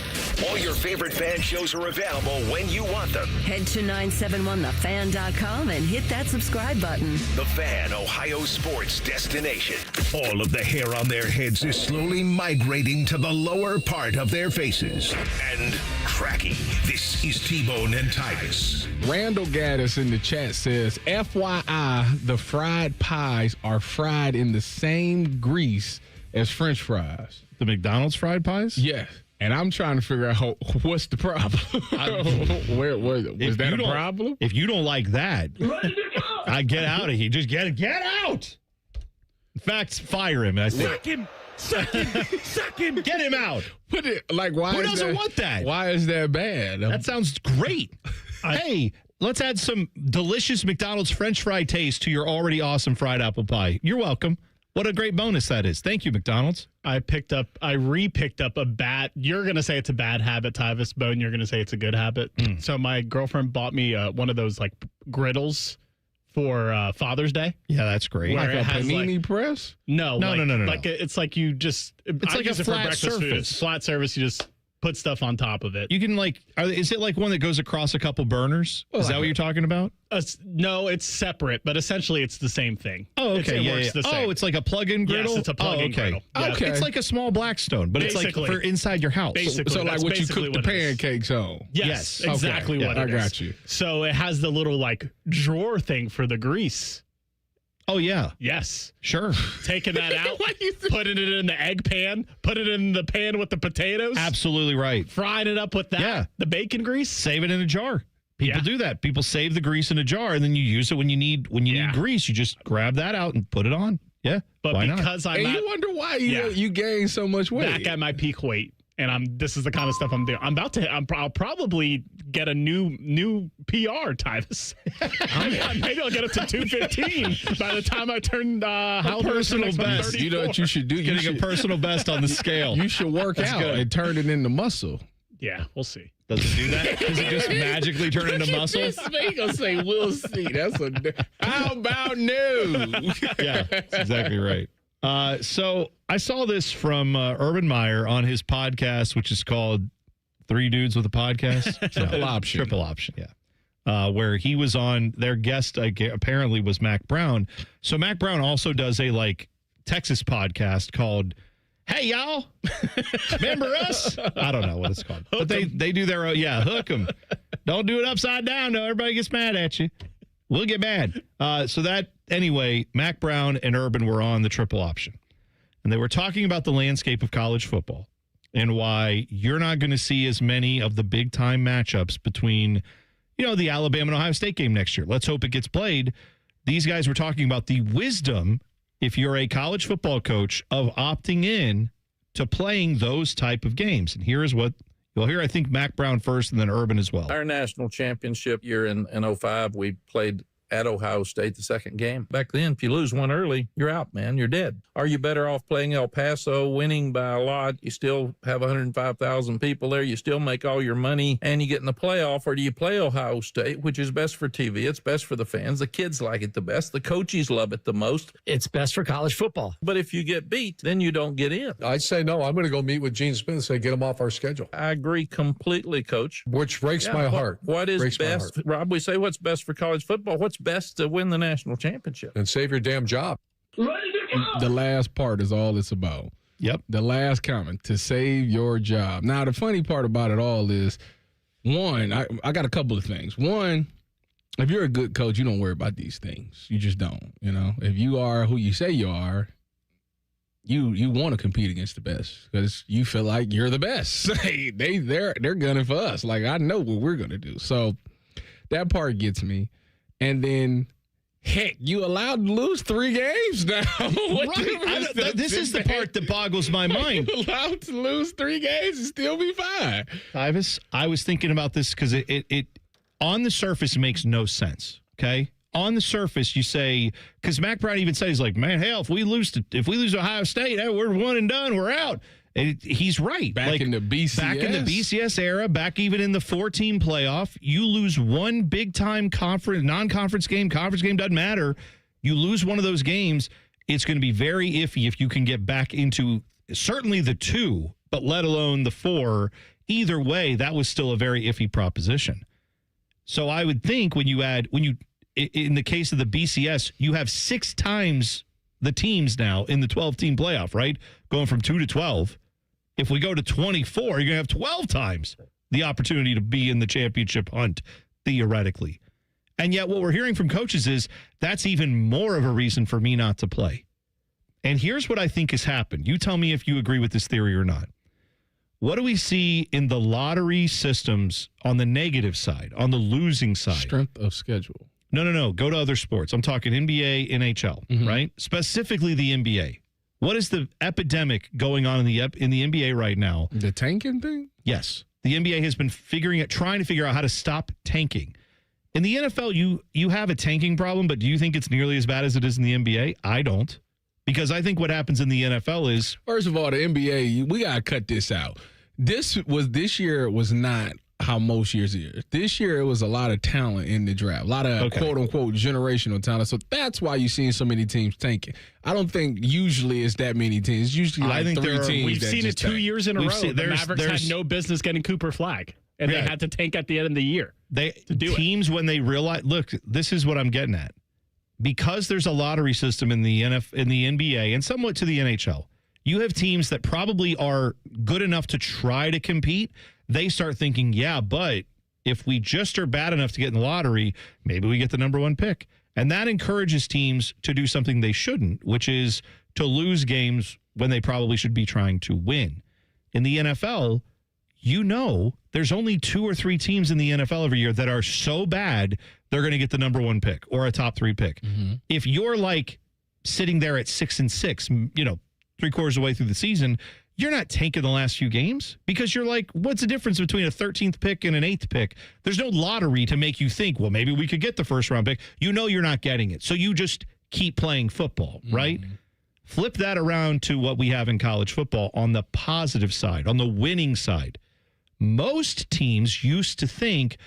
All your favorite Fan shows are available when you want them. Head to 971thefan.com and hit that subscribe button. The Fan, Ohio sports destination. All of the hair on their heads is slowly migrating to the lower part of their faces. And cracky. This is T-Bone and Tyvis. Randall Gaddis in the chat says, FYI, the fried pies are fried in the same grease as French fries. The McDonald's fried pies? Yes. And I'm trying to figure out what's the problem. Was that a problem? If you don't like that, I get out of here. Just get out. In fact, fire him. I think. Suck him. Get him out. Put it like why? Who is doesn't that, want that? Why is that bad? That sounds great. Hey, let's add some delicious McDonald's French fry taste to your already awesome fried apple pie. You're welcome. What a great bonus that is. Thank you, McDonald's. I re-picked up a bad, you're going to say it's a bad habit, Tyvis. Bone, you're going to say it's a good habit. So my girlfriend bought me one of those like griddles for Father's Day. Yeah, that's great. Like a panini press? No. Like it's like you just, it's like a flat surface. Flat surface, you just put stuff on top of it. You can is it like one that goes across a couple burners? Is that what you're talking about? No, it's separate, but essentially it's the same thing. Oh, okay. It's like a plug-in griddle? Yes, it's a plug-in griddle. Yeah. Okay. It's like a small Blackstone, but basically, it's like for inside your house. Basically, so like what you cook the pancakes on. Yes, exactly what it is. I got you. So it has the little like drawer thing for the grease. Oh, yeah. Yes. Sure. Taking that out, putting it in the egg pan, put it in the pan with the potatoes. Absolutely right. Frying it up with that. Yeah. The bacon grease. Save it in a jar. People do that. People save the grease in a jar, and then you use it when you need grease. You just grab that out and put it on. Yeah. But why because not? I'm you wonder why you gain so much weight. Back at my peak weight. And this is the kind of stuff I'm doing. I'll probably get a new PR, Tyvis. Maybe I'll get up to 215 by the time I turn personal best. You know what you should do? Getting a personal best on the scale. You should work out and turn it into muscle. Yeah, we'll see. Does it do that? Does it just magically turn into muscle? He gonna say, "We'll see." How about no? Yeah, that's exactly right. So I saw this from Urban Meyer on his podcast, which is called Three Dudes with a Podcast. Triple Option, yeah. Where he was on, their guest apparently was Mac Brown. So Mac Brown also does a Texas podcast called Hey Y'all, remember us? I don't know what it's called. But they do their own, hook 'em. Don't do it upside down though. Everybody gets mad at you. We'll get mad. Anyway, Mac Brown and Urban were on the Triple Option. And they were talking about the landscape of college football and why you're not going to see as many of the big-time matchups between, the Alabama and Ohio State game next year. Let's hope it gets played. These guys were talking about the wisdom if you're a college football coach, of opting in to playing those type of games. And here is what you'll hear, I think, Mac Brown first and then Urban as well. Our national championship year in 05, we played at Ohio State the second game. Back then, if you lose one early, you're out, man. You're dead. Are you better off playing El Paso, winning by a lot? You still have 105,000 people there. You still make all your money, and you get in the playoff. Or do you play Ohio State, which is best for TV? It's best for the fans. The kids like it the best. The coaches love it the most. It's best for college football. But if you get beat, then you don't get in. I'd say no. I'm going to go meet with Gene Smith and say, get him off our schedule. I agree completely, Coach. Which breaks my heart. What is best? Rob, we say what's best for college football. What's best to win the national championship? And save your damn job. The last part is all it's about. Yep. The last comment, to save your job. Now, the funny part about it all is, one, I got a couple of things. One, if you're a good coach, you don't worry about these things. You just don't. You know, if you are who you say you are, you want to compete against the best because you feel like you're the best. They're gunning for us. Like, I know what we're gonna do. So that part gets me. And then, heck, you allowed to lose 3 games now. This is the part that boggles my mind. You allowed to lose 3 games and still be fine. Tyvis, I was thinking about this because it on the surface makes no sense. Okay, on the surface you say, because Mac Brown even says, like, man, hell, if we lose Ohio State, hey, we're one and done, we're out. He's right. Back in the BCS era, back even in the 4-team playoff, you lose one big-time non-conference game, conference game, doesn't matter. You lose one of those games, it's going to be very iffy if you can get back into certainly the 2, but let alone the 4. Either way, that was still a very iffy proposition. So I would think in the case of the BCS, you have 6 times the teams now in the 12-team playoff, right? Going from 2 to 12. If we go to 24, you're going to have 12 times the opportunity to be in the championship hunt, theoretically. And yet what we're hearing from coaches is that's even more of a reason for me not to play. And here's what I think has happened. You tell me if you agree with this theory or not. What do we see in the lottery systems on the negative side, on the losing side? Strength of schedule. No. Go to other sports. I'm talking NBA, NHL, right? Specifically the NBA. What is the epidemic going on in the NBA right now? The tanking thing? Yes. The NBA has been trying to figure out how to stop tanking. In the NFL, you have a tanking problem, but do you think it's nearly as bad as it is in the NBA? I don't. Because I think what happens in the NFL is... First of all, the NBA, we got to cut this out. This year was not how most years are. This year, it was a lot of talent in the draft, a lot of quote-unquote generational talent. So that's why you're seeing so many teams tanking. I don't think usually it's that many teams. It's usually like 3 teams. We've seen it 2 years in a row. The Mavericks had no business getting Cooper Flag, and they had to tank at the end of the year to do teams, when they realize, look, this is what I'm getting at. Because there's a lottery system in the NBA and somewhat to the NHL, you have teams that probably are good enough to try to compete. They start thinking, yeah, but if we just are bad enough to get in the lottery, maybe we get the number 1 pick. And that encourages teams to do something they shouldn't, which is to lose games when they probably should be trying to win. In the NFL, there's only 2 or 3 teams in the NFL every year that are so bad they're going to get the number 1 pick or a top 3 pick. Mm-hmm. If you're like sitting there at 6-6, 3/4 of the way through the season, you're not tanking the last few games because you're like, what's the difference between a 13th pick and an 8th pick? There's no lottery to make you think, well, maybe we could get the first round pick. You're not getting it. So you just keep playing football, right? Flip that around to what we have in college football on the positive side, on the winning side. Most teams used to think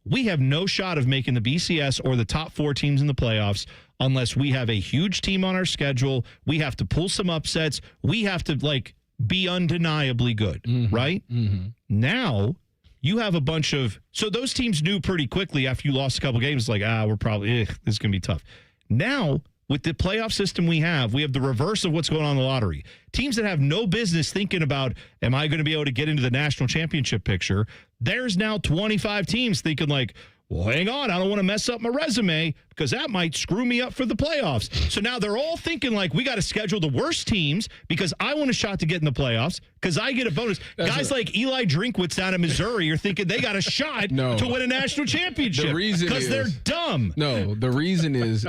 we have no shot of making the BCS or the top 4 teams in the playoffs unless we have a huge team on our schedule. We have to pull some upsets. We have to be undeniably good, right? Mm-hmm. Now you have a bunch of, so those teams knew pretty quickly after you lost a couple games, we're probably, this is going to be tough. Now, with the playoff system we have the reverse of what's going on in the lottery. Teams that have no business thinking about, am I going to be able to get into the national championship picture? There's now 25 teams thinking Well, hang on. I don't want to mess up my resume because that might screw me up for the playoffs. So now they're all thinking like we got to schedule the worst teams because I want a shot to get in the playoffs because I get a bonus. Guys like Eli Drinkwitz down in Missouri are thinking they got a shot to win a national championship. The reason because they're dumb. No, the reason is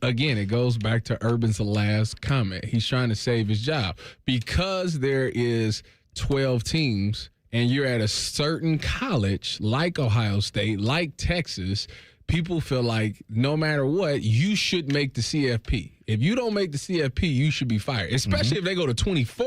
again, it goes back to Urban's last comment. He's trying to save his job because there is 12 teams. And you're at a certain college like Ohio State, like Texas, people feel like no matter what, you should make the CFP. If you don't make the CFP, you should be fired, especially if they go to 24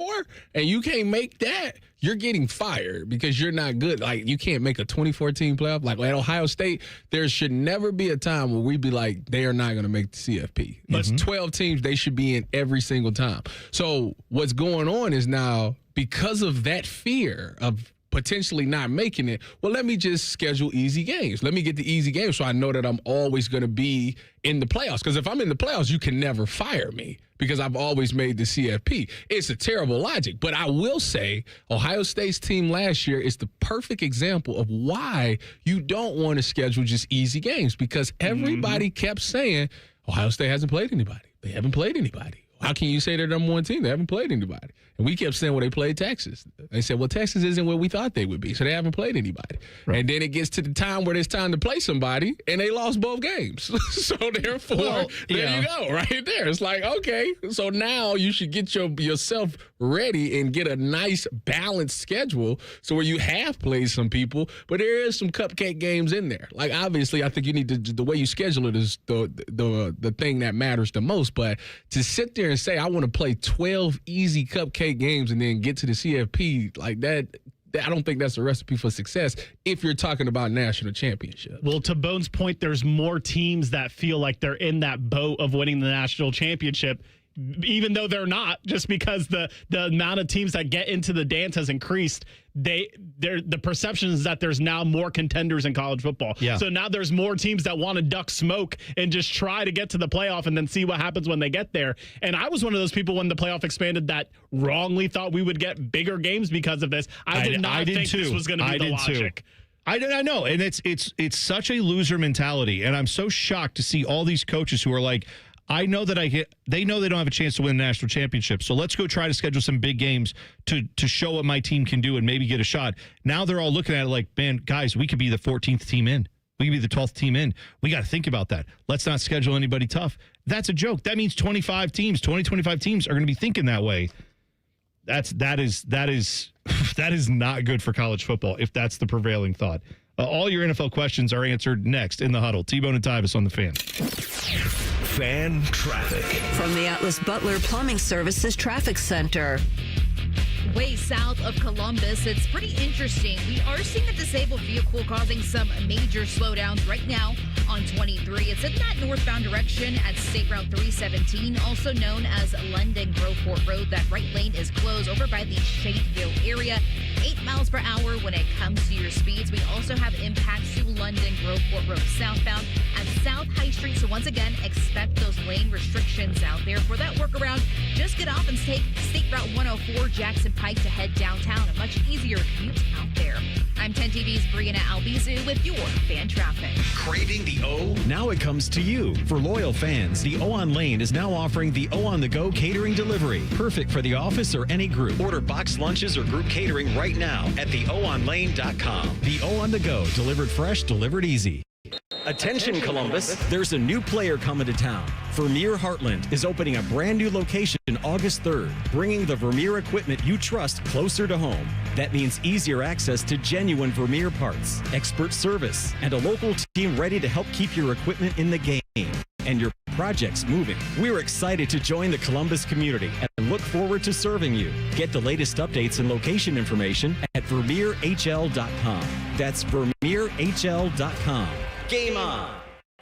and you can't make that. You're getting fired because you're not good. Like, you can't make a 24-team playoff. Like at Ohio State, there should never be a time where we be like, they are not going to make the CFP. It's 12 teams they should be in every single time. So what's going on is now, because of that fear of potentially not making it, well, let me just schedule easy games. Let me get the easy games so I know that I'm always going to be in the playoffs. Because if I'm in the playoffs, you can never fire me because I've always made the CFP. It's a terrible logic. But I will say Ohio State's team last year is the perfect example of why you don't want to schedule just easy games because everybody kept saying Ohio State hasn't played anybody. They haven't played anybody. How can you say they're number one team? They haven't played anybody. And we kept saying, well, they played Texas. They said, well, Texas isn't where we thought they would be, so they haven't played anybody. Right. And then it gets to the time where it's time to play somebody, and they lost both games. So therefore, there you go, right there. It's like, okay, so now you should get yourself ready and get a nice balanced schedule so where you have played some people, but there is some cupcake games in there. Like, obviously, I think you need to, the way you schedule it is the thing that matters the most. But to sit there and say, I want to play 12 easy cupcake games and then get to the CFP, like that, I don't think that's a recipe for success if you're talking about national championship. Well, to Bone's point, there's more teams that feel like they're in that boat of winning the national championship, even though they're not, just because the amount of teams that get into the dance has increased. The perception is that there's now more contenders in college football. Yeah. So now there's more teams that want to duck smoke and just try to get to the playoff and then see what happens when they get there. And I was one of those people when the playoff expanded that wrongly thought we would get bigger games because of this. I did not think this was going to be the logic. I know, and it's such a loser mentality, and I'm so shocked to see all these coaches who are like, I know that they know they don't have a chance to win a national championship, so let's go try to schedule some big games to show what my team can do and maybe get a shot. Now they're all looking at it like, man, guys, we could be the 14th team in. We could be the 12th team in. We got to think about that. Let's not schedule anybody tough. That's a joke. That means 25 teams are going to be thinking that way. That is not good for college football if that's the prevailing thought. All your NFL questions are answered next in the huddle. T-Bone and Tyvis on the Fan. Fan traffic. From the Atlas Butler Plumbing Services Traffic Center. Way south of Columbus, it's pretty interesting. We are seeing a disabled vehicle causing some major slowdowns right now on 23. It's in that northbound direction at State Route 317, also known as London Groveport Road. That right lane is closed over by the Shadeville area. 8 miles per hour when it comes to your speeds. We also have impacts to London Groveport Road southbound at South High Street. So once again, expect those lane restrictions out there. For that workaround, just get off and take State Route 104 Jackson Pike to head downtown. A much easier commute out there. I'm 10 TV's Brianna Albizu with your fan traffic. Craving the O? Now it comes to you. For loyal fans, the O on Lane is now offering the O on the Go catering delivery. Perfect for the office or any group. Order boxed lunches or group catering right now at theoonlane.com. The O on the Go, delivered fresh, delivered easy. Attention Columbus, there's a new player coming to town. Vermeer Heartland is opening a brand new location August 3rd, bringing the Vermeer equipment you trust closer to home. That means easier access to genuine Vermeer parts, expert service, and a local team ready to help keep your equipment in the game and your projects moving. We're excited to join the Columbus community and look forward to serving you. Get the latest updates and location information at VermeerHL.com. That's VermeerHL.com. Game on!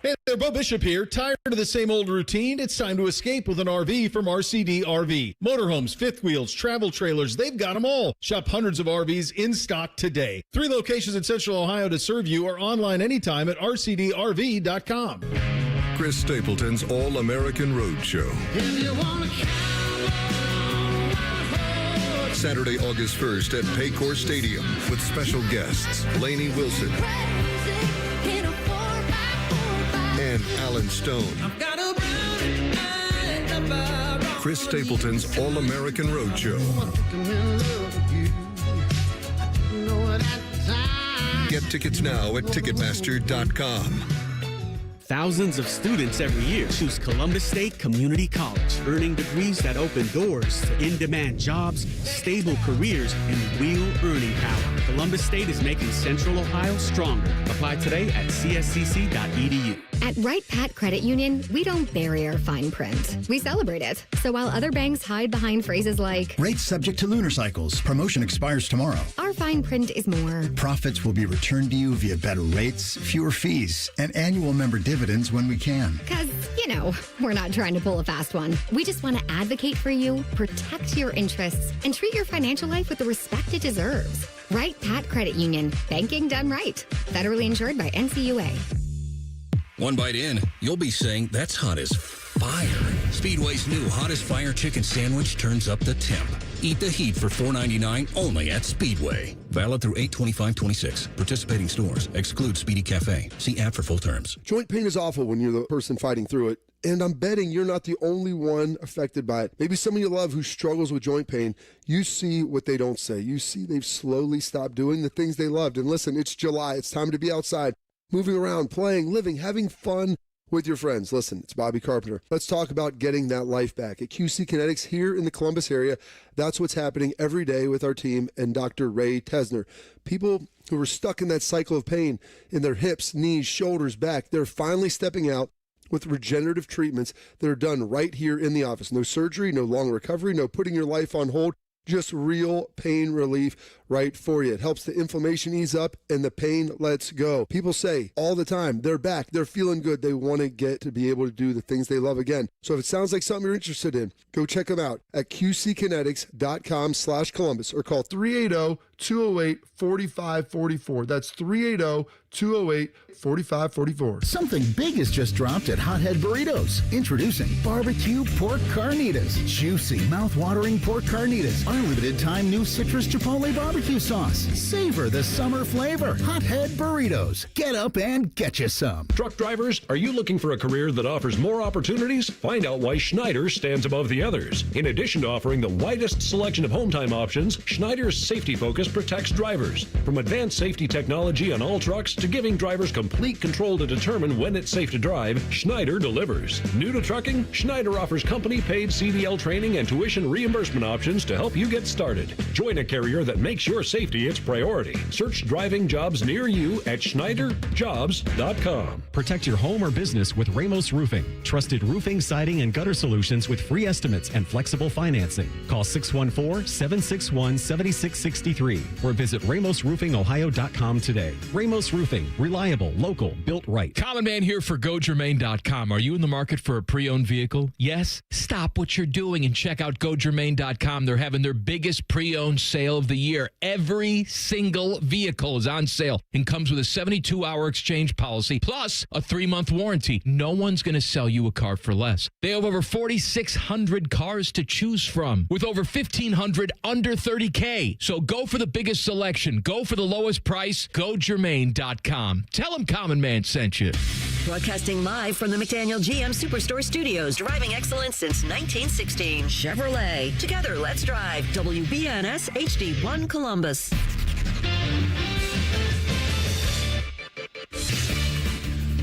Hey there, Bo Bishop here. Tired of the same old routine? It's time to escape with an RV from RCD RV. Motorhomes, fifth wheels, travel trailers, they've got them all. Shop hundreds of RVs in stock today. 3 locations in Central Ohio to serve you or online anytime at rcdrv.com. Chris Stapleton's All-American Road Show. Saturday, August 1st at Paycor Stadium with special guests Lainey Wilson, and Alan Stone. Chris Stapleton's All-American Roadshow. Get tickets now at Ticketmaster.com. Thousands of students every year choose Columbus State Community College, earning degrees that open doors to in-demand jobs, stable careers, and real earning power. Columbus State is making Central Ohio stronger. Apply today at cscc.edu. At Wright Pat Credit Union, we don't bury our fine print. We celebrate it. So while other banks hide behind phrases like, rates subject to lunar cycles, promotion expires tomorrow, our fine print is more. Profits will be returned to you via better rates, fewer fees, and annual member dividends when we can. Because, we're not trying to pull a fast one. We just want to advocate for you, protect your interests, and treat your financial life with the respect it deserves. Wright Pat Credit Union. Banking done right. Federally insured by NCUA. One bite in, you'll be saying, that's hot as fire. Speedway's new Hottest Fire Chicken Sandwich turns up the temp. Eat the heat for $4.99 only at Speedway. Valid through 8/25/26. Participating stores. Exclude Speedy Cafe. See app for full terms. Joint pain is awful when you're the person fighting through it. And I'm betting you're not the only one affected by it. Maybe someone you love who struggles with joint pain. You see what they don't say. You see they've slowly stopped doing the things they loved. And listen, it's July. It's time to be outside, moving around, playing, living, having fun with your friends. Listen, it's Bobby Carpenter. Let's talk about getting that life back. At QC Kinetics here in the Columbus area, that's what's happening every day with our team and Dr. Ray Tesner. People who are stuck in that cycle of pain in their hips, knees, shoulders, back, they're finally stepping out with regenerative treatments that are done right here in the office. No surgery, no long recovery, no putting your life on hold. Just real pain relief right for you. It helps the inflammation ease up and the pain lets go. People say all the time, they're back, they're feeling good. They want to get to be able to do the things they love again. So if it sounds like something you're interested in, go check them out at qckinetics.com/Columbus or call 380-208-4544. That's 380-208-4544. Something big has just dropped at Hothead Burritos. Introducing barbecue pork carnitas. Juicy, mouth-watering pork carnitas. Our limited time new citrus chipotle barbecue sauce. Savor the summer flavor. Hothead Burritos. Get up and get you some. Truck drivers, are you looking for a career that offers more opportunities? Find out why Schneider stands above the others. In addition to offering the widest selection of home time options, Schneider's safety focus protects drivers. From advanced safety technology on all trucks to giving drivers complete control to determine when it's safe to drive, Schneider delivers. New to trucking, Schneider offers company-paid CDL training and tuition reimbursement options to help you get started. Join a carrier that makes your safety its priority. Search driving jobs near you at schneiderjobs.com. Protect your home or business with Ramos Roofing. Trusted roofing, siding, and gutter solutions with free estimates and flexible financing. Call 614-761-7663 or visit RamosRoofingOhio.com today. Ramos Roofing. Reliable, local, built right. Common Man here for GoGermain.com. Are you in the market for a pre-owned vehicle? Yes? Stop what you're doing and check out GoGermain.com. They're having their biggest pre-owned sale of the year. Every single vehicle is on sale and comes with a 72-hour exchange policy plus a 3-month warranty. No one's going to sell you a car for less. They have over 4,600 cars to choose from with over 1,500 under $30K. So go for the biggest selection. Go for the lowest price. GoGermain.com. Tell them Common Man sent you. Broadcasting live from the McDaniel GM Superstore Studios, driving excellence since 1916. Chevrolet. Together, let's drive. WBNS HD1 Columbus.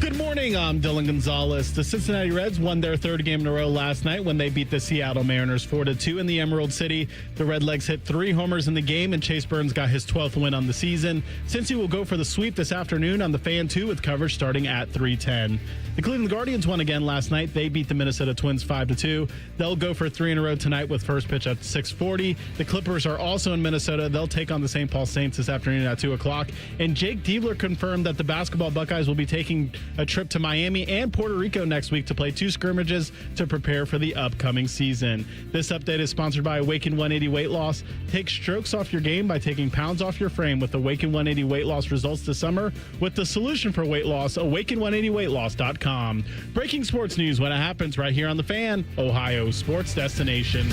Good morning, I'm Dylan Gonzalez. The Cincinnati Reds won their third game in a row last night when they beat the Seattle Mariners 4-2 in the Emerald City. The Redlegs hit 3 homers in the game, and Chase Burns got his 12th win on the season. Cincy will go for the sweep this afternoon on the Fan 2 with coverage starting at 3:10. The Cleveland Guardians won again last night. They beat the Minnesota Twins 5-2. They'll go for 3 in a row tonight with first pitch at 6:40. The Clippers are also in Minnesota. They'll take on the St. Paul Saints this afternoon at 2 o'clock. And Jake Diebler confirmed that the basketball Buckeyes will be taking a trip to Miami and Puerto Rico next week to play 2 scrimmages to prepare for the upcoming season. This update is sponsored by Awaken 180 Weight Loss. Take strokes off your game by taking pounds off your frame with Awaken 180 Weight Loss results this summer with the solution for weight loss, Awaken180weightloss.com. Breaking sports news when it happens right here on The Fan, Ohio sports destination.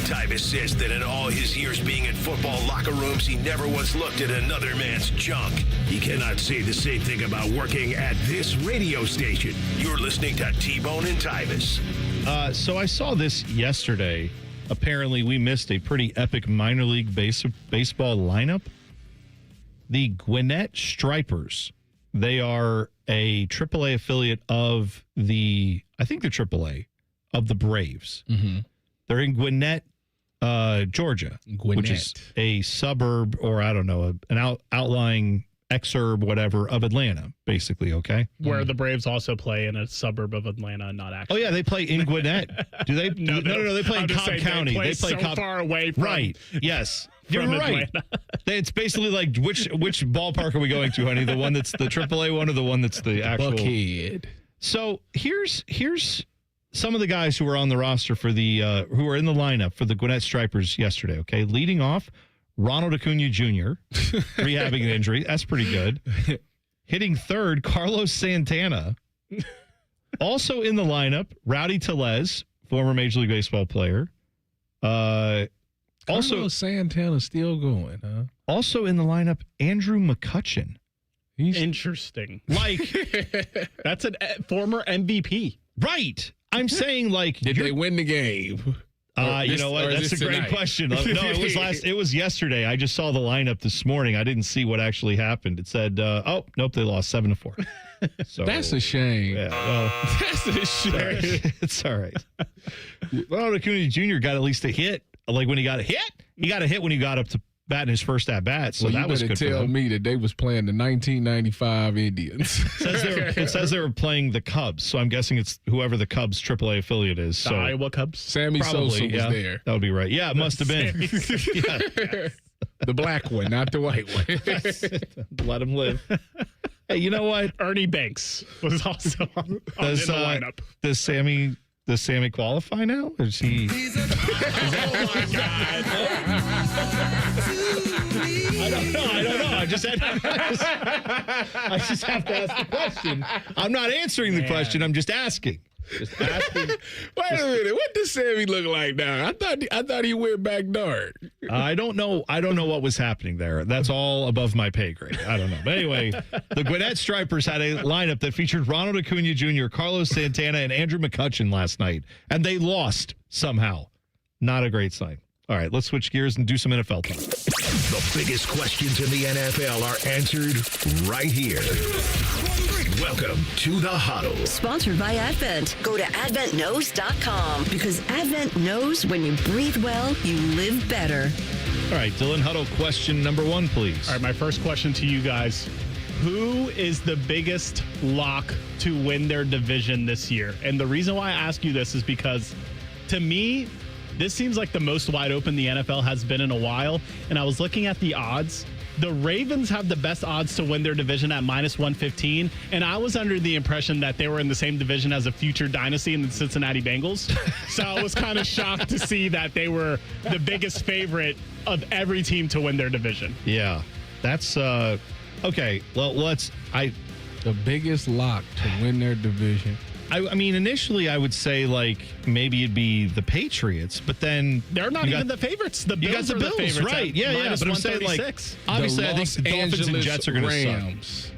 Tyvis Tyvis says that in all his years being in football locker rooms, he never once looked at another man's junk. He cannot say the same thing about working at this radio station. You're listening to T-Bone and Tyvis. So I saw this yesterday. Apparently, we missed a pretty epic minor league baseball lineup. The Gwinnett Stripers. They are a AAA affiliate of I think they're AAA, of the Braves. Mm-hmm. They're in Gwinnett, Georgia, which is a suburb, or I don't know, an outlying exurb, whatever, of Atlanta, basically, okay? Where the Braves also play in a suburb of Atlanta, not actually. Oh, yeah, they play in Gwinnett. Do they? No, they play in Cobb County. They play so far away from... Right, yes. You're right. Atlanta. It's basically like, which ballpark are we going to, honey? The one that's the AAA one or the one that's the actual... Buckhead. So here's some of the guys who were on the roster for the who were in the lineup for the Gwinnett Stripers yesterday, okay? Leading off, Ronald Acuna Jr., rehabbing an injury. That's pretty good. Hitting third, Carlos Santana. Also in the lineup, Rowdy Tellez, former Major League Baseball player. Carlos Santana still going, huh? Also in the lineup, Andrew McCutchen. He's interesting. Like, that's a former MVP. Right. I'm saying, like, did they win the game? You know what? That's a great question. No, it was yesterday. I just saw the lineup this morning. I didn't see what actually happened. It said, oh, nope, they lost 7-4. So that's a shame. Yeah, well, that's a shame. It's all right. Ronald Acuna Jr. got at least a hit. Like when he got a hit, when he got up to bat in his first at bat. So that was good. Tell me that they was playing the 1995 Indians. It says they were playing the Cubs, so I'm guessing it's whoever the Cubs AAA affiliate is. The Iowa Cubs. Sammy Sosa was there. That would be right. Yeah, it must have been. Yeah. The black one, not the white one. Let him live. Hey, you know what? Ernie Banks was also in the lineup. Does Sammy qualify now? Is he? Oh my God! I don't know. I just have to ask the question. I'm not answering the question. I'm just asking. Just asking. Wait a minute. What does Sammy look like now? I thought he went back dark. I don't know. I don't know what was happening there. That's all above my pay grade. I don't know. But anyway, the Gwinnett Stripers had a lineup that featured Ronald Acuna Jr., Carlos Santana, and Andrew McCutchen last night, and they lost somehow. Not a great sign. All right, let's switch gears and do some NFL talk. The biggest questions in the NFL are answered right here. Welcome to The Huddle. Sponsored by Advent. Go to AdventKnows.com because Advent knows when you breathe well, you live better. All right, Dylan Huddle, question number 1, please. All right, my first question to you guys. Who is the biggest lock to win their division this year? And the reason why I ask you this is because, to me, this seems like the most wide open the NFL has been in a while. And I was looking at the odds. The Ravens have the best odds to win their division at -115. And I was under the impression that they were in the same division as a future dynasty in the Cincinnati Bengals. So I was kind of shocked to see that they were the biggest favorite of every team to win their division. Yeah, that's okay. Well, the biggest lock to win their division. I mean, initially I would say like maybe it'd be the Patriots, but then they're not even the favorites. The Bills are the favorites, right? Yeah. But I'm saying like obviously I think the Dolphins and Jets are going to suck.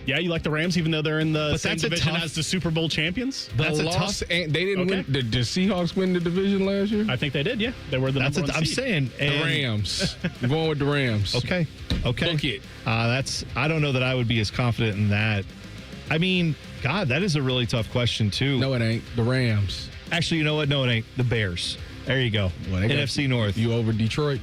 Yeah, you like the Rams, even though they're in the same division as the Super Bowl champions. That's a tough. They didn't win. Did the Seahawks win the division last year? I think they did. Yeah, they were the number one seed. I'm saying the Rams. I'm going with the Rams. Okay. Book it. I don't know that I would be as confident in that. I mean, God, that is a really tough question too. No, it ain't. The Rams. Actually, you know what? No, it ain't. The Bears. There you go. Well, NFC North. You over Detroit?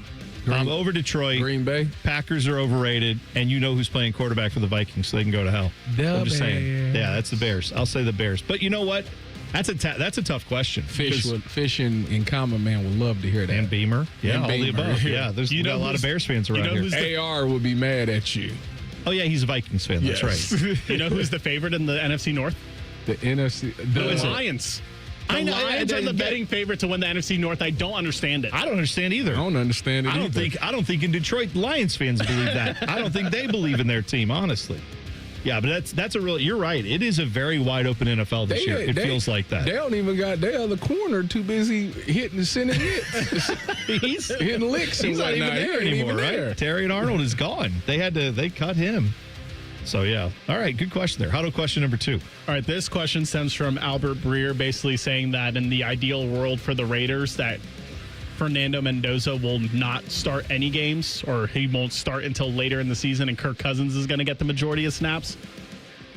I'm over Detroit. Green Bay. Packers are overrated, and you know who's playing quarterback for the Vikings, so they can go to hell. I'm just saying. Yeah, that's the Bears. I'll say the Bears. But you know what? That's a tough question. Fish and Common Man would love to hear that. And Beamer. Yeah, and all Beamer. The above. Yeah, there's a lot of Bears fans around here. AR would be mad at you. Oh, yeah, he's a Vikings fan. That's right. You know who's the favorite in the NFC North? The NFC. The Lions. The Lions are the betting favorite to win the NFC North. I don't understand it. I don't understand either. I don't understand it I don't think in Detroit Lions fans believe that. I don't think they believe in their team, honestly. Yeah, but that's a real. You're right. It is a very wide open NFL this year. It feels like that. They don't even got their other corner too busy hitting the center hits. He's hitting licks. He's not even there anymore, right? Terry and Arnold is gone. They cut him. So yeah. All right, good question there. Huddle question number 2. All right, this question stems from Albert Breer, basically saying that in the ideal world for the Raiders, that Fernando Mendoza will not start any games, or he won't start until later in the season, and Kirk Cousins is going to get the majority of snaps.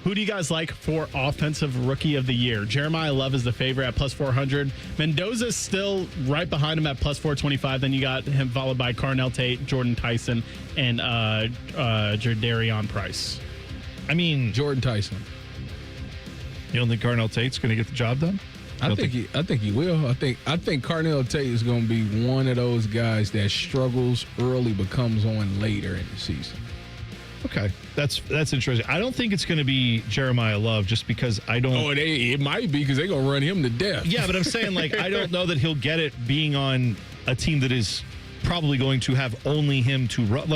Who do you guys like for Offensive Rookie of the Year? Jeremiah Love is the favorite at plus 400. Mendoza's still right behind him at plus 425. Then you got him followed by Carnell Tate, Jordan Tyson, and Jadarian Price. I mean, Jordan Tyson. You don't think Carnell Tate's going to get the job done? I think he will. I think Carnell Tate is going to be one of those guys that struggles early but comes on later in the season. Okay, that's interesting. I don't think it's going to be Jeremiah Love just because I don't. Oh, it might be because they're going to run him to death. Yeah, but I'm saying I don't know that he'll get it being on a team that is probably going to have only him to run.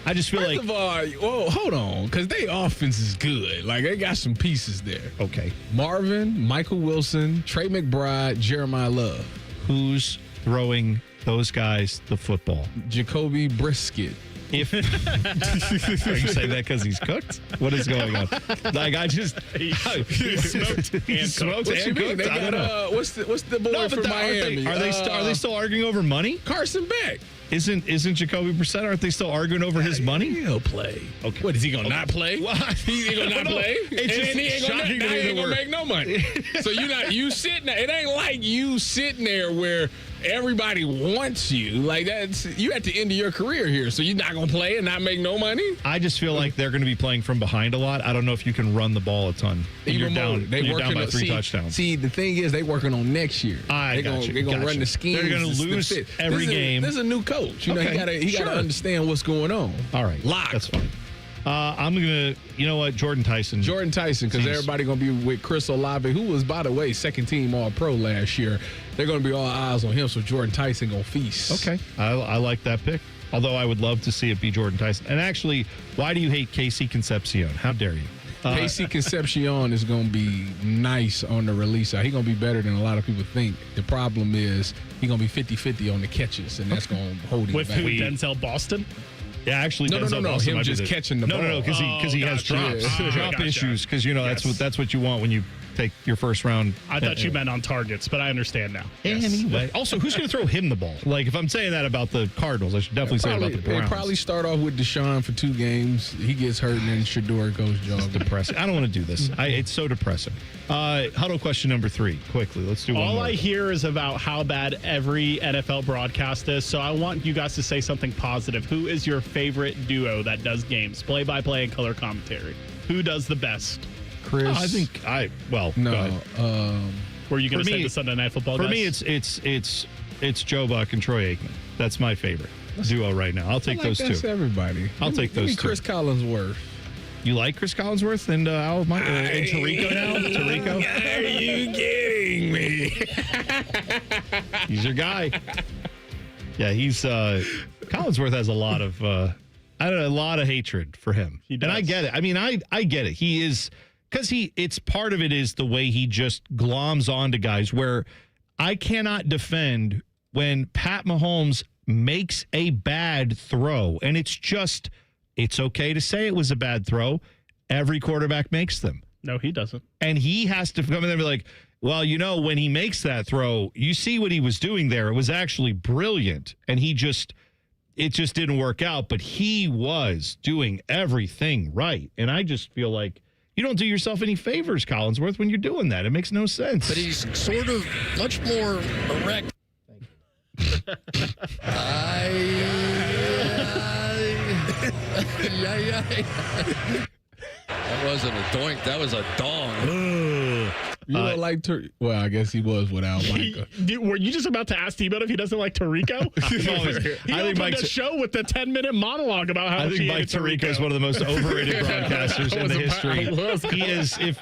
I just feel First of all, hold on, because their offense is good. They got some pieces there. Okay. Marvin, Michael Wilson, Trey McBride, Jeremiah Love. Who's throwing those guys the football? Jacoby Brisket. Are you saying that because he's cooked? What is going on? He smoked and cooked. I don't know. What's the boy from Miami? Are they still arguing over money? Carson Beck. Isn't Jacoby Brissett? Aren't they still arguing over his money? He'll play. Okay. What is he gonna not play? What? He ain't gonna not play. It's just he ain't gonna make no money. So you sitting there. It ain't like you sitting there where everybody wants you. That's you at the end of your career here. So you're not gonna play and not make no money. I just feel like they're going to be playing from behind a lot. I don't know if you can run the ball a ton. You're down by 3 touchdowns. See, the thing is, they working on next year. They're gonna run the scheme. They're going to lose every game. This is a new coach. He gotta understand what's going on. All right, lock. That's fine. I'm gonna, you know what, Jordan Tyson, because everybody gonna be with Chris Olave, who was, by the way, second team All-Pro last year. They're gonna be all eyes on him, so Jordan Tyson gonna feast. Okay, I like that pick. Although I would love to see it be Jordan Tyson. And actually, why do you hate Casey Concepcion? How dare you? Casey Concepcion is going to be nice on the release side. He's going to be better than a lot of people think. The problem is he's going to be 50-50 on the catches, and that's going to hold him with back. Who, Denzel Boston? Yeah, actually, no. Boston Him just catching the ball. No, because he has drops, drop issues. Because that's what you want when you take your first round. I thought you meant on targets, but I understand now. Anyway, also, who's going to throw him the ball? If I'm saying that about the Cardinals, I should definitely say it about the Browns. They probably start off with Deshaun for 2 games. He gets hurt, and then Shador goes jogging. It's depressing. I don't want to do this. It's so depressing. Huddle question number 3. Quickly, let's do one more. All I hear is about how bad every NFL broadcast is, so I want you guys to say something positive. Who is your favorite duo that does games, play-by-play and color commentary? Who does the best? Chris. I think no. Were you going to say the Sunday Night Football for guys? me, it's Joe Buck and Troy Aikman. That's my favorite duo right now. I'll take those 2. That's everybody. I'll take those 2. Chris Collinsworth. You like Chris Collinsworth and and Tirico now? Tirico? Are you kidding me? He's your guy. Yeah, he's Collinsworth has a lot of a lot of hatred for him. He does. And I get it. I mean, I get it. He is because it's part of it is the way he just gloms onto guys where I cannot defend when Pat Mahomes makes a bad throw, and it's okay to say it was a bad throw. Every quarterback makes them. No, he doesn't. And he has to come in there and be like, well, when he makes that throw, you see what he was doing there. It was actually brilliant. And it just didn't work out. But he was doing everything right. And I just feel like you don't do yourself any favors, Collinsworth, when you're doing that. It makes no sense. But he's sort of much more erect. That wasn't a doink. That was a dong. You don't like well, I guess he was without Micah. Were you just about to ask Tebow if he doesn't like Tirico? He opened the show with the 10-minute monologue about how I think Mike Tirico is one of the most overrated broadcasters in the history. He is. You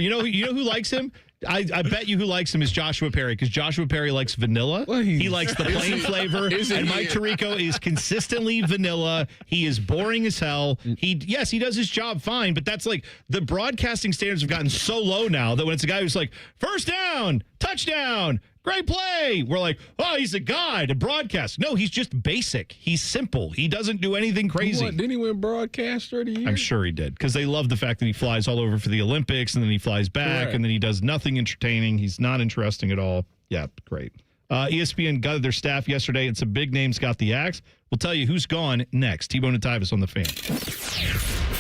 know who likes him? I bet you who likes him is Joshua Perry, because Joshua Perry likes vanilla. He likes the plain flavor. And Mike Tirico is consistently vanilla. He is boring as hell. He does his job fine, but that's like the broadcasting standards have gotten so low now that when it's a guy who's like, first down, touchdown, great play, we're like, oh, he's a guy to broadcast. No, he's just basic. He's simple. He doesn't do anything crazy. Didn't he win broadcaster of the year? I'm sure he did, because they love the fact that he flies all over for the Olympics, and then he flies back, Correct. and then he does nothing entertaining. He's not interesting at all. Yeah, great. ESPN gutted their staff yesterday, and some big names got the axe. We'll tell you who's gone next. T-Bone and Tyvis on the Fan.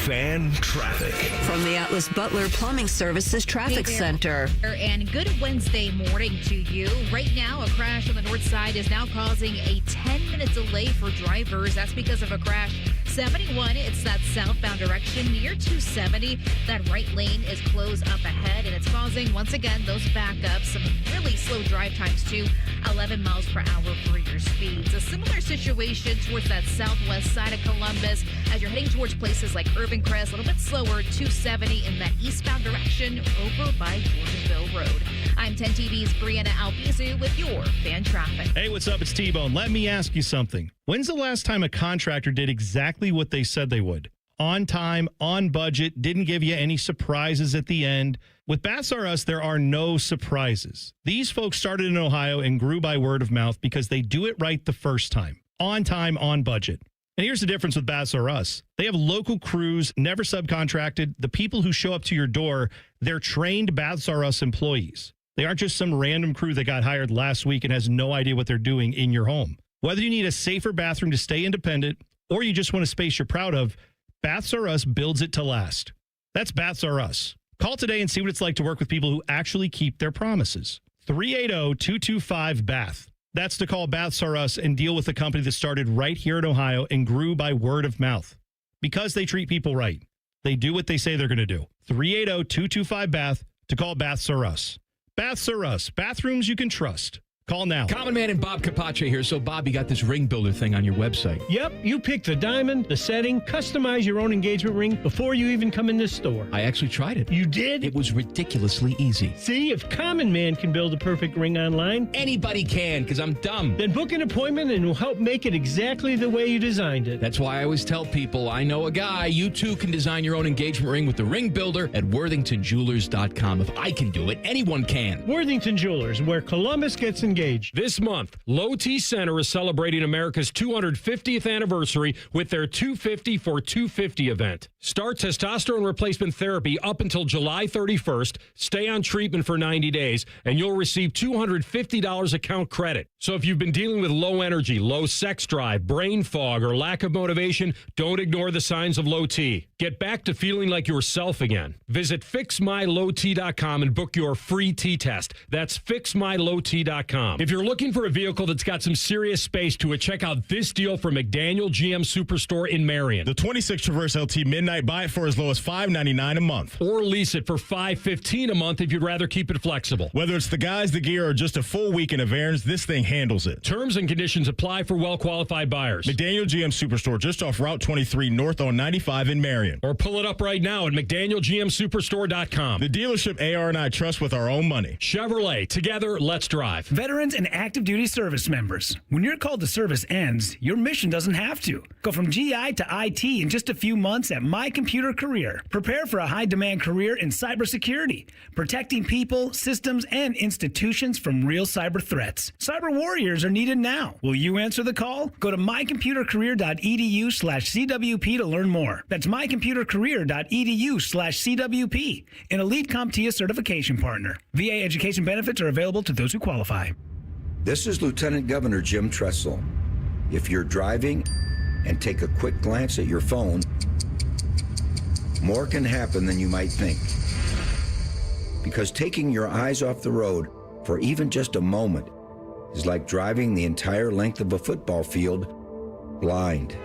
Fan traffic. From the Atlas Butler Plumbing Services Traffic Hey there. Center. And good Wednesday morning to you. Right now, a crash on the north side is now causing a 10-minute delay for drivers. That's because of a crash. 71, it's that southbound direction near 270. That right lane is closed up ahead, and it's causing, once again, those backups. Some really slow drive times, too. 11 miles per hour for your speeds. A similar situation towards that southwest side of Columbus as you're heading towards places like Urban Crest, a little bit slower, 270 in that eastbound direction over by Jordanville Road. I'm 10 TV's Brianna Albizu with your fan traffic. Hey, what's up? It's T-Bone. Let me ask you something. When's the last time a contractor did exactly what they said they would? On time, on budget, didn't give you any surprises at the end. With Baths R Us, there are no surprises. These folks started in Ohio and grew by word of mouth because they do it right the first time. On time, on budget. And here's the difference with Baths R Us. They have local crews, never subcontracted. The people who show up to your door, they're trained Baths R Us employees. They aren't just some random crew that got hired last week and has no idea what they're doing in your home. Whether you need a safer bathroom to stay independent or you just want a space you're proud of, Baths R Us builds it to last. That's Baths R Us. Call today and see what it's like to work with people who actually keep their promises. 380-225-BATH. That's to call Baths R Us and deal with a company that started right here in Ohio and grew by word of mouth. Because they treat people right. They do what they say they're going to do. 380-225-BATH to call Baths R Us. Baths R Us. Bathrooms you can trust. Call now. Common Man and Bob Capace here. So, Bob, you got this ring builder thing on your website. Yep, you pick the diamond, the setting, customize your own engagement ring before you even come in this store. I actually tried it. You did? It was ridiculously easy. See, if Common Man can build a perfect ring online, anybody can, because I'm dumb. Then book an appointment and we'll help make it exactly the way you designed it. That's why I always tell people, I know a guy. You too can design your own engagement ring with the ring builder at worthingtonjewelers.com. If I can do it, anyone can. Worthington Jewelers, where Columbus gets engaged. This month, Low T Center is celebrating America's 250th anniversary with their 250 for 250 event. Start testosterone replacement therapy up until July 31st. Stay on treatment for 90 days, and you'll receive $250 account credit. So if you've been dealing with low energy, low sex drive, brain fog, or lack of motivation, don't ignore the signs of low T. Get back to feeling like yourself again. Visit fixmylowt.com and book your free T test. That's fixmylowt.com. If you're looking for a vehicle that's got some serious space to it, check out this deal from McDaniel GM Superstore in Marion. The 26 Traverse LT Midnight, buy it for as low as $599 a month. Or lease it for $515 a month if you'd rather keep it flexible. Whether it's the guys, the gear, or just a full weekend of errands, this thing handles it. Terms and conditions apply for well-qualified buyers. McDaniel GM Superstore, just off Route 23 north on 95 in Marion. Or pull it up right now at McDanielGMSuperstore.com. The dealership AR and I trust with our own money. Chevrolet, together, let's drive. Veterans and active duty service members. When your call to service ends, your mission doesn't have to. Go from GI to IT in just a few months at My Computer Career. Prepare for a high-demand career in cybersecurity, protecting people, systems, and institutions from real cyber threats. Cyber warriors are needed now. Will you answer the call? Go to mycomputercareer.edu/CWP to learn more. That's mycomputercareer.edu/CWP, an Elite CompTIA certification partner. VA education benefits are available to those who qualify. This is Lieutenant Governor Jim Tressel. If you're driving and take a quick glance at your phone, more can happen than you might think. Because taking your eyes off the road for even just a moment is like driving the entire length of a football field blind.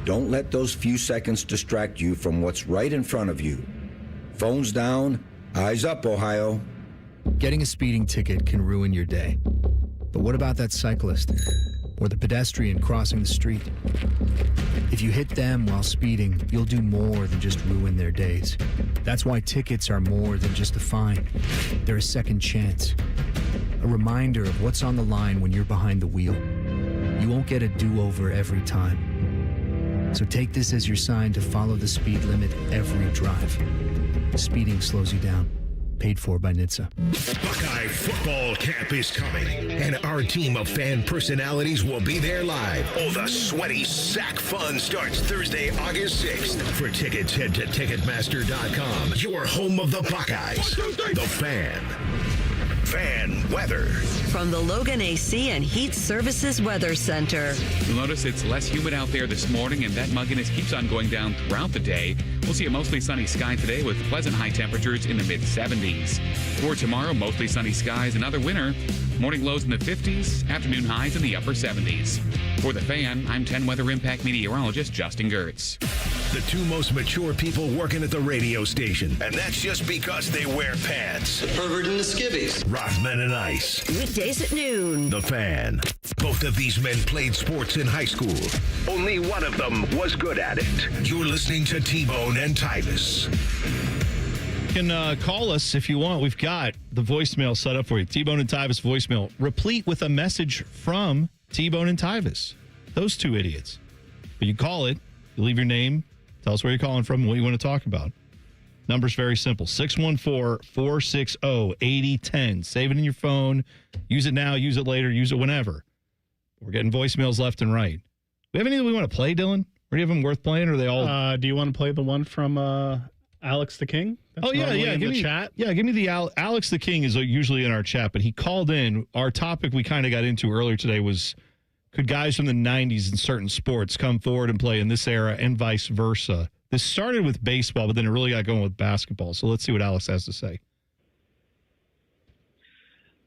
Don't let those few seconds distract you from what's right in front of you. Phones down, eyes up, Ohio. Getting a speeding ticket can ruin your day. But what about that cyclist or the pedestrian crossing the street. If you hit them while speeding, you'll do more than just ruin their days. That's why tickets are more than just a fine. They're a second chance. A reminder of what's on the line when you're behind the wheel. You won't get a do-over every time. So take this as your sign to follow the speed limit every drive. Speeding slows you down. Paid for by NHTSA. Buckeye football camp is coming, and our team of fan personalities will be there live. Oh, the sweaty sack fun starts Thursday, August 6th. For tickets, head to Ticketmaster.com. Your home of the Buckeyes. The Fan. Fan weather. From the Logan AC and Heat Services Weather Center. You'll notice it's less humid out there this morning, and that mugginess keeps on going down throughout the day. We'll see a mostly sunny sky today with pleasant high temperatures in the mid-70s. For tomorrow, mostly sunny skies, another winter. Morning lows in the 50s, afternoon highs in the upper 70s. For The Fan, I'm 10 Weather Impact meteorologist Justin Gertz. The two most mature people working at the radio station, and that's just because they wear pants. The pervert and the skivvies. Rothman and Ice. Weekdays at noon. The Fan. Both of these men played sports in high school. Only one of them was good at it. You're listening to T-Bone and Tyvis. You can call us if you want. We've got the voicemail set up for you. T-Bone and Tyvis voicemail, replete with a message from T-Bone and Tyvis. Those two idiots. But you call it, you leave your name, tell us where you're calling from and what you want to talk about. Number's very simple, 614-460-8010. Save it in your phone. Use it now, use it later, use it whenever. We're getting voicemails left and right. Do we have any that we want to play, Dylan? Or do you have them worth playing, or are they all... do you want to play the one from Alex the King? That's yeah. Give me chat. Yeah, give me the Alex the King is usually in our chat, but he called in. Our topic we kind of got into earlier today was, could guys from the 90s in certain sports come forward and play in this era and vice versa? This started with baseball, but then it really got going with basketball. So let's see what Alex has to say.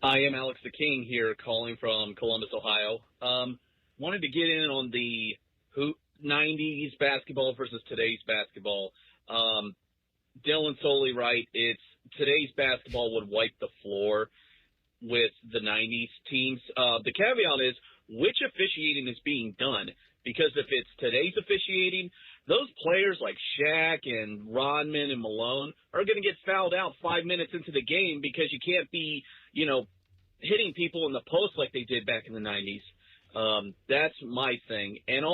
I am Alex the King here, calling from Columbus, Ohio. Wanted to get in on the 90s basketball versus today's basketball. Dylan's totally right. It's today's basketball would wipe the floor with the 90s teams. The caveat is which officiating is being done, because if it's today's officiating, those players like Shaq and Rodman and Malone are going to get fouled out 5 minutes into the game because you can't be, hitting people in the post like they did back in the 90s. That's my thing. And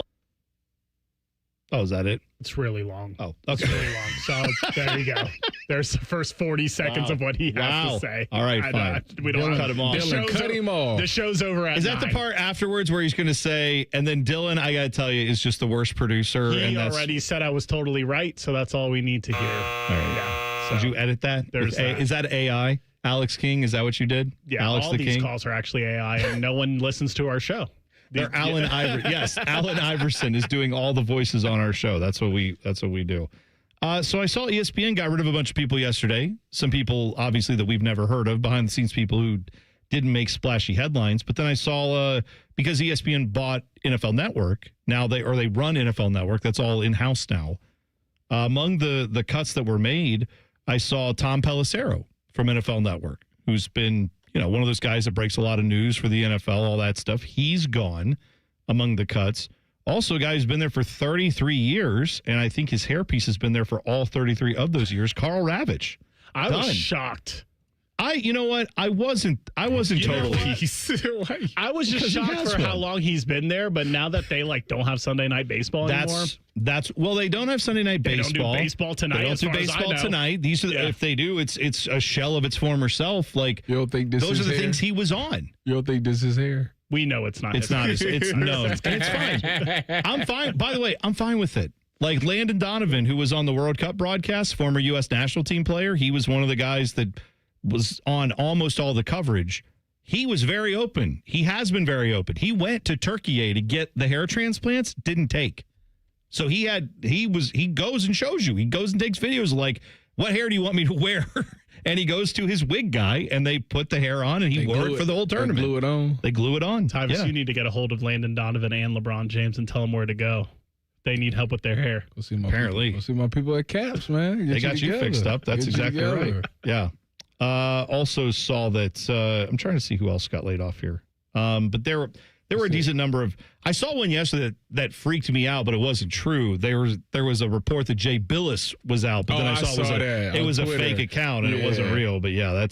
Oh, is that it? It's really long. Oh, okay. It's really long. So there you go. There's the first 40 seconds of what he has to say. All right, fine. We don't cut him off. Cut him off. The show's over at Is that 9. the part afterwards where he's going to say, and then Dylan, I got to tell you, is just the worst producer? He already said I was totally right, so that's all we need to hear. All right. Yeah. So did you edit that? Is that AI? Alex King? Is that what you did? Yeah, Alex all the these King? calls are actually AI, and no one listens to our show. They're Allen Iverson. Yes, Allen Iverson is doing all the voices on our show. That's what we do. So I saw ESPN got rid of a bunch of people yesterday. Some people, obviously, that we've never heard of, behind the scenes people who didn't make splashy headlines. But then I saw because ESPN bought NFL Network, now they run NFL Network. That's all in house now. Among the cuts that were made, I saw Tom Pelissero from NFL Network, who's been one of those guys that breaks a lot of news for the NFL, all that stuff. He's gone among the cuts. Also, a guy who's been there for 33 years, and I think his hairpiece has been there for all 33 of those years, Carl Ravitch. I was shocked. You know what? I wasn't totally. I was just shocked for how long he's been there, but now that they don't have Sunday night baseball anymore. Well, they don't have Sunday night baseball. They don't do baseball tonight. They don't do baseball tonight. These are if they do, it's a shell of its former self. You don't think this those is are the hair? things he was on. You don't think this is hair? We know it's not. It's not. It's known. And it's fine. I'm fine. By the way, I'm fine with it. Like Landon Donovan, who was on the World Cup broadcast, former U.S. national team player. He was one of the guys that was on almost all the coverage. He was very open. He has been very open. He went to Turkey to get the hair transplants, didn't take. So he goes and shows you. He goes and takes videos like, what hair do you want me to wear? And he goes to his wig guy, and they put the hair on, and he wore it for the whole tournament. They glue it on. Tyvis, you need to get a hold of Landon Donovan and LeBron James and tell them where to go. They need help with their hair. Go see my people at Caps, man. They got you fixed up. That's exactly right. Yeah. Also saw that I'm trying to see who else got laid off here. But There were a decent number of. I saw one yesterday that freaked me out, but it wasn't true. There was a report that Jay Billis was out, but then I saw it was a fake account and it wasn't real. But yeah,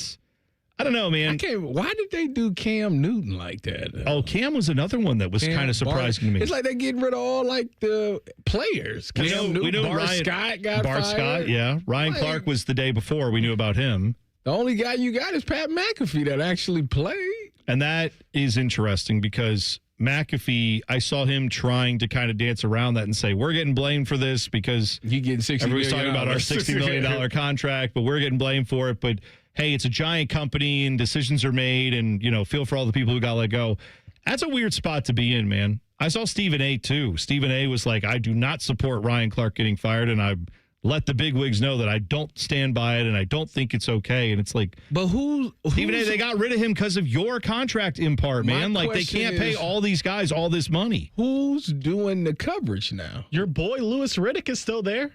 I don't know, man. Why did they do Cam Newton like that? Oh, Cam was another one that was kind of surprising to me. It's like they're getting rid of all like the players. We know Bart Scott got Bart fired. Scott, yeah. Ryan Clark was the day before. We knew about him. The only guy you got is Pat McAfee that actually played. And that is interesting because McAfee, I saw him trying to kind of dance around that and say, we're getting blamed for this because you getting $60 everybody's million talking about our $60 million contract, but we're getting blamed for it. But hey, it's a giant company and decisions are made and, feel for all the people who got let go. That's a weird spot to be in, man. I saw Stephen A. too. Stephen A. was like, I do not support Ryan Clark getting fired, and I let the bigwigs know that I don't stand by it and I don't think it's okay. And it's like, but Stephen A., they got rid of him because of your contract in part, man. Like, they can't pay all these guys all this money. Who's doing the coverage now? Your boy Louis Riddick is still there.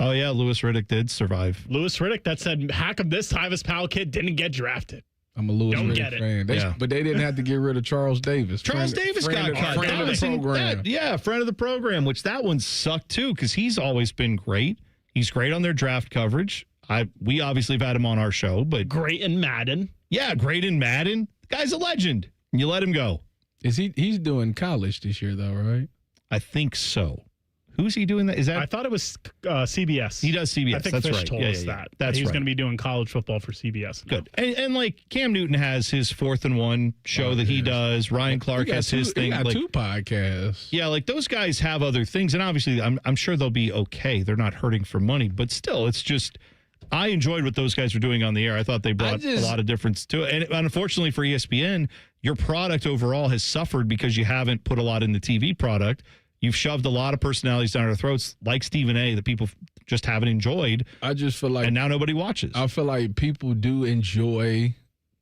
Oh, yeah, Louis Riddick did survive. Louis Riddick that said, hack him this Tyvis Powell kid didn't get drafted. I'm a Louis Riddick fan. But they didn't have to get rid of Charles Davis. Davis got cut. Friend of the program. Friend of the program, which that one sucked too because he's always been great. He's great on their draft coverage. We obviously have had him on our show, but great in Madden. Yeah, great in Madden. The guy's a legend. You let him go. He's doing college this year though, right? I think so. Who's he doing that? I thought it was CBS. He does CBS. I think That's Fish right. told us that. That's he's right. going to be doing college football for CBS. Good. And like Cam Newton has his 4th and 1 show that he does. Ryan Clark has his thing. He got 2 podcasts. Yeah, like those guys have other things, and obviously I'm sure they'll be okay. They're not hurting for money, but still, it's just I enjoyed what those guys were doing on the air. I thought they brought a lot of difference to it. And unfortunately for ESPN, your product overall has suffered because you haven't put a lot in the TV product. You've shoved a lot of personalities down our throats, like Stephen A., that people just haven't enjoyed. I just feel like, and now nobody watches. I feel like people do enjoy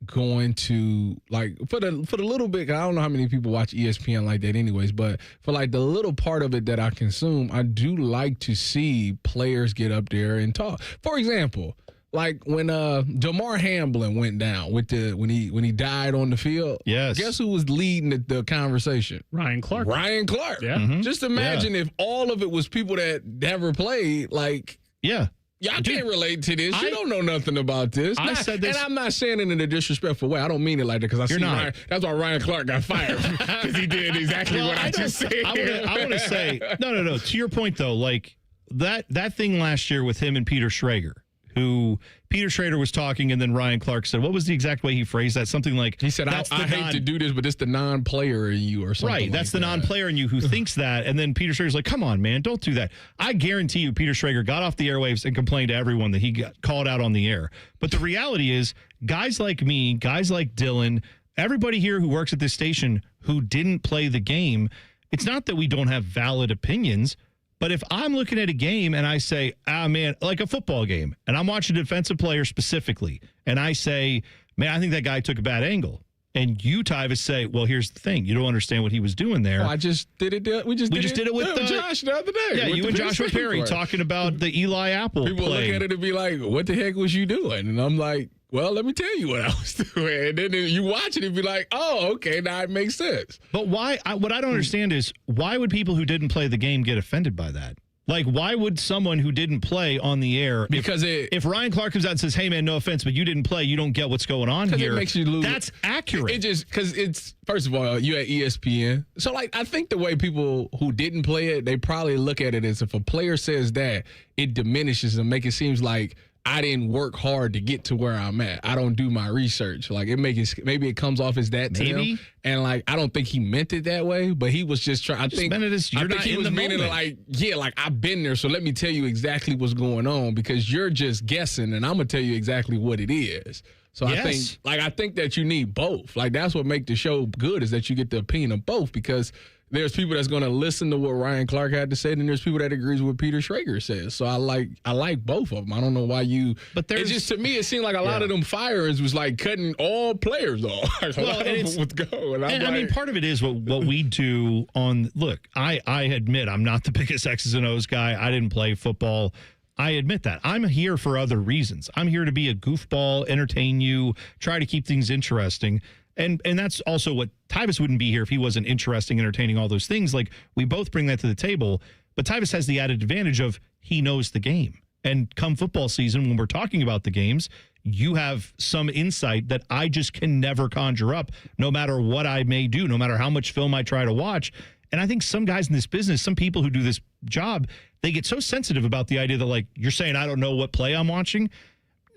going to, like, for the little bit. I don't know how many people watch ESPN like that, anyways. But for like the little part of it that I consume, I do like to see players get up there and talk. For example, like when Damar Hamlin went down with when he died on the field. Yes. Guess who was leading the conversation? Ryan Clark. Yeah. Mm-hmm. Just imagine if all of it was people that never played. Like, yeah. Y'all can't relate to this. You don't know nothing about this. I said this, and I'm not saying it in a disrespectful way. I don't mean it like that because Ryan. That's why Ryan Clark got fired because he did exactly what I just said. I want to say no. To your point though, like that thing last year with him and Peter Schrager. Who Peter Schrader was talking, and then Ryan Clark said, what was the exact way he phrased that? Something like, he said, I hate to do this, but it's the non-player in you or something. Right, that's the non-player in you who thinks that. And then Peter Schrager's like, come on, man, don't do that. I guarantee you Peter Schrager got off the airwaves and complained to everyone that he got called out on the air. But the reality is, guys like me, guys like Dylan, everybody here who works at this station who didn't play the game, it's not that we don't have valid opinions. But if I'm looking at a game and I say, man, like a football game, and I'm watching a defensive player specifically, and I say, man, I think that guy took a bad angle. And you, Tyvis, say, well, here's the thing. You don't understand what he was doing there. Well, I just did it. We just did it with Josh the other day. Yeah, you and Joshua Perry talking about the Eli Apple People play. Look at it and be like, what the heck was you doing? And I'm like, well, let me tell you what I was doing. And then you watch it and be like, oh, okay, now it makes sense. But why? What I don't understand is why would people who didn't play the game get offended by that? Like, why would someone who didn't play on the air? Because if Ryan Clark comes out and says, hey, man, no offense, but you didn't play, you don't get what's going on here. It makes you lose. That's accurate. It just, because it's, first of all, you at ESPN. So, like, I think the way people who didn't play it, they probably look at it as if a player says that, it diminishes and make it seems like I didn't work hard to get to where I'm at. I don't do my research. Like, maybe it comes off as that to him. And, like, I don't think he meant it that way, but he was just trying. I think he was meaning like, yeah, like, I've been there, so let me tell you exactly what's going on because you're just guessing, and I'm going to tell you exactly what it is. So yes. I think that you need both. Like, that's what makes the show good is that you get the opinion of both because there's people that's going to listen to what Ryan Clark had to say, and there's people that agrees with what Peter Schrager says. So I like both of them. I don't know why you. But there's just to me, it seemed like a lot of them firings was like cutting all players off. Like a lot of them was going. I mean, part of it is what we do on. Look, I admit I'm not the biggest X's and O's guy. I didn't play football. I admit that. I'm here for other reasons. I'm here to be a goofball, entertain you, try to keep things interesting. And that's also what Tyvis wouldn't be here if he wasn't interesting, entertaining, all those things. Like, we both bring that to the table. But Tyvis has the added advantage of he knows the game. And come football season, when we're talking about the games, you have some insight that I just can never conjure up, no matter what I may do, no matter how much film I try to watch. And I think some guys in this business, some people who do this job, they get so sensitive about the idea that, like, you're saying I don't know what play I'm watching.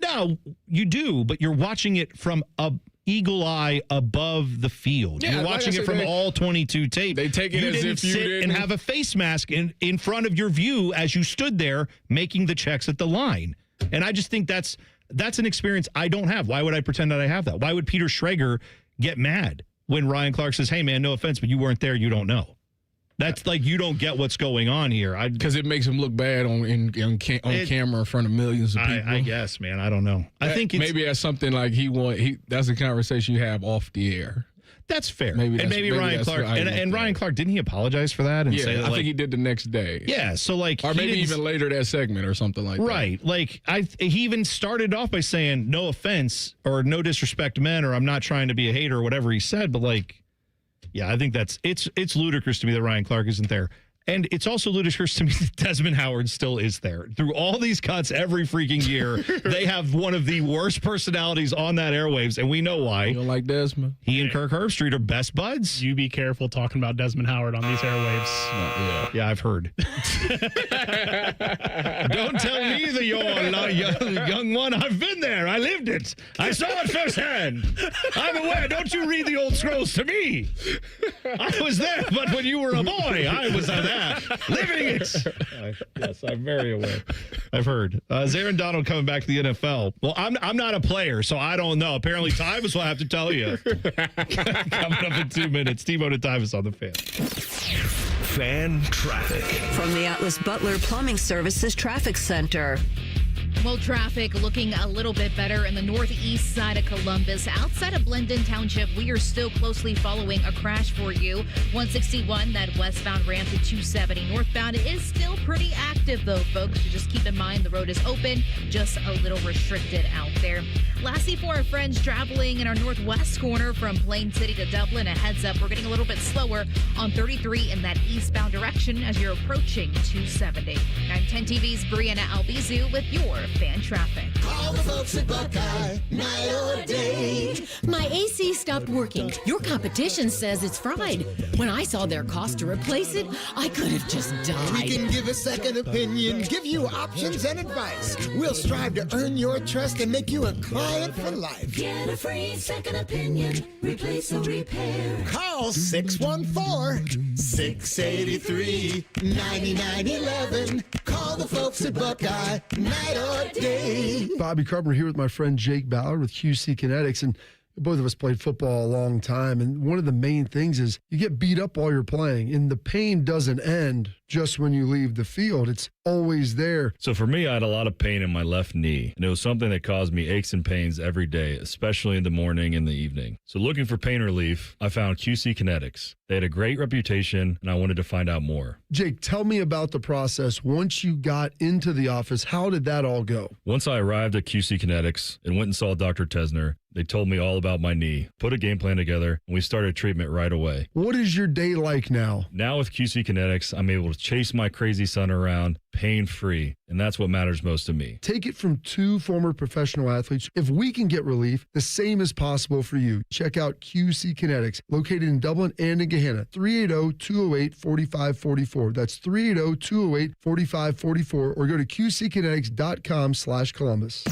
No, you do, but you're watching it from a eagle eye above the field. Yeah, you're watching it from all 22 tape. They take it you as didn't if you sit didn't and have a face mask in front of your view as you stood there making the checks at the line. And I just think that's an experience I don't have. Why would I pretend that I have that? Why would Peter Schrager get mad when Ryan Clark says, hey, man, no offense, but you weren't there, you don't know? That's like, you don't get what's going on here. Because it makes him look bad on camera in front of millions of people. I guess, man. I don't know. I think maybe that's something like that's a conversation you have off the air. That's fair. Maybe Ryan Clark. And Ryan Clark, didn't he apologize for that? And say that, I think he did the next day. Yeah, so like... Or maybe even later that segment or something like that. Right. Like, he even started off by saying, no offense or no disrespect men, or I'm not trying to be a hater or whatever he said, but like... Yeah, I think it's ludicrous to me that Ryan Clark isn't there. And it's also ludicrous to me that Desmond Howard still is there. Through all these cuts every freaking year, they have one of the worst personalities on that airwaves, and we know why. You don't like Desmond? He and Kirk Herbstreit are best buds. You be careful talking about Desmond Howard on these airwaves. Yeah, I've heard. Don't tell me that you're young one. I've been there. I lived it. I saw it firsthand. I'm aware. Don't you read the old scrolls to me. I was there, but when you were a boy, I was there. Living it. Yes, I'm very aware. I've heard. Is Aaron Donald coming back to the NFL? Well, I'm not a player, so I don't know. Apparently, Tyvis will have to tell you. Coming up in 2 minutes. T-Bone and Tyvis on the Fan. Fan traffic. From the Atlas Butler Plumbing Services Traffic Center. Well, traffic looking a little bit better in the northeast side of Columbus. Outside of Blendon Township, we are still closely following a crash for you. 161, that westbound ramp to 270 northbound is still pretty active, though, folks. So just keep in mind the road is open, just a little restricted out there. Lastly, for our friends traveling in our northwest corner from Plain City to Dublin, a heads up, we're getting a little bit slower on 33 in that eastbound direction as you're approaching 270. I'm 10 TV's Brianna Albizu with your fan traffic. Call the folks at Buckeye, night or day. My AC stopped working. Your competition says it's fried. When I saw their cost to replace it, I could have just died. We can give a second opinion, give you options and advice. We'll strive to earn your trust and make you a client for life. Get a free second opinion. Replace or repair. Call 614-683-9911. Call the folks at Buckeye, night or day. Bobby Carpenter here with my friend Jake Ballard with QC Kinetics, and both of us played football a long time, and one of the main things is you get beat up while you're playing, and the pain doesn't end just when you leave the field. It's always there. So for me, I had a lot of pain in my left knee, and it was something that caused me aches and pains every day, especially in the morning and the evening. So looking for pain relief, I found QC Kinetics. They had a great reputation, and I wanted to find out more. Jake, tell me about the process. Once you got into the office, how did that all go? Once I arrived at QC Kinetics and went and saw Dr. Tesner, they told me all about my knee, put a game plan together, and we started treatment right away. What is your day like now? Now with QC Kinetics, I'm able to chase my crazy son around pain-free, and that's what matters most to me. Take it from two former professional athletes. If we can get relief, the same is possible for you. Check out QC Kinetics, located in Dublin and in Gahanna, 380-208-4544. That's 380-208-4544, or go to qckinetics.com/Columbus.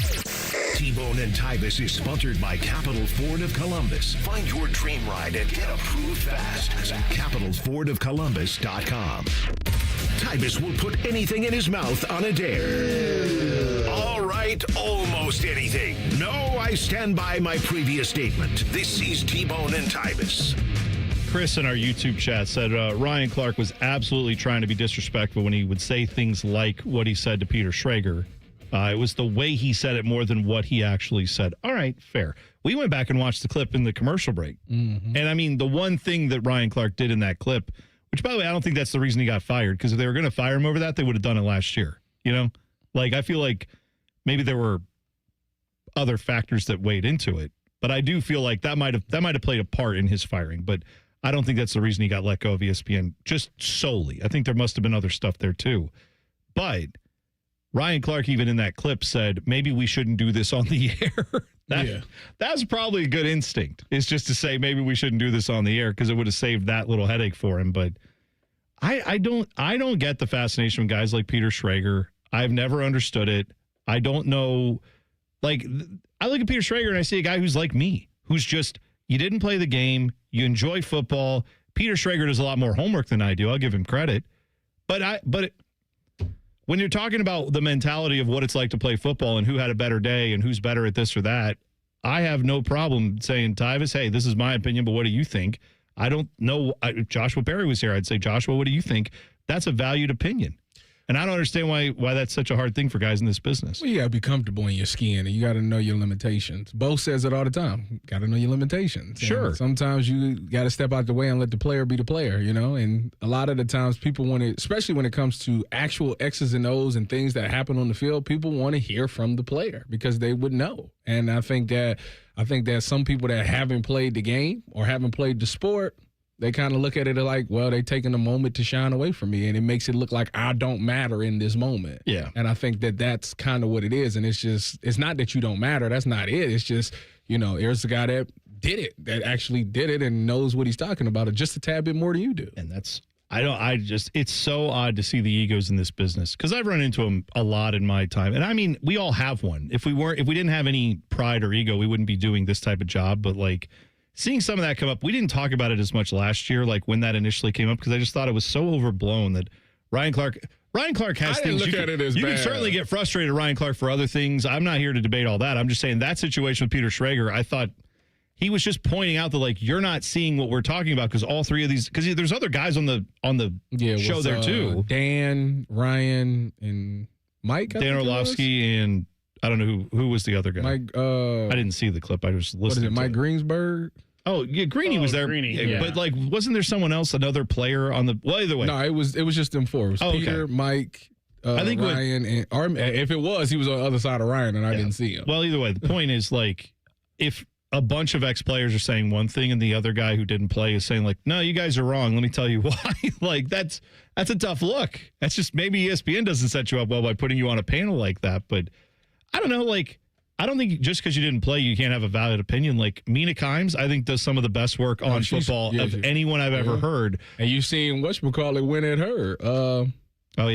T-Bone and Tyvis is sponsored by Capital Ford of Columbus. Find your dream ride and get approved fast at capitalfordofcolumbus.com. Tyvis will put anything in his mouth on a dare. All right, almost anything. No, I stand by my previous statement. This is T-Bone and Tyvis. Chris in our YouTube chat said Ryan Clark was absolutely trying to be disrespectful when he would say things like what he said to Peter Schrager. It was the way he said it more than what he actually said. All right, fair. We went back and watched the clip in the commercial break. Mm-hmm. And I mean, the one thing that Ryan Clark did in that clip, which by the way, I don't think that's the reason he got fired, because if they were going to fire him over that, they would have done it last year. You know, like I feel like maybe there were other factors that weighed into it. But I do feel like that might have played a part in his firing. But I don't think that's the reason he got let go of ESPN, just solely. I think there must have been other stuff there too. But Ryan Clark, even in that clip, said, maybe we shouldn't do this on the air. That's probably a good instinct, is just to say maybe we shouldn't do this on the air, because it would have saved that little headache for him. But I don't get the fascination with guys like Peter Schrager. I've never understood it. I don't know. Like, I look at Peter Schrager and I see a guy who's like me, who's just, you didn't play the game, you enjoy football. Peter Schrager does a lot more homework than I do. I'll give him credit. But when you're talking about the mentality of what it's like to play football and who had a better day and who's better at this or that, I have no problem saying, Tyvis, hey, this is my opinion, but what do you think? I don't know. If Joshua Berry was here, I'd say, Joshua, what do you think? That's a valued opinion. And I don't understand why that's such a hard thing for guys in this business. Well, you got to be comfortable in your skin, and you got to know your limitations. Bo says it all the time. Got to know your limitations. Sure. And sometimes you got to step out the way and let the player be the player, you know? And a lot of the times people want to, especially when it comes to actual X's and O's and things that happen on the field, people want to hear from the player because they would know. And I think that some people that haven't played the game or haven't played the sport, they kind of look at it like, well, they taking a moment to shine away from me, and it makes it look like I don't matter in this moment. Yeah. And I think that's kind of what it is. And it's not that you don't matter. That's not it. It's just, there's a guy that did it, that actually did it and knows what he's talking about, just a tad bit more than you do. And it's so odd to see the egos in this business, because I've run into them a lot in my time. And I mean, we all have one. If we didn't have any pride or ego, we wouldn't be doing this type of job. But like, seeing some of that come up, we didn't talk about it as much last year, like when that initially came up, because I just thought it was so overblown that Ryan Clark has things. You can certainly get frustrated at Ryan Clark for other things. I'm not here to debate all that. I'm just saying that situation with Peter Schrager, I thought he was just pointing out that, like, you're not seeing what we're talking about, because all three of these, because there's other guys on the show there too. Dan, Ryan, and Mike. Dan Orlovsky, and I don't know who was the other guy. Mike. I didn't see the clip. I was listening. What is it? Mike Greensburg. Oh, yeah, Greeny was there. Yeah. But, like, wasn't there someone else, another player on the – well, either way. No, it was just them four. It was Peter, Mike, Ryan, and if it was, he was on the other side of Ryan, and I didn't see him. Well, either way, the point is, like, if a bunch of ex-players are saying one thing and the other guy who didn't play is saying, like, no, you guys are wrong, let me tell you why. Like, that's a tough look. That's just, maybe ESPN doesn't set you up well by putting you on a panel like that. But I don't know, like – I don't think just because you didn't play, you can't have a valid opinion. Like, Mina Kimes, I think, does some of the best work on football of anyone I've ever heard. And you've seen whatchamacallit win at her.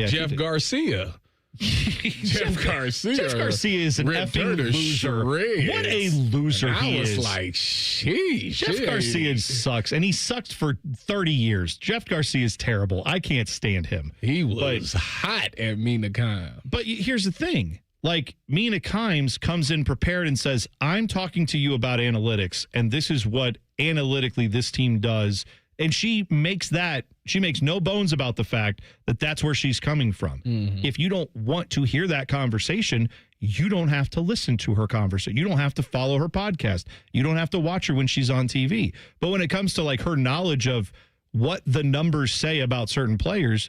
Jeff Garcia. Jeff Garcia is an effing loser. What a loser he is. I was like, sheesh. Jeff Garcia sucks, and he sucked for 30 years. Jeff Garcia is terrible. I can't stand him. He was hot at Mina Kimes. But here's the thing. Like, Mina Kimes comes in prepared and says, I'm talking to you about analytics, and this is what analytically this team does. And she makes no bones about the fact that that's where she's coming from. Mm-hmm. If you don't want to hear that conversation, you don't have to listen to her conversation. You don't have to follow her podcast. You don't have to watch her when she's on TV. But when it comes to, like, her knowledge of what the numbers say about certain players,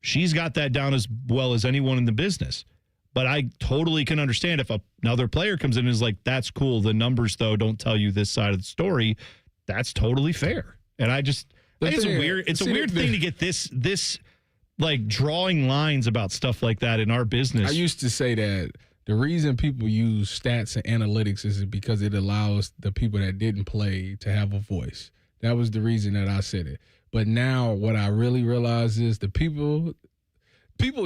she's got that down as well as anyone in the business. But I totally can understand if another player comes in and is like, that's cool. The numbers, though, don't tell you this side of the story. That's totally fair. And I think it's a weird thing to get this like drawing lines about stuff like that in our business. I used to say that the reason people use stats and analytics is because it allows the people that didn't play to have a voice. That was the reason that I said it. But now what I really realize is the people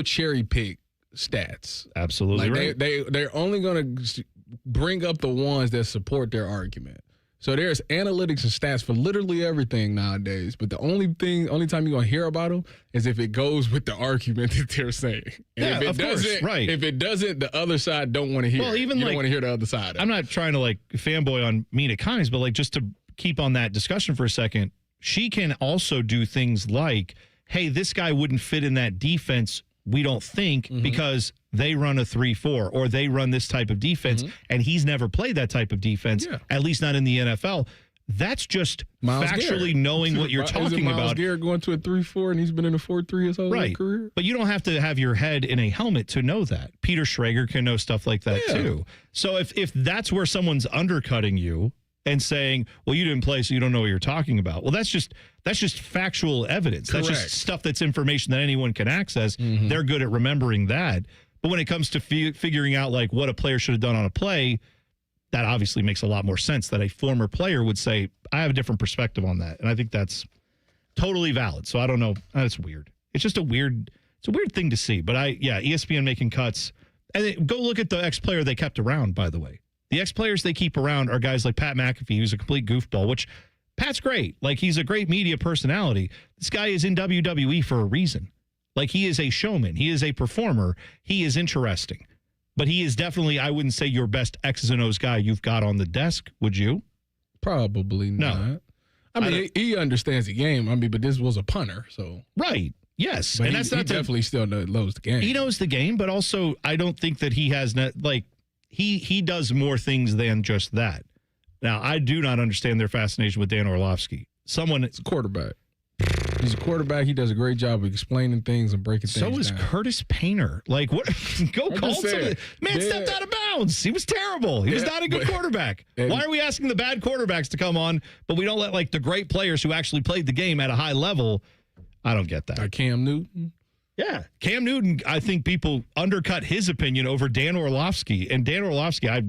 cherry pick stats. Absolutely like right. They're only going to bring up the ones that support their argument. So there's analytics and stats for literally everything nowadays. But the only time you're going to hear about them is if it goes with the argument that they're saying. And if it doesn't, the other side don't want to hear. Well, even you don't want to hear the other side. I'm not trying to like fanboy on Mina Kimes, but like just to keep on that discussion for a second, she can also do things like, hey, this guy wouldn't fit in that defense. We don't think because they run a 3-4 or they run this type of defense, and he's never played that type of defense, at least not in the NFL. That's just factually knowing what you're talking about. Myles Garrett going to a 3-4 and he's been in a 4-3 his whole career? But you don't have to have your head in a helmet to know that. Peter Schrager can know stuff like that too. So if that's where someone's undercutting you, and saying, well, you didn't play, so you don't know what you're talking about. Well, that's just factual evidence. Correct. That's just stuff that's information that anyone can access. Mm-hmm. They're good at remembering that. But when it comes to figuring out like what a player should have done on a play, that obviously makes a lot more sense that a former player would say, I have a different perspective on that. And I think that's totally valid. So I don't know. That's weird. It's just a weird thing to see. But ESPN making cuts. And go look at the ex-player they kept around, by the way. The ex-players they keep around are guys like Pat McAfee, who's a complete goofball, which Pat's great. Like, he's a great media personality. This guy is in WWE for a reason. Like, he is a showman. He is a performer. He is interesting. But he is definitely, I wouldn't say, your best X's and O's guy you've got on the desk, would you? Probably not. No. I mean, he understands the game. I mean, but this was a punter, so. Right. Yes. But and he definitely still knows the game. He knows the game, but also I don't think that he has, he does more things than just that. Now, I do not understand their fascination with Dan Orlovsky. It's a quarterback. He's a quarterback. He does a great job of explaining things and breaking things down. So is Curtis Painter. Like, what? Go call somebody. Man stepped out of bounds. He was terrible. He was not a good quarterback. Why are we asking the bad quarterbacks to come on, but we don't let, like, the great players who actually played the game at a high level? I don't get that. Cam Newton? Yeah. Cam Newton, I think people undercut his opinion over Dan Orlovsky. And Dan Orlovsky, I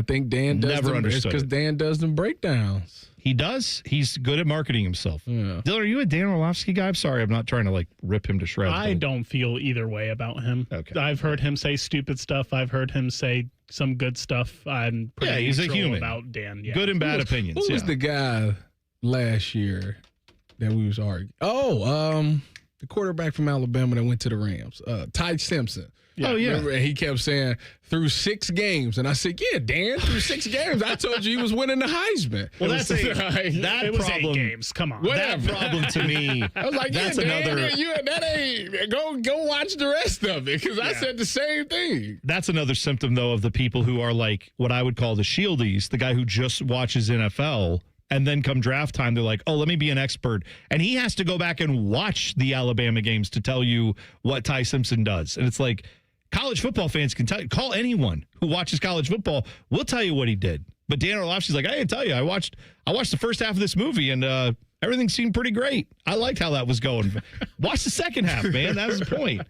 think Dan does never understood. It's because Dan does them breakdowns. He does. He's good at marketing himself. Yeah. Dylan, are you a Dan Orlovsky guy? I'm sorry, I'm not trying to rip him to shreds. I don't feel either way about him. Okay. I've heard him say stupid stuff. I've heard him say some good stuff. I'm pretty he's a neutral human. about Dan. Yeah. Good and bad opinions. Who was the guy last year that we was arguing? The quarterback from Alabama that went to the Rams, Ty Simpson. Yeah. Oh, yeah. Remember, he kept saying, through 6 games. And I said, yeah, Dan, through 6 games. I told you he was winning the Heisman. Well, It was 8 games. Come on. Whatever. That problem to me. I was like, that's Dan, another. that ain't. Go watch the rest of it because I said the same thing. That's another symptom, though, of the people who are like what I would call the shieldies, the guy who just watches NFL. And then come draft time, they're like, oh, let me be an expert. And he has to go back and watch the Alabama games to tell you what Ty Simpson does. And it's like, college football fans can call anyone who watches college football. We'll tell you what he did. But Dan Orlovsky's like, I didn't tell you. I watched the first half of this movie, and everything seemed pretty great. I liked how that was going. Watch the second half, man. That was the point.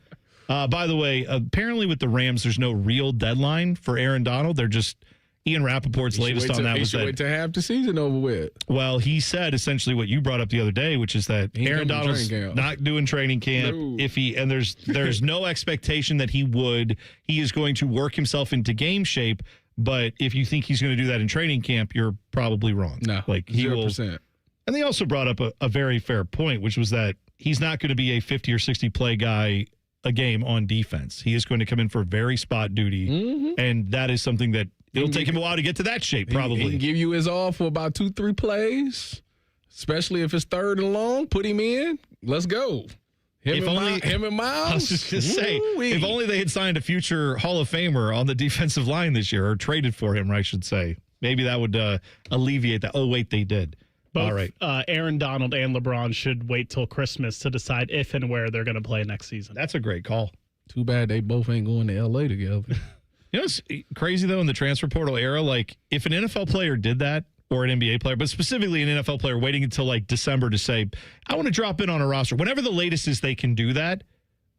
By the way, apparently with the Rams, there's no real deadline for Aaron Donald. They're just... Ian Rappaport's latest on that was that. Wait to have the season over with. Well, he said essentially what you brought up the other day, which is that Aaron Donald's not doing training camp. No. And there's no expectation that he would. He is going to work himself into game shape. But if you think he's going to do that in training camp, you're probably wrong. No, like he 0%. will. And they also brought up a very fair point, which was that he's not going to be a 50 or 60 play guy a game on defense. He is going to come in for very spot duty, and that is something that. It'll take him a while to get to that shape, probably. He can give you his all for about 2-3 plays, especially if it's 3rd and long. Put him in. Let's go. Him and Miles. I was just going to say, if only they had signed a future Hall of Famer on the defensive line this year, or traded for him, I should say. Maybe that would alleviate that. Oh, wait, they did. Both, all right. Aaron Donald and LeBron should wait till Christmas to decide if and where they're going to play next season. That's a great call. Too bad they both ain't going to L.A. together. You know what's crazy, though, in the transfer portal era? Like, if an NFL player did that, or an NBA player, but specifically an NFL player waiting until, like, December to say, I want to drop in on a roster. Whenever the latest is they can do that,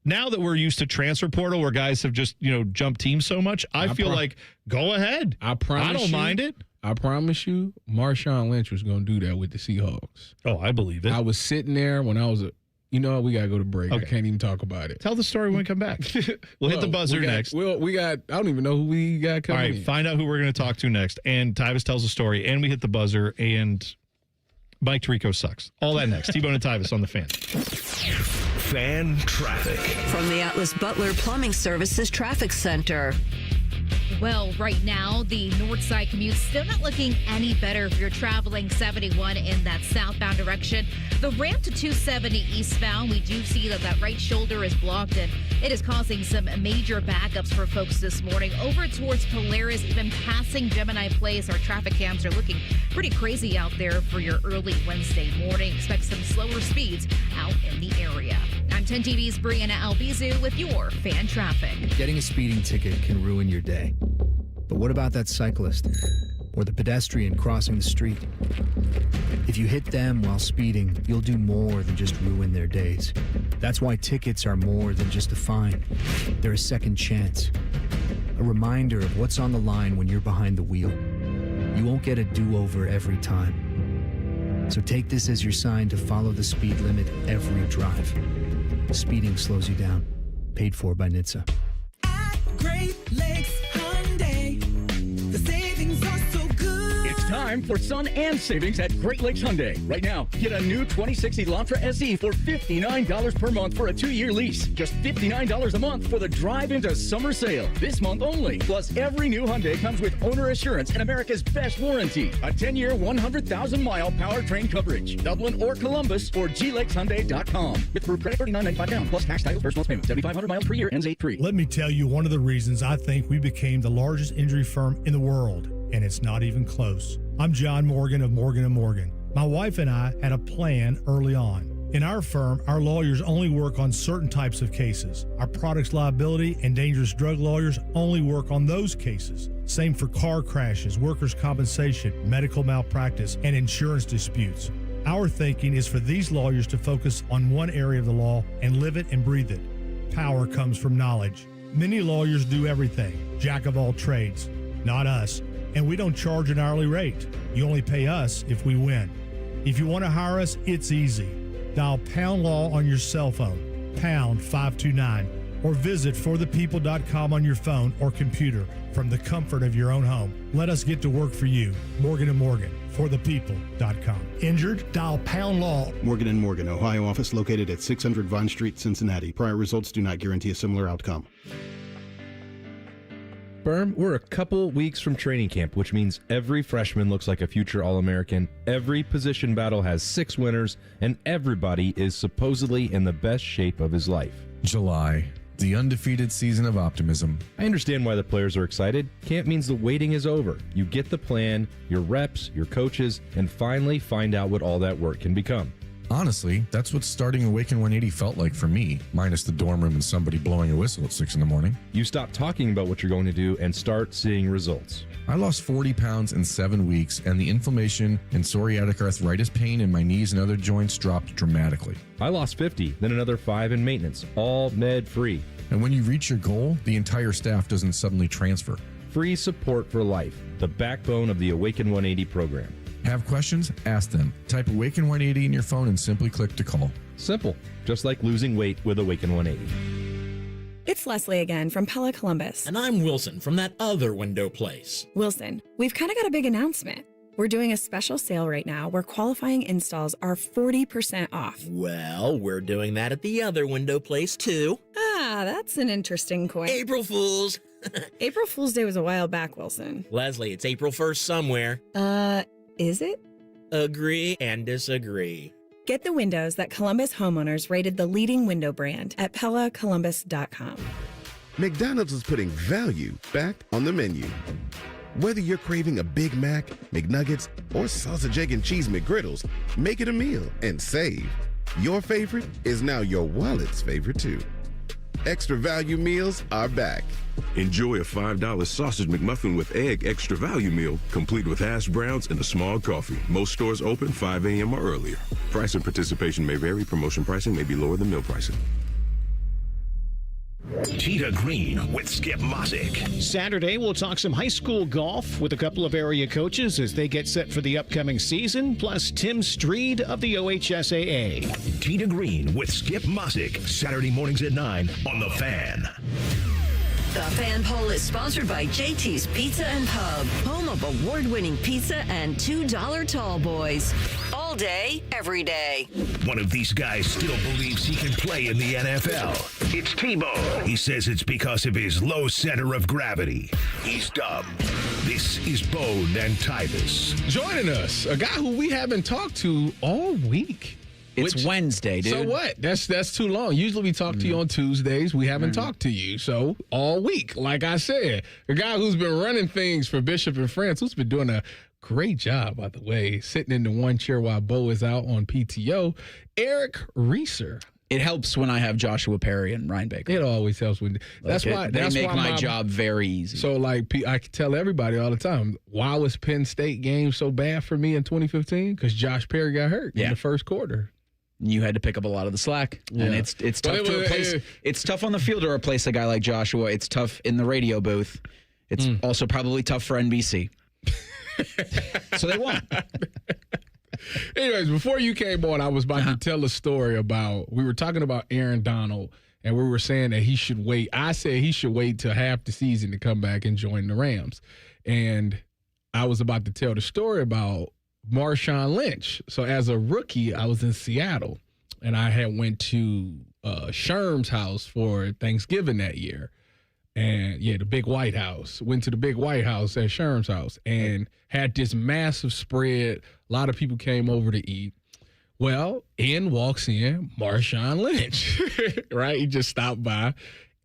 now that we're used to transfer portal where guys have just, jumped teams so much, I feel like, go ahead. I promise I don't mind it. I promise you, Marshawn Lynch was going to do that with the Seahawks. Oh, I believe it. I was sitting there when I was you know what? We got to go to break. Okay. I can't even talk about it. Tell the story when we come back. We'll hit the buzzer next. We got, I don't even know who we got coming in. All right, find out who we're going to talk to next. And Tyvis tells a story, and we hit the buzzer, and Mike Tirico sucks. All that next. T-Bone and Tyvis on the Fan. Fan traffic. From the Atlas Butler Plumbing Services Traffic Center. Well, right now, the north side commute still not looking any better if you're traveling 71 in that southbound direction. The ramp to 270 eastbound, we do see that right shoulder is blocked, and it is causing some major backups for folks this morning. Over towards Polaris, even passing Gemini Place, our traffic cams are looking pretty crazy out there for your early Wednesday morning. Expect some slower speeds out in the area. I'm 10 TV's Brianna Albizu with your Fan Traffic. Getting a speeding ticket can ruin your day. But what about that cyclist or the pedestrian crossing the street. If you hit them while speeding, you'll do more than just ruin their days. That's why tickets are more than just a fine. They're a second chance. A reminder of what's on the line when you're behind the wheel. You won't get a do-over every time. So take this as your sign to follow the speed limit every drive. Speeding slows you down. Paid for by NHTSA. Great Lakes Hyundai. The savings are so good. It's time for sun and savings at Great Lakes Hyundai. Right now, get a new 2060 Elantra SE for $59 per month for a 2-year lease. Just $59 a month for the drive into summer sale. This month only. Plus, every new Hyundai comes with owner assurance and America's best warranty. A 10-year, 100,000-mile powertrain coverage. Dublin or Columbus or glakeshyundai.com. With proof credit $39.95 down. Plus tax, title, first month's payment. 7,500 miles per year ends 8-3. Let me tell you one of the reasons I think we became the largest injury firm in the world, and it's not even close. I'm John Morgan of Morgan & Morgan. My wife and I had a plan early on. In our firm, our lawyers only work on certain types of cases. Our products liability and dangerous drug lawyers only work on those cases. Same for car crashes, workers' compensation, medical malpractice, and insurance disputes. Our thinking is for these lawyers to focus on one area of the law and live it and breathe it. Power comes from knowledge. Many lawyers do everything, jack of all trades. Not us. And we don't charge an hourly rate. You only pay us if we win. If you want to hire us, it's easy. Dial Pound Law on your cell phone, pound 529, or visit forthepeople.com on your phone or computer from the comfort of your own home. Let us get to work for you. Morgan & Morgan, forthepeople.com. Injured? Dial Pound Law. Morgan & Morgan, Ohio office located at 600 Vine Street, Cincinnati. Prior results do not guarantee a similar outcome. Berm, we're a couple weeks from training camp, which means every freshman looks like a future All-American, every position battle has 6 winners, and everybody is supposedly in the best shape of his life. July, the undefeated season of optimism. I understand why the players are excited. Camp means the waiting is over. You get the plan, your reps, your coaches, and finally find out what all that work can become. Honestly, that's what starting Awaken 180 felt like for me, minus the dorm room and somebody blowing a whistle at 6 in the morning. You stop talking about what you're going to do and start seeing results. I lost 40 pounds in 7 weeks, and the inflammation and psoriatic arthritis pain in my knees and other joints dropped dramatically. I lost 50, then another 5 in maintenance, all med-free. And when you reach your goal, the entire staff doesn't suddenly transfer. Free support for life, the backbone of the Awaken 180 program. Have questions? Ask them. Type Awaken 180 in your phone and simply click to call. Simple, just like losing weight with Awaken 180. It's Leslie again from Pella Columbus. And I'm Wilson from that other window place. Wilson, we've kind of got a big announcement. We're doing a special sale right now where qualifying installs are 40% off. Well, we're doing that at the other window place too. Ah, that's an interesting coin. April Fools. April Fool's Day was a while back, Wilson. Leslie, it's April 1st somewhere. Is it? Agree and disagree. Get the windows that Columbus homeowners rated the leading window brand at PellaColumbus.com. McDonald's is putting value back on the menu. Whether you're craving a Big Mac, McNuggets, or sausage, egg, and cheese McGriddles, make it a meal and save. Your favorite is now your wallet's favorite too. Extra value meals are back. Enjoy a $5 sausage McMuffin with egg extra value meal, complete with hash browns and a small coffee. Most stores open 5 a.m. or earlier. Price and participation may vary. Promotion pricing may be lower than meal pricing. Tita Green with Skip Mosick. Saturday, we'll talk some high school golf with a couple of area coaches as they get set for the upcoming season, plus Tim Streed of the OHSAA. Tita Green with Skip Mosick, Saturday mornings at 9 on The Fan. The Fan Poll is sponsored by JT's Pizza and Pub, home of award-winning pizza and $2 tall boys. All day, every day. One of these guys still believes he can play in the NFL. It's Tebow. He says it's because of his low center of gravity. He's dumb. This is Bone and Tyvis. Joining us, a guy who we haven't talked to all week. It's Wednesday, dude. So what? That's too long. Usually we talk to you on Tuesdays. We haven't talked to you. So all week, like I said, a guy who's been running things for Bishop and France, who's been doing a great job, by the way, sitting in the one chair while Bo is out on PTO, Eric Reeser. It helps when I have Joshua Perry and Ryan Baker. It always helps when that's Like why they that's make why my job very easy. So like I tell everybody all the time, why was Penn State game so bad for me in 2015? Because Josh Perry got hurt in the first quarter. You had to pick up a lot of the slack, and it's tough to replace. It's tough on the field to replace a guy like Joshua. It's tough in the radio booth. It's also probably tough for NBC. So they won. Anyways, before you came on, I was about to tell a story about, we were talking about Aaron Donald, and we were saying that he should wait. I said he should wait till half the season to come back and join the Rams. And I was about to tell the story about Marshawn Lynch. So as a rookie, I was in Seattle, and I had went to Sherm's house for Thanksgiving that year. And the big White House. Went to the big White House at Sherm's house and had this massive spread. A lot of people came over to eat. Well, in walks in Marshawn Lynch, right? He just stopped by,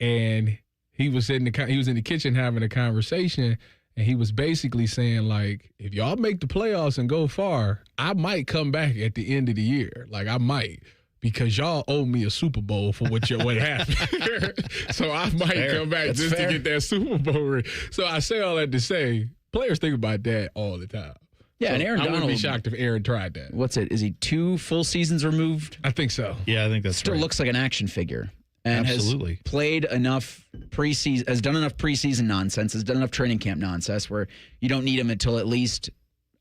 and he was in the kitchen having a conversation, and he was basically saying, like, if y'all make the playoffs and go far, I might come back at the end of the year. Like, I might. Because y'all owe me a Super Bowl for what happened. So I might come back to get that Super Bowl ring. So I say all that to say, players think about that all the time. Yeah, so and Aaron I Donald. wouldn't be shocked if Aaron tried that. What's it? Is he 2 full seasons removed? I think so. Yeah, I think that's Still right. looks like an action figure. And Absolutely. has played enough preseason, has done enough preseason nonsense, has done enough training camp nonsense where you don't need him until at least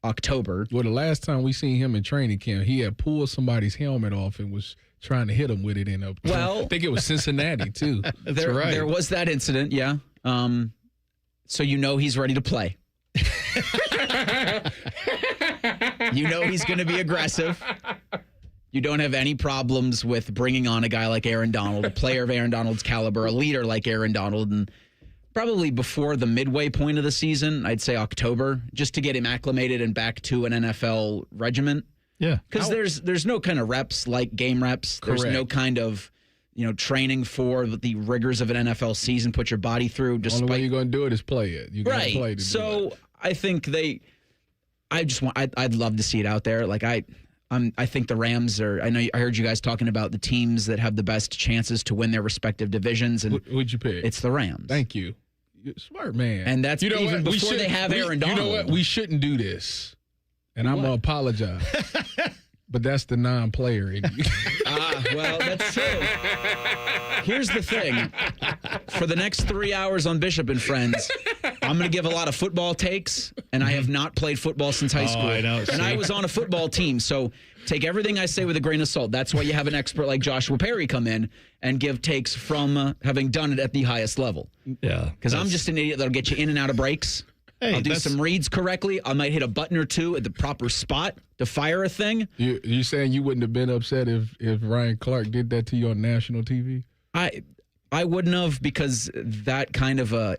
October. Well, the last time we seen him in training camp, he had pulled somebody's helmet off and was trying to hit him with it in a. Well, I think it was Cincinnati too. That's right. There was that incident, yeah. So he's ready to play. He's going to be aggressive. You don't have any problems with bringing on a guy like Aaron Donald, a player of Aaron Donald's caliber, a leader like Aaron Donald, and probably before the midway point of the season, I'd say October, just to get him acclimated and back to an NFL regiment. Yeah. Because there's no kind of reps like game reps. Correct. There's no kind of training for the rigors of an NFL season, put your body through. The only way you're going to do it is play it. You got to play to do it. I think I'd love to see it out there. Like I think the Rams are. I heard you guys talking about the teams that have the best chances to win their respective divisions. And who'd you pick? It's the Rams. Thank you. You're a smart man. And that's even before they have Aaron Donald. You know what? We shouldn't do this. And I'm going to apologize. But that's the non-player in you. Well, that's true. Here's the thing. For the next 3 hours on Bishop and Friends, I'm going to give a lot of football takes, and I have not played football since high school. I know. And I was on a football team, so take everything I say with a grain of salt. That's why you have an expert like Joshua Perry come in and give takes from having done it at the highest level. Yeah. Because I'm just an idiot that'll get you in and out of breaks. Hey, I'll do some reads correctly. I might hit a button or two at the proper spot to fire a thing. You saying you wouldn't have been upset if Ryan Clark did that to you on national TV? I wouldn't have, because that kind of a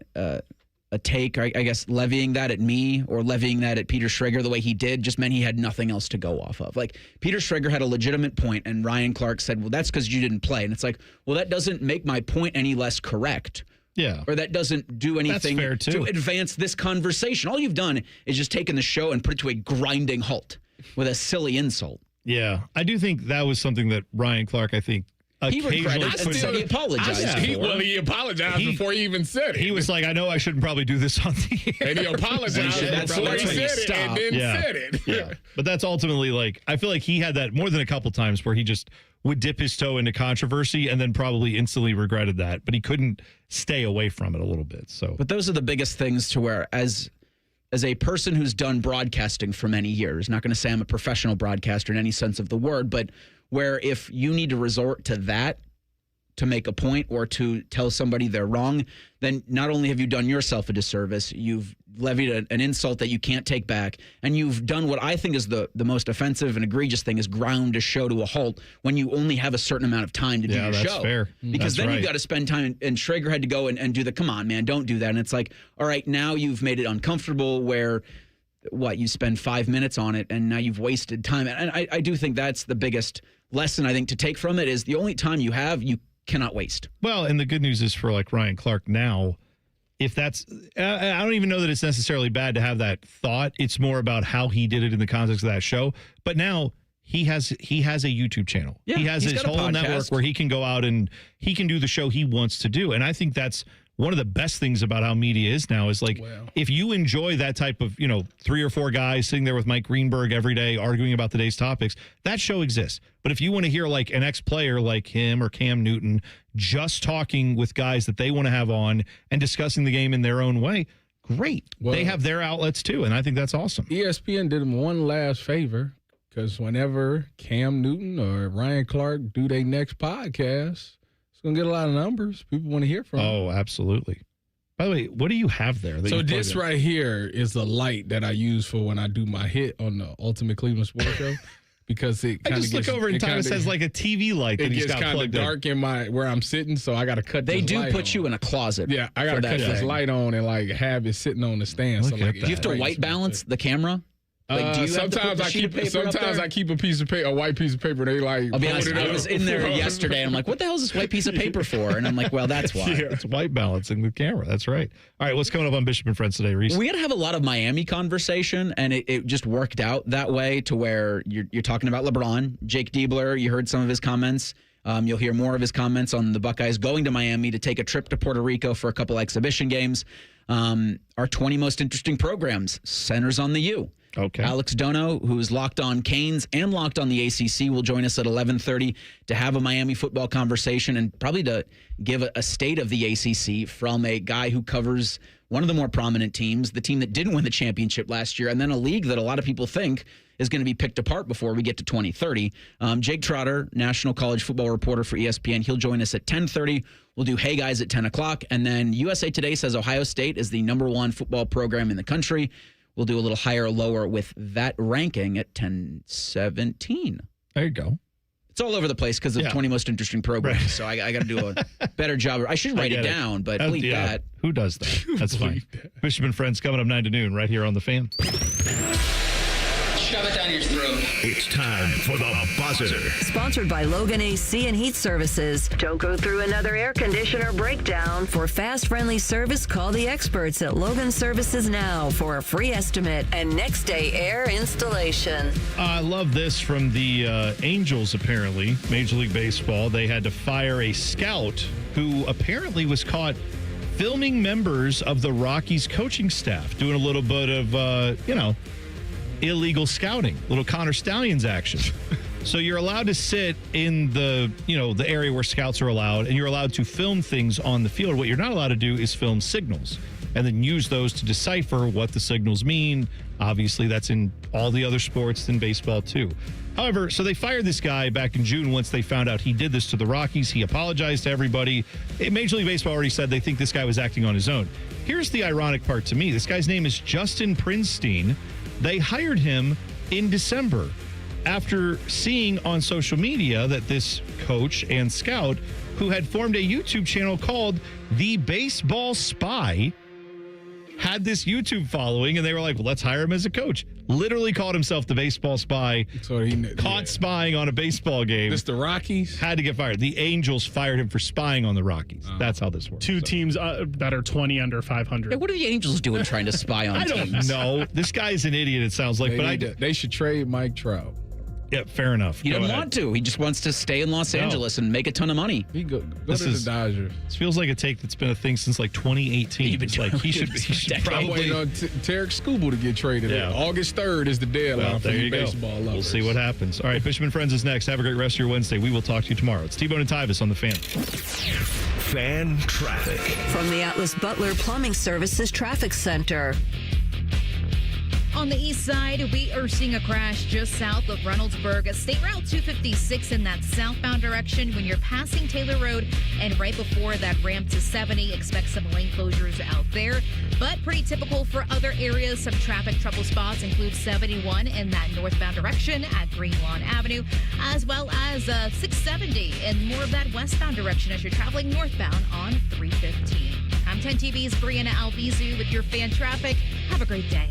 take, I guess, levying that at me or levying that at Peter Schrager the way he did just meant he had nothing else to go off of. Like, Peter Schrager had a legitimate point, and Ryan Clark said, well, that's because you didn't play. And it's like, well, that doesn't make my point any less correct. Yeah. Or that doesn't do anything to advance this conversation. All you've done is just taken the show and put it to a grinding halt with a silly insult. Yeah. I do think that was something that Ryan Clark, I think, he regretted and said he apologized. He apologized before he even said it. He was like, I know I shouldn't probably do this on the air. And he apologized before he said it and then said it. Yeah. But that's ultimately, like, I feel like he had that more than a couple times where he just would dip his toe into controversy and then probably instantly regretted that. But he couldn't stay away from it a little bit. So, but those are the biggest things to where, as a person who's done broadcasting for many years, not going to say I'm a professional broadcaster in any sense of the word, but where if you need to resort to that to make a point or to tell somebody they're wrong, then not only have you done yourself a disservice, you've levied an insult that you can't take back, and you've done what I think is the most offensive and egregious thing, is ground a show to a halt when you only have a certain amount of time to do your that's show. Fair. Because that's then you've got to spend time, and Schrager had to go and do the, come on, man, don't do that. And it's like, all right, now you've made it uncomfortable where, you spend 5 minutes on it, and now you've wasted time. And I do think that's the biggest lesson, I think, to take from it, is the only time you have, you cannot waste. Well, and the good news is for like Ryan Clark now, if that's, I don't even know that it's necessarily bad to have that thought. It's more about how he did it in the context of that show. But now he has a YouTube channel. Yeah, he has he's his got a whole podcast. network where he can go out and he can do the show he wants to do. And I think that's one of the best things about how media is now is like, if you enjoy that type of, 3 or 4 guys sitting there with Mike Greenberg every day arguing about the day's topics, that show exists. But if you want to hear like an ex-player like him or Cam Newton just talking with guys that they want to have on and discussing the game in their own way, great. Well, they have their outlets too, and I think that's awesome. ESPN did him one last favor, because whenever Cam Newton or Ryan Clark do their next podcast, it's going to get a lot of numbers. People want to hear from them. Oh, absolutely. By the way, what do you have there? So this right here is the light that I use for when I do my hit on the Ultimate Cleveland Sports Show, because it I kind of just look over and Tyvis has like a TV light that it he's gets got kind of plugged in. dark in where I'm sitting, so I got to cut. They this do light put on. you in a closet. Yeah, I got to cut this light on and like have it sitting on the stand. So like, Do you have to white balance the camera? Like, do you have to put the sheet of paper up there? I keep a piece of paper, a white piece of paper. They like. I'll be honest. fold it I up. was in there yesterday, and I'm like, "What the hell is this white piece of paper for?" And I'm like, "Well, that's why." Yeah, it's white balancing the camera. That's right. All right, what's coming up on Bishop and Friends today, Reese? We got to have a lot of Miami conversation, and it just worked out that way to where you're talking about LeBron, Jake Diebler. You heard some of his comments. You'll hear more of his comments on the Buckeyes going to Miami to take a trip to Puerto Rico for a couple exhibition games. Our 20 most interesting programs centers on the U. Okay. Alex Dono, who is locked on Canes and locked on the ACC, will join us at 11:30 to have a Miami football conversation and probably to give a state of the ACC from a guy who covers one of the more prominent teams, the team that didn't win the championship last year, and then a league that a lot of people think is going to be picked apart before we get to 2030. Jake Trotter, national college football reporter for ESPN, he'll join us at 10:30. We'll do Hey Guys at 10 o'clock. And then USA Today says Ohio State is the #1 football program in the country. We'll do a little higher or lower with that ranking at 10:17. There you go. It's all over the place because of 20 most interesting programs. Right. So I got to do a better job. I should write it down, but bleep that. Who does that? That's fine. Bishop and Friends coming up 9 to noon right here on The Fan. Shove it down your throat. It's time for the buzzer. Sponsored by Logan AC and Heat Services. Don't go through another air conditioner breakdown. For fast, friendly service, call the experts at Logan Services now for a free estimate and next day air installation. I love this from the Angels, apparently. Major League Baseball. They had to fire a scout who apparently was caught filming members of the Rockies coaching staff, doing a little bit of, illegal scouting, little Connor Stallions action. So you're allowed to sit in the area where scouts are allowed, and you're allowed to film things on the field. What you're not allowed to do is film signals and then use those to decipher what the signals mean. Obviously, that's in all the other sports than baseball too. However, so they fired this guy back in June once they found out he did this to the Rockies. He apologized to everybody. Major League Baseball already said they think this guy was acting on his own. Here's the ironic part to me. This guy's name is Justin Prinstein. They hired him in December after seeing on social media that this coach and scout, who had formed a YouTube channel called The Baseball Spy, had this YouTube following, and they were like, well, let's hire him as a coach. Literally called himself the Baseball Spy. So he caught spying on a baseball game. This the Rockies? Had to get fired. The Angels fired him for spying on the Rockies. That's how this works. Two teams that are 20 under 500. Hey, what are the Angels doing trying to spy on I don't teams? know. This guy's an idiot, it sounds like. They should trade Mike Trout. Yeah, fair enough. He doesn't want to. He just wants to stay in Los Angeles and make a ton of money. He go to the Dodgers. This feels like a take that's been a thing since like 2018. It's like he should I'm probably. waiting on Tarek Skubal to get traded. Yeah. August 3rd is the deadline Well, for there the you baseball go. lovers. We'll see what happens. All right, Bishop and Friends is next. Have a great rest of your Wednesday. We will talk to you tomorrow. It's T-Bone and Tyvis on The Fan. Fan traffic. From the Atlas Butler Plumbing Services Traffic Center. On the east side, we are seeing a crash just south of Reynoldsburg. State Route 256 in that southbound direction when you're passing Taylor Road, and right before that ramp to 70, expect some lane closures out there. But pretty typical for other areas. Some traffic trouble spots include 71 in that northbound direction at Green Lawn Avenue, as well as 670 in more of that westbound direction as you're traveling northbound on 315. I'm 10 TV's Brianna Albizu with your fan traffic. Have a great day.